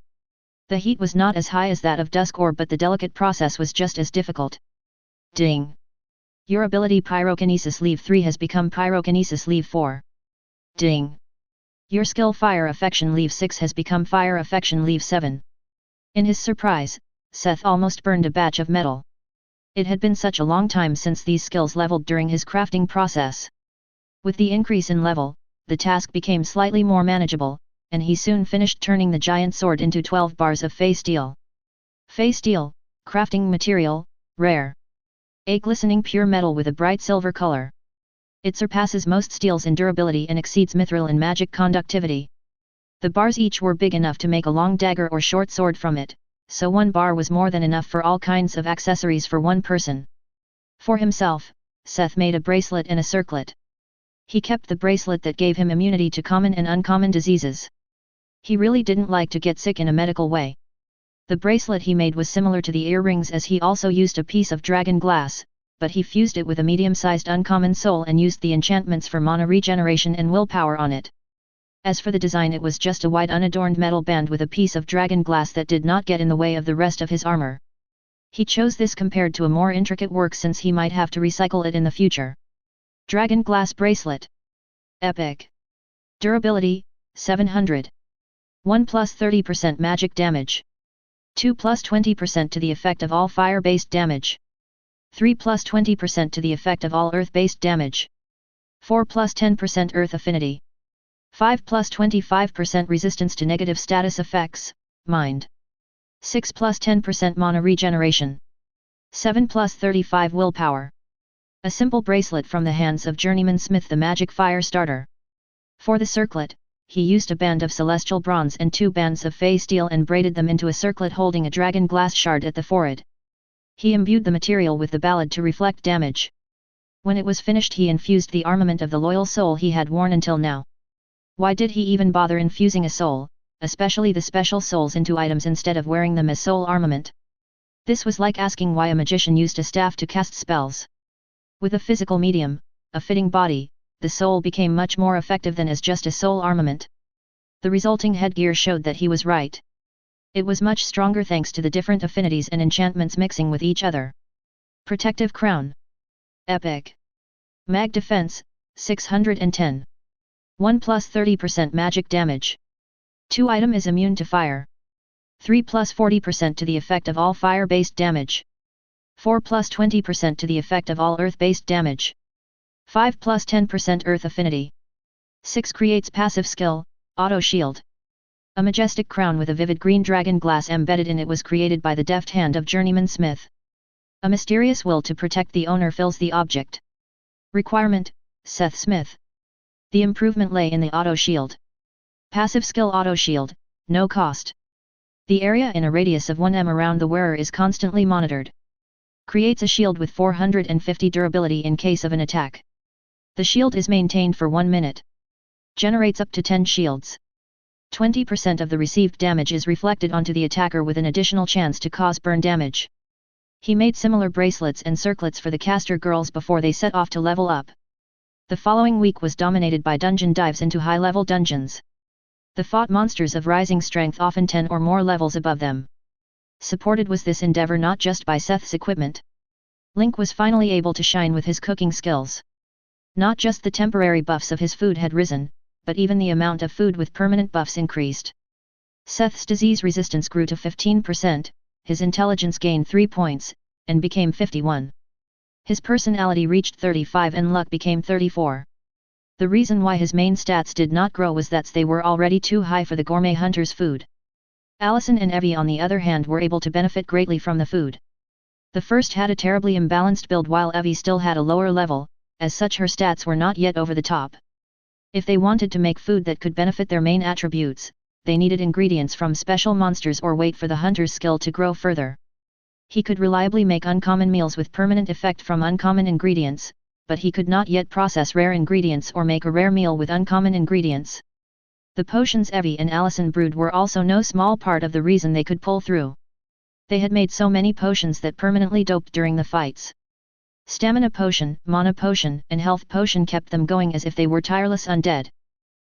The heat was not as high as that of dusk ore, but the delicate process was just as difficult. Ding! Your ability Pyrokinesis Leave 3 has become Pyrokinesis Leave 4. Ding! Your skill Fire Affection Leave 6 has become Fire Affection Leave 7. In his surprise, Seth almost burned a batch of metal. It had been such a long time since these skills leveled during his crafting process. With the increase in level, the task became slightly more manageable, and he soon finished turning the giant sword into 12 bars of fey steel. Fey steel, crafting material, rare. A glistening pure metal with a bright silver color. It surpasses most steels in durability and exceeds mithril in magic conductivity. The bars each were big enough to make a long dagger or short sword from it, so one bar was more than enough for all kinds of accessories for one person. For himself, Seth made a bracelet and a circlet. He kept the bracelet that gave him immunity to common and uncommon diseases. He really didn't like to get sick in a medical way. The bracelet he made was similar to the earrings, as he also used a piece of dragon glass, but he fused it with a medium-sized uncommon soul and used the enchantments for mana regeneration and willpower on it. As for the design, it was just a white unadorned metal band with a piece of dragon glass that did not get in the way of the rest of his armor. He chose this compared to a more intricate work since he might have to recycle it in the future. Dragon Glass Bracelet. Epic. Durability, 700. 1 plus 30% magic damage. 2 plus 20% to the effect of all fire-based damage. 3 plus 20% to the effect of all earth-based damage. 4 plus 10% earth affinity. 5 plus 25% resistance to negative status effects, mind. 6 plus 10% mana regeneration. 7 plus 35 willpower. A simple bracelet from the hands of Journeyman Smith, the magic fire starter. For the circlet, he used a band of celestial bronze and 2 bands of fey steel and braided them into a circlet holding a dragon glass shard at the forehead. He imbued the material with the ballad to reflect damage. When it was finished, he infused the armament of the loyal soul he had worn until now. Why did he even bother infusing a soul, especially the special souls, into items instead of wearing them as soul armament? This was like asking why a magician used a staff to cast spells. With a physical medium, a fitting body, the soul became much more effective than as just a soul armament. The resulting headgear showed that he was right. It was much stronger thanks to the different affinities and enchantments mixing with each other. Protective Crown. Epic. Mag Defense, 610. 1 plus 30% magic damage. 2 item is immune to fire. 3 plus 40% to the effect of all fire-based damage. 4 plus 20% to the effect of all earth-based damage. 5 plus 10% earth affinity. 6 creates passive skill, auto shield. A majestic crown with a vivid green dragon glass embedded in it was created by the deft hand of Journeyman Smith. A mysterious will to protect the owner fills the object. Requirement, Seth Smith. The improvement lay in the auto shield. Passive skill auto shield, no cost. The area in a radius of 1 m around the wearer is constantly monitored. Creates a shield with 450 durability in case of an attack. The shield is maintained for 1 minute. Generates up to 10 shields. 20% of the received damage is reflected onto the attacker with an additional chance to cause burn damage. He made similar bracelets and circlets for the caster girls before they set off to level up. The following week was dominated by dungeon dives into high-level dungeons. They fought monsters of rising strength, often 10 or more levels above them. Supported was this endeavor not just by Seth's equipment. Link was finally able to shine with his cooking skills. Not just the temporary buffs of his food had risen, but even the amount of food with permanent buffs increased. Seth's disease resistance grew to 15%, his intelligence gained 3 points, and became 51. His personality reached 35 and luck became 34. The reason why his main stats did not grow was that they were already too high for the gourmet hunter's food. Allison and Evie on the other hand were able to benefit greatly from the food. The first had a terribly imbalanced build while Evie still had a lower level, as such her stats were not yet over the top. If they wanted to make food that could benefit their main attributes, they needed ingredients from special monsters or wait for the hunter's skill to grow further. He could reliably make uncommon meals with permanent effect from uncommon ingredients, but he could not yet process rare ingredients or make a rare meal with uncommon ingredients. The potions Evie and Allison brewed were also no small part of the reason they could pull through. They had made so many potions that permanently doped during the fights. Stamina potion, mana potion, and health potion kept them going as if they were tireless undead.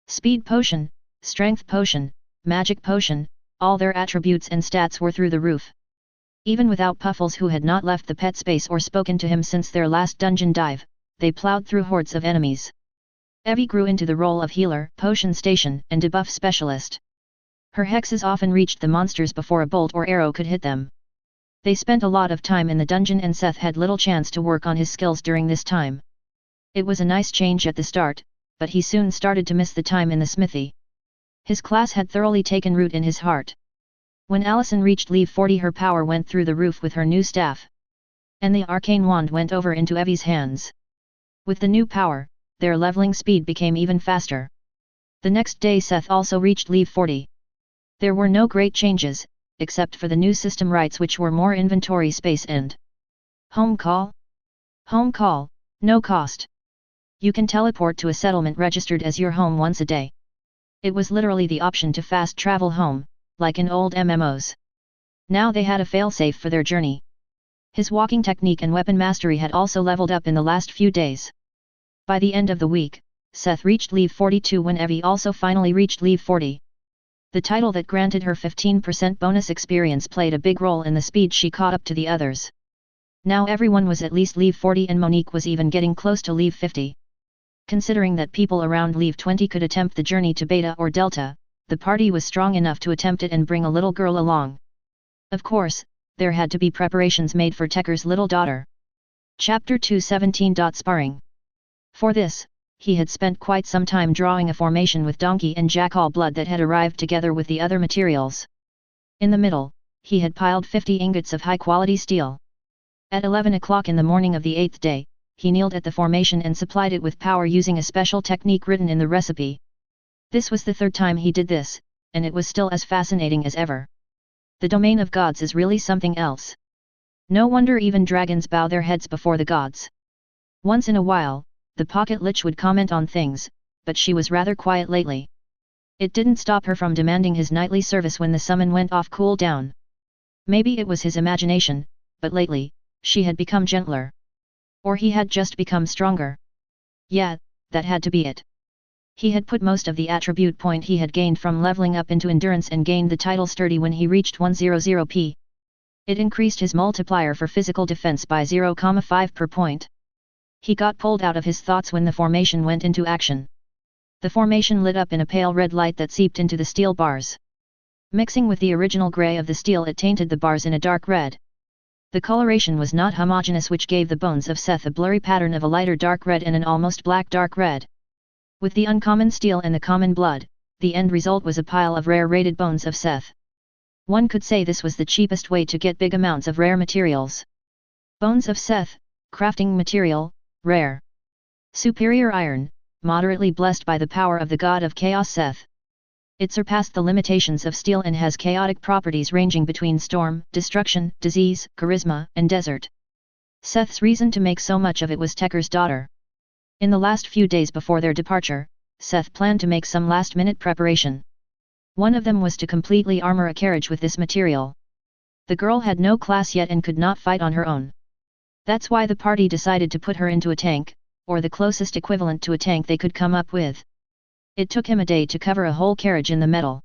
Speed potion, strength potion, magic potion, all their attributes and stats were through the roof. Even without Puffles, who had not left the pet space or spoken to him since their last dungeon dive, they plowed through hordes of enemies. Evie grew into the role of healer, potion station, and debuff specialist. Her hexes often reached the monsters before a bolt or arrow could hit them. They spent a lot of time in the dungeon and Seth had little chance to work on his skills during this time. It was a nice change at the start, but he soon started to miss the time in the smithy. His class had thoroughly taken root in his heart. When Allison reached level 40, her power went through the roof with her new staff. And the arcane wand went over into Evie's hands. With the new power, their leveling speed became even faster. The next day Seth also reached level 40. There were no great changes, except for the new system rights, which were more inventory space and home call. Home call, no cost. You can teleport to a settlement registered as your home once a day. It was literally the option to fast travel home, like in old MMOs. Now they had a failsafe for their journey. His walking technique and weapon mastery had also leveled up in the last few days. By the end of the week, Seth reached level 42 when Evie also finally reached level 40. The title that granted her 15% bonus experience played a big role in the speed she caught up to the others. Now everyone was at least level 40 and Monique was even getting close to level 50. Considering that people around Leave 20 could attempt the journey to Beta or Delta, the party was strong enough to attempt it and bring a little girl along. Of course, there had to be preparations made for Tekker's little daughter. Chapter 217. Sparring. For this, he had spent quite some time drawing a formation with donkey and jackal blood that had arrived together with the other materials. In the middle, he had piled 50 ingots of high-quality steel. At 11 o'clock in the morning of the 8th day, he kneeled at the formation and supplied it with power using a special technique written in the recipe. This was the third time he did this, and it was still as fascinating as ever. The domain of gods is really something else. No wonder even dragons bow their heads before the gods. Once in a while, the pocket lich would comment on things, but she was rather quiet lately. It didn't stop her from demanding his nightly service when the summon went off cool down. Maybe it was his imagination, but lately, she had become gentler. Or he had just become stronger. Yeah, that had to be it. He had put most of the attribute point he had gained from leveling up into endurance and gained the title sturdy when he reached 100p. It increased his multiplier for physical defense by 0,5 per point. He got pulled out of his thoughts when the formation went into action. The formation lit up in a pale red light that seeped into the steel bars. Mixing with the original grey of the steel, it tainted the bars in a dark red. The coloration was not homogeneous, which gave the bones of Seth a blurry pattern of a lighter dark red and an almost black dark red. With the uncommon steel and the common blood, the end result was a pile of rare rated bones of Seth. One could say this was the cheapest way to get big amounts of rare materials. Bones of Seth, crafting material, rare. Superior iron, moderately blessed by the power of the god of chaos Seth. It surpassed the limitations of steel and has chaotic properties ranging between storm, destruction, disease, charisma, and desert. Seth's reason to make so much of it was Tekker's daughter. In the last few days before their departure, Seth planned to make some last-minute preparation. One of them was to completely armor a carriage with this material. The girl had no class yet and could not fight on her own. That's why the party decided to put her into a tank, or the closest equivalent to a tank they could come up with. It took him a day to cover a whole carriage in the metal.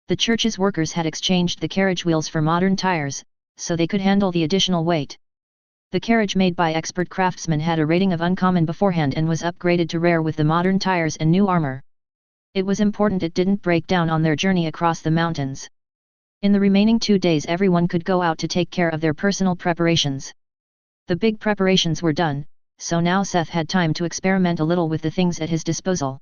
The church's workers had exchanged the carriage wheels for modern tires, so they could handle the additional weight. The carriage made by expert craftsmen had a rating of uncommon beforehand and was upgraded to rare with the modern tires and new armor. It was important it didn't break down on their journey across the mountains. In the remaining 2 days everyone could go out to take care of their personal preparations. The big preparations were done, so now Seth had time to experiment a little with the things at his disposal.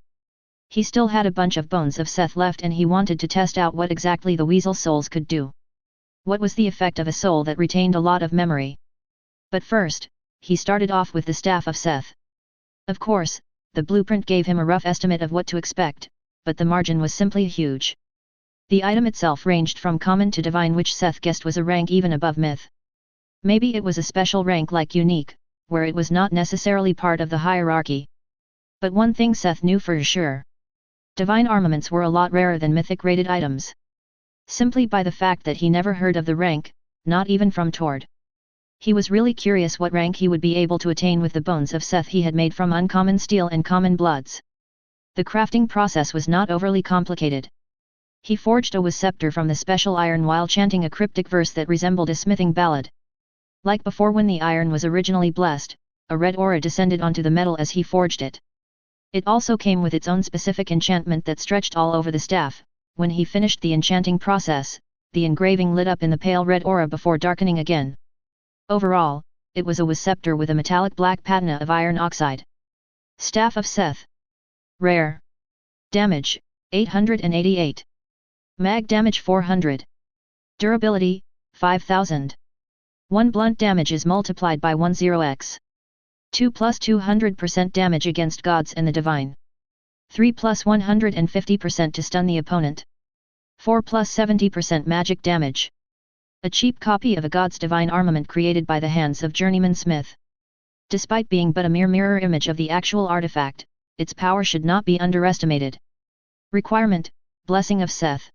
He still had a bunch of bones of Seth left and he wanted to test out what exactly the weasel souls could do. What was the effect of a soul that retained a lot of memory? But first, he started off with the staff of Seth. Of course, the blueprint gave him a rough estimate of what to expect, but the margin was simply huge. The item itself ranged from common to divine, which Seth guessed was a rank even above myth. Maybe it was a special rank like unique, where it was not necessarily part of the hierarchy. But one thing Seth knew for sure. Divine armaments were a lot rarer than mythic-rated items. Simply by the fact that he never heard of the rank, not even from Tord. He was really curious what rank he would be able to attain with the bones of Seth he had made from uncommon steel and common bloods. The crafting process was not overly complicated. He forged a scepter from the special iron while chanting a cryptic verse that resembled a smithing ballad. Like before, when the iron was originally blessed, a red aura descended onto the metal as he forged it. It also came with its own specific enchantment that stretched all over the staff. When he finished the enchanting process, the engraving lit up in the pale red aura before darkening again. Overall, it was a scepter with a metallic black patina of iron oxide. Staff of Seth. Rare. Damage, 888. Mag damage 400. Durability, 5000. 1 blunt damage is multiplied by 10x. 2 plus 200% damage against gods and the divine. 3 plus 150% to stun the opponent. 4 plus 70% magic damage. A cheap copy of a god's divine armament created by the hands of journeyman smith. Despite being but a mere mirror image of the actual artifact, its power should not be underestimated. Requirement, Blessing of Seth.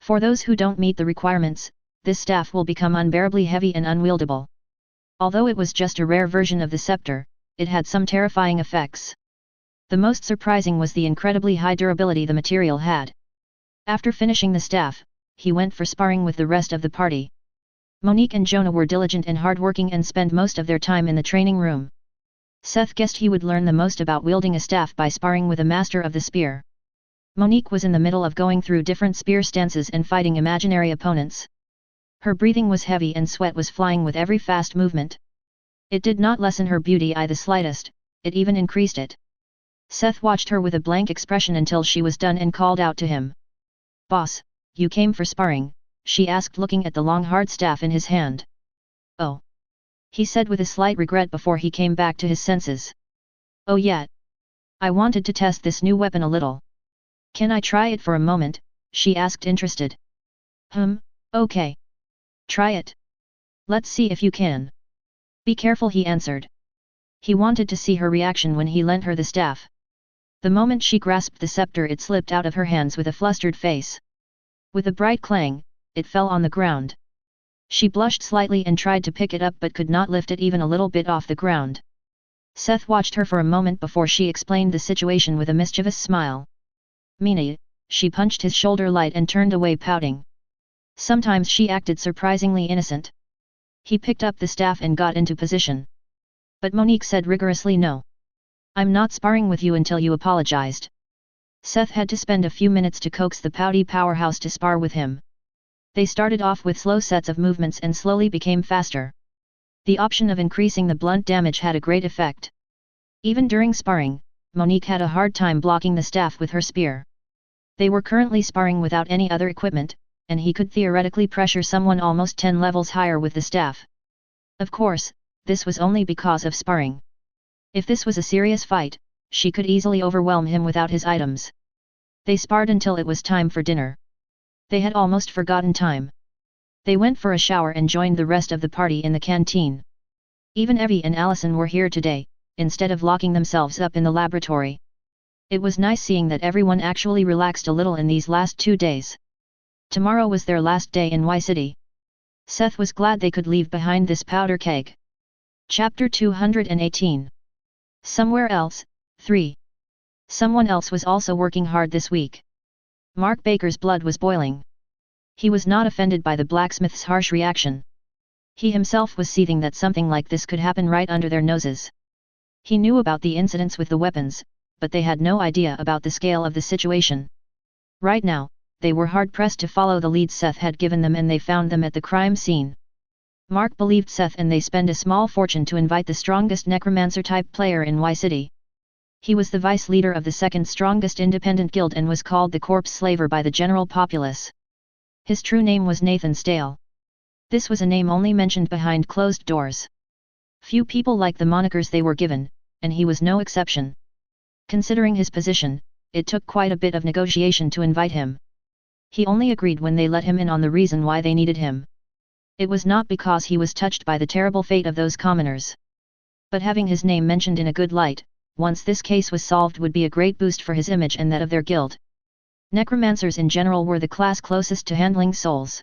For those who don't meet the requirements, this staff will become unbearably heavy and unwieldable. Although it was just a rare version of the scepter, it had some terrifying effects. The most surprising was the incredibly high durability the material had. After finishing the staff, he went for sparring with the rest of the party. Monique and Jonah were diligent and hardworking and spent most of their time in the training room. Seth guessed he would learn the most about wielding a staff by sparring with a master of the spear. Monique was in the middle of going through different spear stances and fighting imaginary opponents. Her breathing was heavy and sweat was flying with every fast movement. It did not lessen her beauty the slightest, it even increased it. Seth watched her with a blank expression until she was done and called out to him. "Boss, you came for sparring?" she asked, looking at the long hard staff in his hand. "Oh," he said with a slight regret before he came back to his senses. "Oh yeah. I wanted to test this new weapon a little. Can I try it for a moment?" she asked, interested. Okay. Try it. Let's see if you can. Be careful," he answered. He wanted to see her reaction when he lent her the staff. The moment she grasped the scepter, it slipped out of her hands with a flustered face. With a bright clang, it fell on the ground. She blushed slightly and tried to pick it up but could not lift it even a little bit off the ground. Seth watched her for a moment before she explained the situation with a mischievous smile. "Meanie," she punched his shoulder light and turned away, pouting. Sometimes she acted surprisingly innocent. He picked up the staff and got into position. But Monique said rigorously, "No. I'm not sparring with you until you apologized." Seth had to spend a few minutes to coax the pouty powerhouse to spar with him. They started off with slow sets of movements and slowly became faster. The option of increasing the blunt damage had a great effect. Even during sparring, Monique had a hard time blocking the staff with her spear. They were currently sparring without any other equipment, and he could theoretically pressure someone almost 10 levels higher with the staff. Of course, this was only because of sparring. If this was a serious fight, she could easily overwhelm him without his items. They sparred until it was time for dinner. They had almost forgotten time. They went for a shower and joined the rest of the party in the canteen. Even Evie and Allison were here today, instead of locking themselves up in the laboratory. It was nice seeing that everyone actually relaxed a little in these last 2 days. Tomorrow was their last day in Y City. Seth was glad they could leave behind this powder keg. Chapter 218. Somewhere else, 3. Someone else was also working hard this week. Mark Baker's blood was boiling. He was not offended by the blacksmith's harsh reaction. He himself was seething that something like this could happen right under their noses. He knew about the incidents with the weapons, but they had no idea about the scale of the situation. Right now, they were hard-pressed to follow the leads Seth had given them, and they found them at the crime scene. Mark believed Seth, and they spent a small fortune to invite the strongest necromancer-type player in Y City. He was the vice leader of the second strongest independent guild and was called the Corpse Slaver by the general populace. His true name was Nathan Stale. This was a name only mentioned behind closed doors. Few people liked the monikers they were given, and he was no exception. Considering his position, it took quite a bit of negotiation to invite him. He only agreed when they let him in on the reason why they needed him. It was not because he was touched by the terrible fate of those commoners. But having his name mentioned in a good light, once this case was solved, would be a great boost for his image and that of their guild. Necromancers in general were the class closest to handling souls.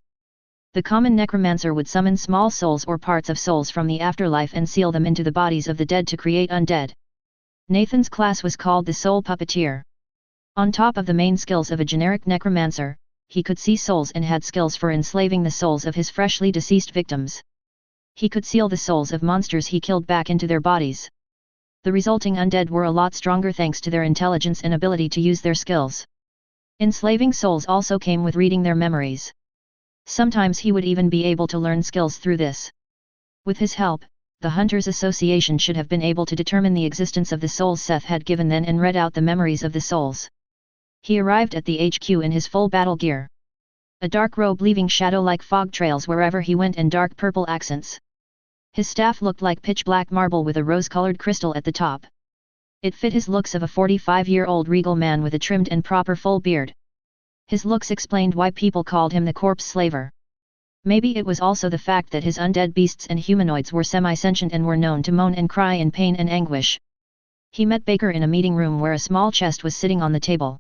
The common necromancer would summon small souls or parts of souls from the afterlife and seal them into the bodies of the dead to create undead. Nathan's class was called the Soul Puppeteer. On top of the main skills of a generic necromancer, he could see souls and had skills for enslaving the souls of his freshly deceased victims. He could seal the souls of monsters he killed back into their bodies. The resulting undead were a lot stronger thanks to their intelligence and ability to use their skills. Enslaving souls also came with reading their memories. Sometimes he would even be able to learn skills through this. With his help, the Hunters Association should have been able to determine the existence of the souls Seth had given them and read out the memories of the souls. He arrived at the HQ in his full battle gear. A dark robe leaving shadow-like fog trails wherever he went and dark purple accents. His staff looked like pitch-black marble with a rose-colored crystal at the top. It fit his looks of a 45-year-old regal man with a trimmed and proper full beard. His looks explained why people called him the Corpse Slaver. Maybe it was also the fact that his undead beasts and humanoids were semi-sentient and were known to moan and cry in pain and anguish. He met Baker in a meeting room where a small chest was sitting on the table.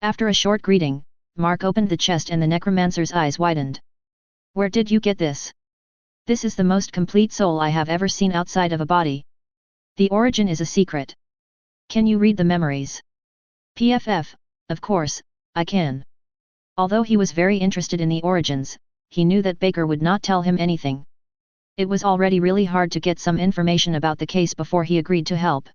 After a short greeting, Mark opened the chest and the necromancer's eyes widened. "Where did you get this? This is the most complete soul I have ever seen outside of a body. The origin is a secret. Can you read the memories?" "PFF, of course, I can." Although he was very interested in the origins, he knew that Baker would not tell him anything. It was already really hard to get some information about the case before he agreed to help.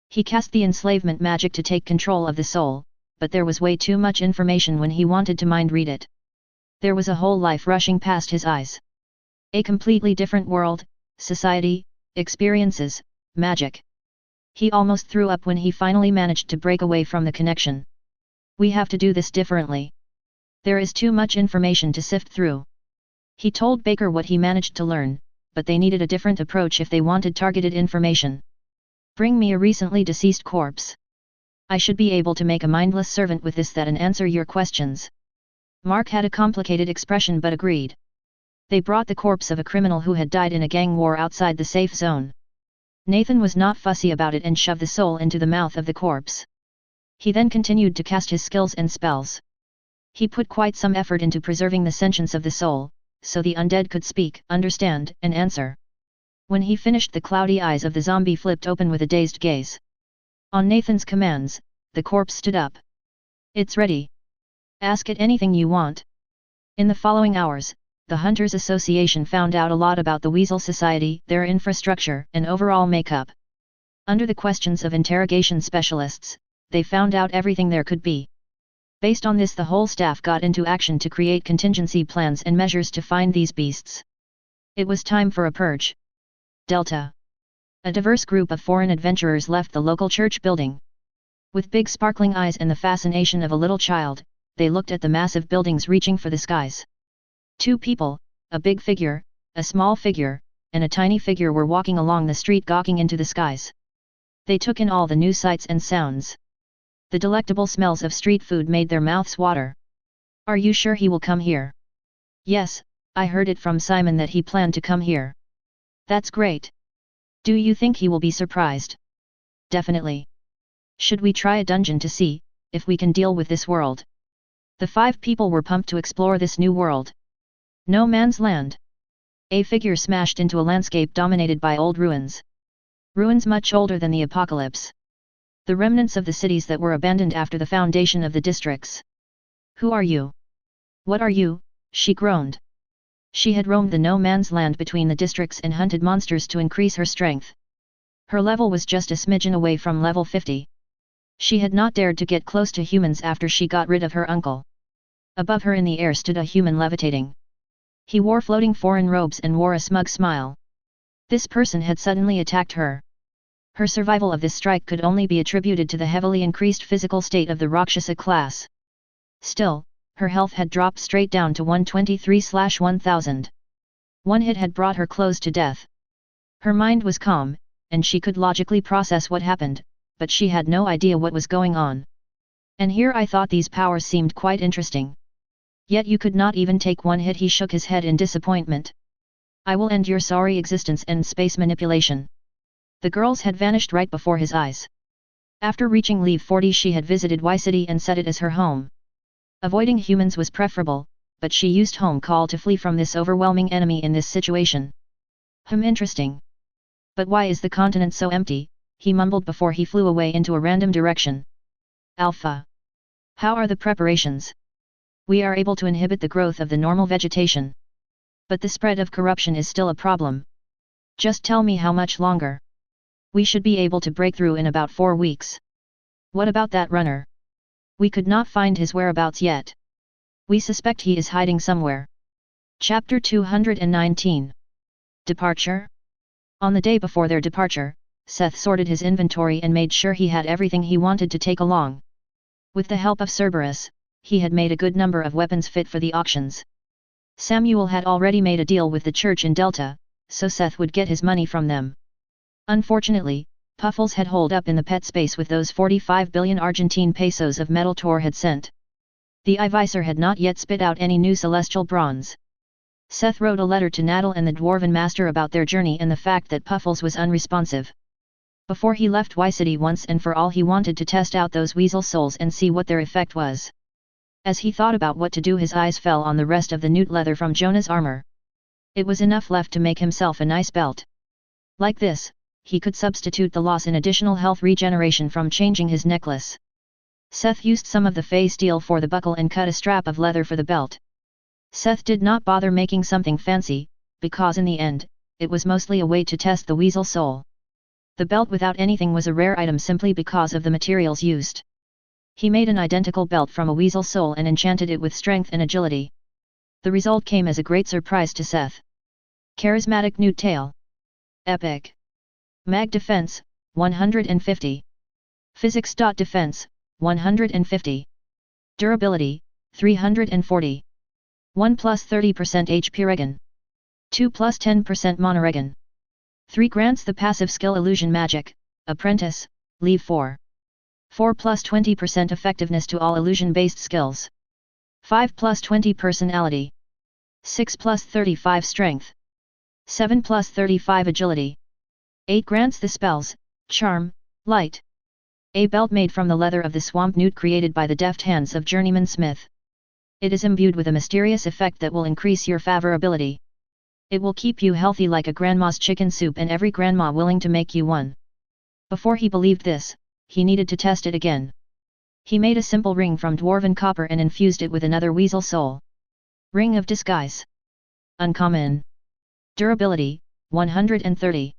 He cast the enslavement magic to take control of the soul, but there was way too much information when he wanted to mind read it. There was a whole life rushing past his eyes. A completely different world, society, experiences, magic. He almost threw up when he finally managed to break away from the connection. We have to do this differently. There is too much information to sift through. He told Baker what he managed to learn, but they needed a different approach if they wanted targeted information. Bring me a recently deceased corpse. I should be able to make a mindless servant with this that and answer your questions. Mark had a complicated expression but agreed. They brought the corpse of a criminal who had died in a gang war outside the safe zone. Nathan was not fussy about it and shoved the soul into the mouth of the corpse. He then continued to cast his skills and spells. He put quite some effort into preserving the sentience of the soul, so the undead could speak, understand, and answer. When he finished, the cloudy eyes of the zombie flipped open with a dazed gaze. On Nathan's commands, the corpse stood up. It's ready. Ask it anything you want. In the following hours, the Hunters Association found out a lot about the Weasel Society, their infrastructure, and overall makeup. Under the questions of interrogation specialists, they found out everything there could be. Based on this, the whole staff got into action to create contingency plans and measures to find these beasts. It was time for a purge. Delta. A diverse group of foreign adventurers left the local church building. With big sparkling eyes and the fascination of a little child, they looked at the massive buildings reaching for the skies. Two people, a big figure, a small figure, and a tiny figure were walking along the street gawking into the skies. They took in all the new sights and sounds. The delectable smells of street food made their mouths water. Are you sure he will come here? Yes, I heard it from Simon that he planned to come here. That's great. Do you think he will be surprised? Definitely. Should we try a dungeon to see if we can deal with this world? The 5 people were pumped to explore this new world. No man's land. A figure smashed into a landscape dominated by old ruins. Ruins much older than the apocalypse. The remnants of the cities that were abandoned after the foundation of the districts. Who are you? What are you? She groaned. She had roamed the no-man's land between the districts and hunted monsters to increase her strength. Her level was just a smidgen away from level 50. She had not dared to get close to humans after she got rid of her uncle. Above her in the air stood a human levitating. He wore floating foreign robes and wore a smug smile. This person had suddenly attacked her. Her survival of this strike could only be attributed to the heavily increased physical state of the Rakshasa class. Still, her health had dropped straight down to 123/1000. One hit had brought her close to death. Her mind was calm, and she could logically process what happened, but she had no idea what was going on. And here I thought these powers seemed quite interesting. Yet you could not even take one hit. He shook his head in disappointment. I will end your sorry existence and space manipulation. The girls had vanished right before his eyes. After reaching Leave 40 she had visited Y City and set it as her home. Avoiding humans was preferable, but she used home call to flee from this overwhelming enemy in this situation. Interesting. But why is the continent so empty? He mumbled before he flew away into a random direction. Alpha. How are the preparations? We are able to inhibit the growth of the normal vegetation. But the spread of corruption is still a problem. Just tell me how much longer. We should be able to break through in about 4 weeks. What about that runner? We could not find his whereabouts yet. We suspect he is hiding somewhere. Chapter 219. Departure? On the day before their departure, Seth sorted his inventory and made sure he had everything he wanted to take along. With the help of Cerberus, he had made a good number of weapons fit for the auctions. Samuel had already made a deal with the church in Delta, so Seth would get his money from them. Unfortunately, Puffles had holed up in the pet space with those 45 billion Argentine pesos of metal Tor had sent. The Evisor had not yet spit out any new celestial bronze. Seth wrote a letter to Nadal and the Dwarven Master about their journey and the fact that Puffles was unresponsive. Before he left Y City once and for all he wanted to test out those weasel souls and see what their effect was. As he thought about what to do his eyes fell on the rest of the newt leather from Jonah's armor. It was enough left to make himself a nice belt. Like this, he could substitute the loss in additional health regeneration from changing his necklace. Seth used some of the fey steel for the buckle and cut a strap of leather for the belt. Seth did not bother making something fancy, because in the end, it was mostly a way to test the weasel soul. The belt without anything was a rare item simply because of the materials used. He made an identical belt from a weasel soul and enchanted it with strength and agility. The result came as a great surprise to Seth. Charismatic Nude Tail. Epic. Mag Defense, 150. Physics. Defense, 150. Durability, 340. 1 plus 30% HP Regen. 2 plus 10% Monoregen. 3 grants the passive skill Illusion Magic, Apprentice, Leave 4. 4 plus 20% effectiveness to all illusion-based skills. 5 plus 20 personality. 6 plus 35 strength. 7 plus 35 agility. 8 grants the spells, Charm, Light. A belt made from the leather of the swamp newt created by the deft hands of Journeyman Smith. It is imbued with a mysterious effect that will increase your favorability. It will keep you healthy like a grandma's chicken soup and every grandma willing to make you one. Before he believed this, he needed to test it again. He made a simple ring from dwarven copper and infused it with another weasel soul. Ring of Disguise. Uncommon. Durability, 130.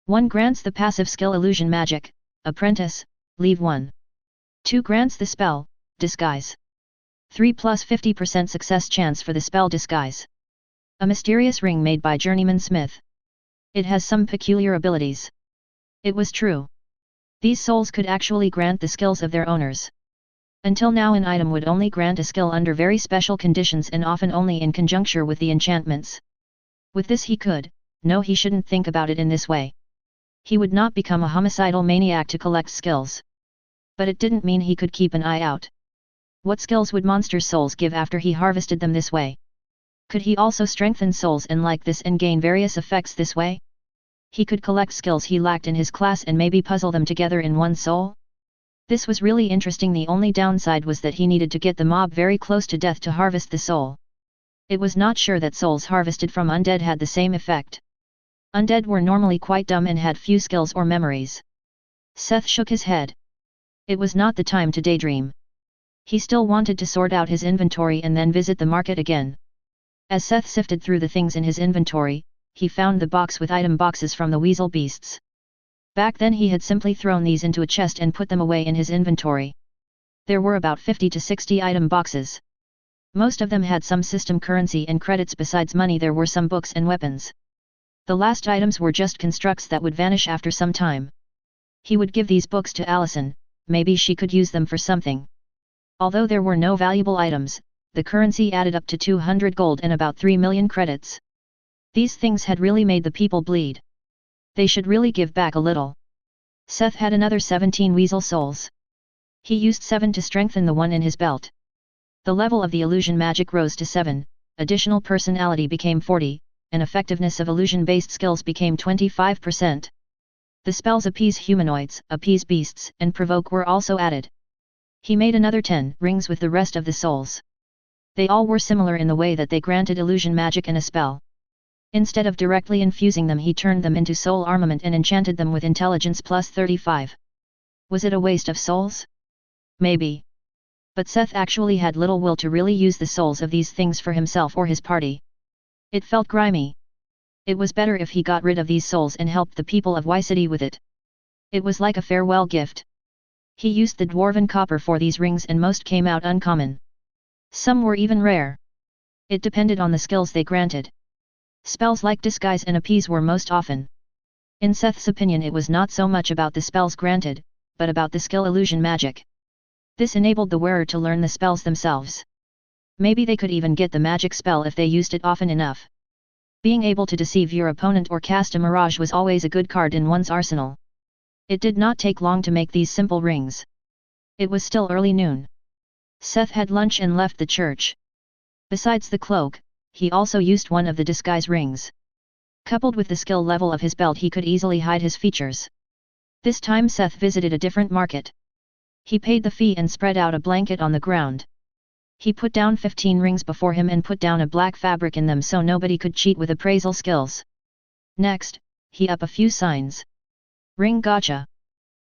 1 grants the passive skill Illusion Magic, Apprentice, Leave 1. 2 grants the spell, Disguise. 3 plus 50% success chance for the spell Disguise. A mysterious ring made by Journeyman Smith. It has some peculiar abilities. It was true. These souls could actually grant the skills of their owners. Until now an item would only grant a skill under very special conditions and often only in conjuncture with the enchantments. With this he could, no he shouldn't think about it in this way. He would not become a homicidal maniac to collect skills. But it didn't mean he could keep an eye out. What skills would monster souls give after he harvested them this way? Could he also strengthen souls and like this and gain various effects this way? He could collect skills he lacked in his class and maybe puzzle them together in one soul? This was really interesting. The only downside was that he needed to get the mob very close to death to harvest the soul. It was not sure that souls harvested from undead had the same effect. Undead were normally quite dumb and had few skills or memories. Seth shook his head. It was not the time to daydream. He still wanted to sort out his inventory and then visit the market again. As Seth sifted through the things in his inventory, he found the box with item boxes from the weasel beasts. Back then he had simply thrown these into a chest and put them away in his inventory. There were about 50 to 60 item boxes. Most of them had some system currency and credits. Besides money there were some books and weapons. The last items were just constructs that would vanish after some time. He would give these books to Allison, maybe she could use them for something. Although there were no valuable items, the currency added up to 200 gold and about 3 million credits. These things had really made the people bleed. They should really give back a little. Seth had another 17 weasel souls. He used 7 to strengthen the one in his belt. The level of the illusion magic rose to 7, additional personality became 40, and effectiveness of illusion-based skills became 25%. The spells Appease Humanoids, Appease Beasts, and Provoke were also added. He made another 10 rings with the rest of the souls. They all were similar in the way that they granted illusion magic and a spell. Instead of directly infusing them he turned them into soul armament and enchanted them with intelligence plus 35. Was it a waste of souls? Maybe. But Seth actually had little will to really use the souls of these things for himself or his party. It felt grimy. It was better if he got rid of these souls and helped the people of Y City with it. It was like a farewell gift. He used the dwarven copper for these rings and most came out uncommon. Some were even rare. It depended on the skills they granted. Spells like Disguise and Appease were most often. In Seth's opinion it was not so much about the spells granted, but about the skill Illusion Magic. This enabled the wearer to learn the spells themselves. Maybe they could even get the magic spell if they used it often enough. Being able to deceive your opponent or cast a mirage was always a good card in one's arsenal. It did not take long to make these simple rings. It was still early noon. Seth had lunch and left the church. Besides the cloak, he also used one of the disguise rings. Coupled with the skill level of his belt he could easily hide his features. This time Seth visited a different market. He paid the fee and spread out a blanket on the ground. He put down 15 rings before him and put down a black fabric in them so nobody could cheat with appraisal skills. Next, he up a few signs. Ring Gotcha.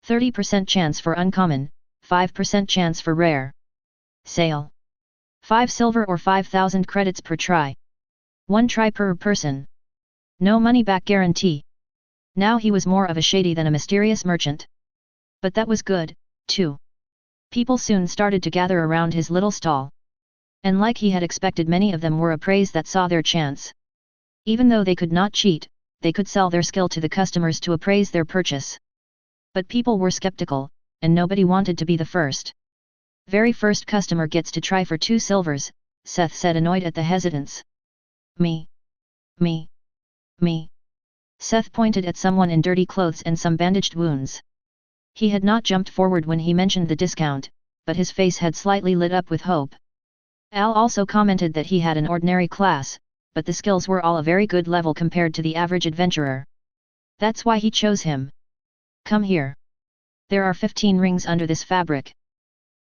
30% chance for uncommon, 5% chance for rare. Sale. 5 silver or 5,000 credits per try. 1 try per person. No money-back guarantee. Now he was more of a shady than a mysterious merchant. But that was good, too. People soon started to gather around his little stall. And like he had expected, many of them were appraised that saw their chance. Even though they could not cheat, they could sell their skill to the customers to appraise their purchase. But people were skeptical, and nobody wanted to be the first. Very first customer gets to try for 2 silvers, Seth said, annoyed at the hesitance. Me. Seth pointed at someone in dirty clothes and some bandaged wounds. He had not jumped forward when he mentioned the discount, but his face had slightly lit up with hope. Al also commented that he had an ordinary class, but the skills were all a very good level compared to the average adventurer. That's why he chose him. Come here. There are 15 rings under this fabric.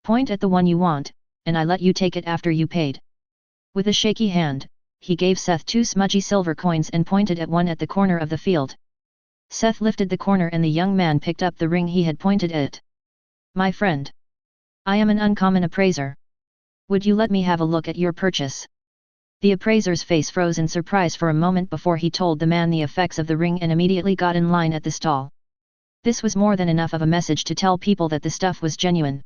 Point at the one you want, and I let you take it after you paid. With a shaky hand, he gave Seth 2 smudgy silver coins and pointed at one at the corner of the field. Seth lifted the corner and the young man picked up the ring he had pointed at. My friend. I am an uncommon appraiser. Would you let me have a look at your purchase? The appraiser's face froze in surprise for a moment before he told the man the effects of the ring and immediately got in line at the stall. This was more than enough of a message to tell people that the stuff was genuine.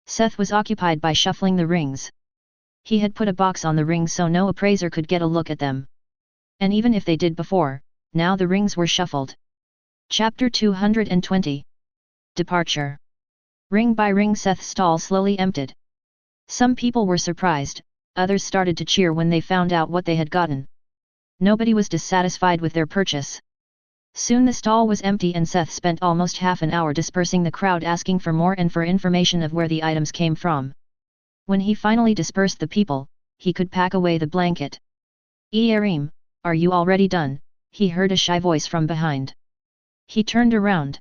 Seth was occupied by shuffling the rings. He had put a box on the rings so no appraiser could get a look at them. And even if they did before, now the rings were shuffled. Chapter 220. Departure. Ring by ring Seth's stall slowly emptied. Some people were surprised, others started to cheer when they found out what they had gotten. Nobody was dissatisfied with their purchase. Soon the stall was empty and Seth spent almost half an hour dispersing the crowd, asking for more and for information of where the items came from. When he finally dispersed the people, he could pack away the blanket. Earim, are you already done? He heard a shy voice from behind. He turned around.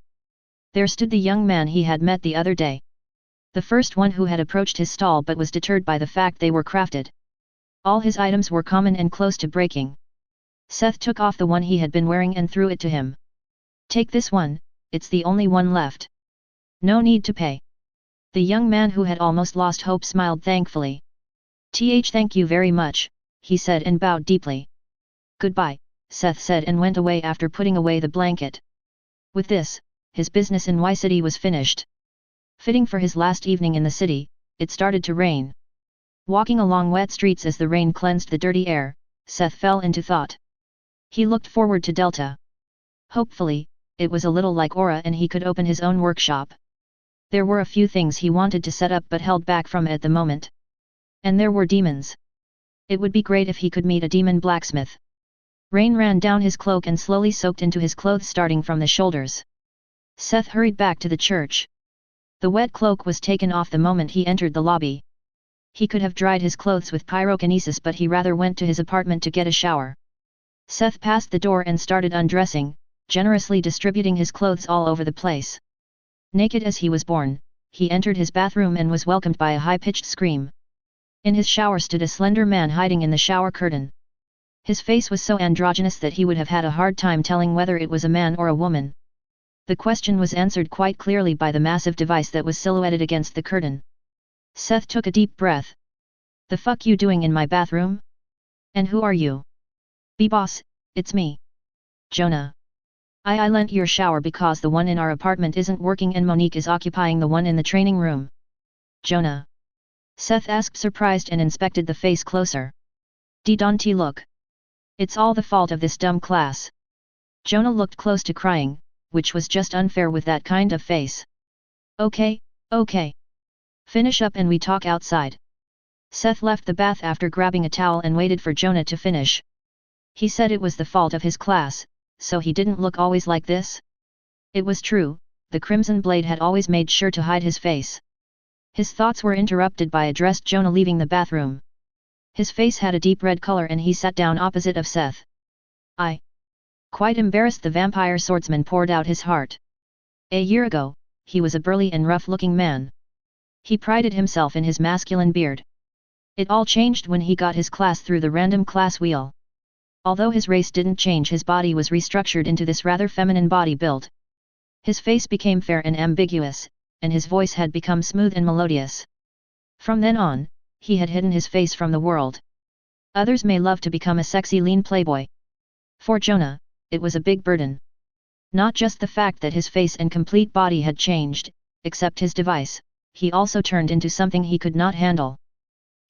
There stood the young man he had met the other day. The first one who had approached his stall but was deterred by the fact they were crafted. All his items were common and close to breaking. Seth took off the one he had been wearing and threw it to him. Take this one, it's the only one left. No need to pay. The young man who had almost lost hope smiled thankfully. Thank you very much, he said and bowed deeply. Goodbye, Seth said and went away after putting away the blanket. With this, his business in Y City was finished. Fitting for his last evening in the city, it started to rain. Walking along wet streets as the rain cleansed the dirty air, Seth fell into thought. He looked forward to Delta. Hopefully, it was a little like Aura and he could open his own workshop. There were a few things he wanted to set up but held back from at the moment. And there were demons. It would be great if he could meet a demon blacksmith. Rain ran down his cloak and slowly soaked into his clothes starting from the shoulders. Seth hurried back to the church. The wet cloak was taken off the moment he entered the lobby. He could have dried his clothes with pyrokinesis but he rather went to his apartment to get a shower. Seth passed the door and started undressing, generously distributing his clothes all over the place. Naked as he was born, he entered his bathroom and was welcomed by a high-pitched scream. In his shower stood a slender man hiding in the shower curtain. His face was so androgynous that he would have had a hard time telling whether it was a man or a woman. The question was answered quite clearly by the massive device that was silhouetted against the curtain. Seth took a deep breath. The fuck you doing in my bathroom? And who are you? B-boss, it's me. Jonah. I lent your shower because the one in our apartment isn't working and Monique is occupying the one in the training room. Jonah. Seth asked, surprised, and inspected the face closer. Don't look. It's all the fault of this dumb class. Jonah looked close to crying, which was just unfair with that kind of face. Okay. Finish up and we talk outside. Seth left the bath after grabbing a towel and waited for Jonah to finish. He said it was the fault of his class, so he didn't look always like this? It was true, the Crimson Blade had always made sure to hide his face. His thoughts were interrupted by a dressed Jonah leaving the bathroom. His face had a deep red color and he sat down opposite of Seth. Quite embarrassed, the vampire swordsman poured out his heart. A year ago, he was a burly and rough-looking man. He prided himself in his masculine beard. It all changed when he got his class through the random class wheel. Although his race didn't change, his body was restructured into this rather feminine body build. His face became fair and ambiguous, and his voice had become smooth and melodious. From then on, he had hidden his face from the world. Others may love to become a sexy lean playboy. For Jonah, it was a big burden. Not just the fact that his face and complete body had changed, except his device, he also turned into something he could not handle.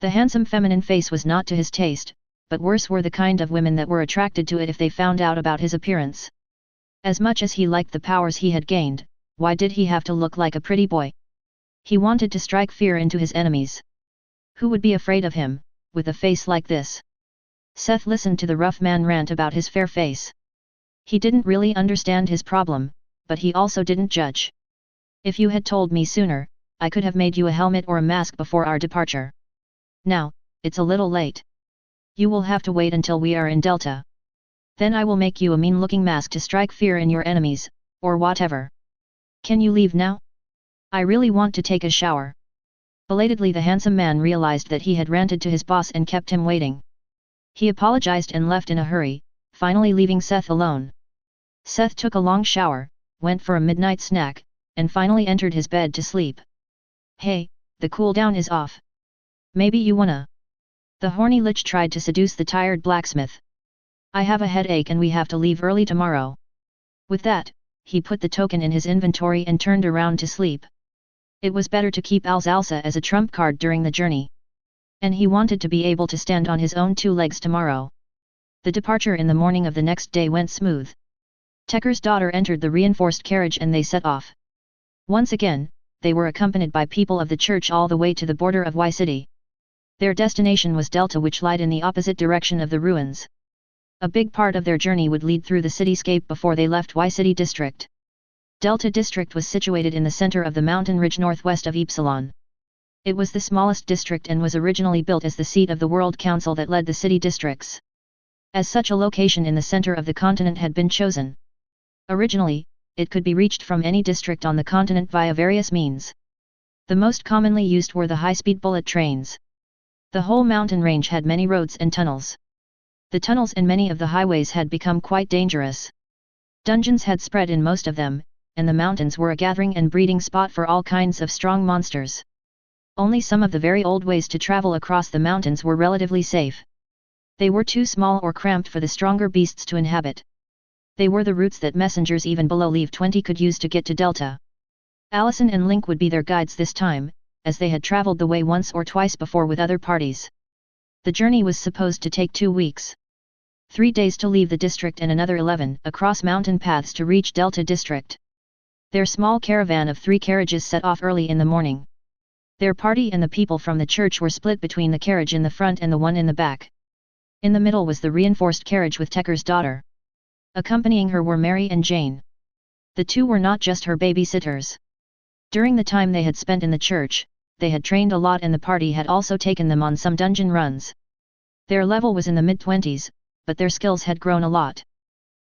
The handsome feminine face was not to his taste, but worse were the kind of women that were attracted to it if they found out about his appearance. As much as he liked the powers he had gained, why did he have to look like a pretty boy? He wanted to strike fear into his enemies. Who would be afraid of him, with a face like this? Seth listened to the rough man rant about his fair face. He didn't really understand his problem, but he also didn't judge. If you had told me sooner, I could have made you a helmet or a mask before our departure. Now, it's a little late. You will have to wait until we are in Delta. Then I will make you a mean-looking mask to strike fear in your enemies, or whatever. Can you leave now? I really want to take a shower. Belatedly, the handsome man realized that he had ranted to his boss and kept him waiting. He apologized and left in a hurry, finally leaving Seth alone. Seth took a long shower, went for a midnight snack, and finally entered his bed to sleep. Hey, the cool down is off. Maybe you wanna? The horny lich tried to seduce the tired blacksmith. I have a headache and we have to leave early tomorrow. With that, he put the token in his inventory and turned around to sleep. It was better to keep Alzalsa as a trump card during the journey. And he wanted to be able to stand on his own two legs tomorrow. The departure in the morning of the next day went smooth. Tekker's daughter entered the reinforced carriage and they set off. Once again, they were accompanied by people of the church all the way to the border of Y City. Their destination was Delta, which lied in the opposite direction of the ruins. A big part of their journey would lead through the cityscape before they left Y City district. Delta district was situated in the center of the mountain ridge northwest of Ypsilon. It was the smallest district and was originally built as the seat of the World Council that led the city districts. As such, a location in the center of the continent had been chosen. Originally, it could be reached from any district on the continent via various means. The most commonly used were the high-speed bullet trains. The whole mountain range had many roads and tunnels. The tunnels and many of the highways had become quite dangerous. Dungeons had spread in most of them, and the mountains were a gathering and breeding spot for all kinds of strong monsters. Only some of the very old ways to travel across the mountains were relatively safe. They were too small or cramped for the stronger beasts to inhabit. They were the routes that messengers even below Level 20 could use to get to Delta. Allison and Link would be their guides this time, as they had traveled the way once or twice before with other parties. The journey was supposed to take 2 weeks. 3 days to leave the district and another 11 across mountain paths to reach Delta district. Their small caravan of 3 carriages set off early in the morning. Their party and the people from the church were split between the carriage in the front and the one in the back. In the middle was the reinforced carriage with Tekker's daughter. Accompanying her were Mary and Jane. The two were not just her babysitters. During the time they had spent in the church, they had trained a lot and the party had also taken them on some dungeon runs. Their level was in the mid-20s, but their skills had grown a lot.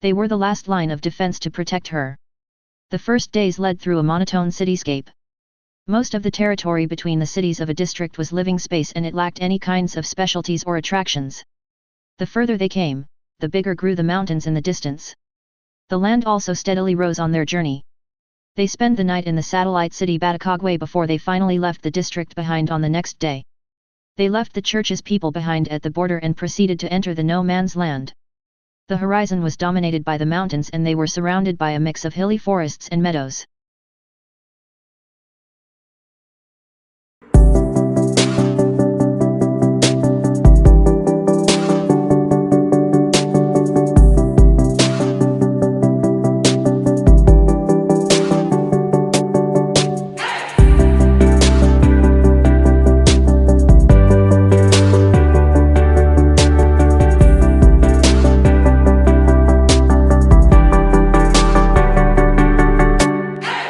They were the last line of defense to protect her. The first days led through a monotone cityscape. Most of the territory between the cities of a district was living space and it lacked any kinds of specialties or attractions. The further they came, the bigger grew the mountains in the distance. The land also steadily rose on their journey. They spent the night in the satellite city Batacogwe before they finally left the district behind on the next day. They left the church's people behind at the border and proceeded to enter the no man's land. The horizon was dominated by the mountains and they were surrounded by a mix of hilly forests and meadows.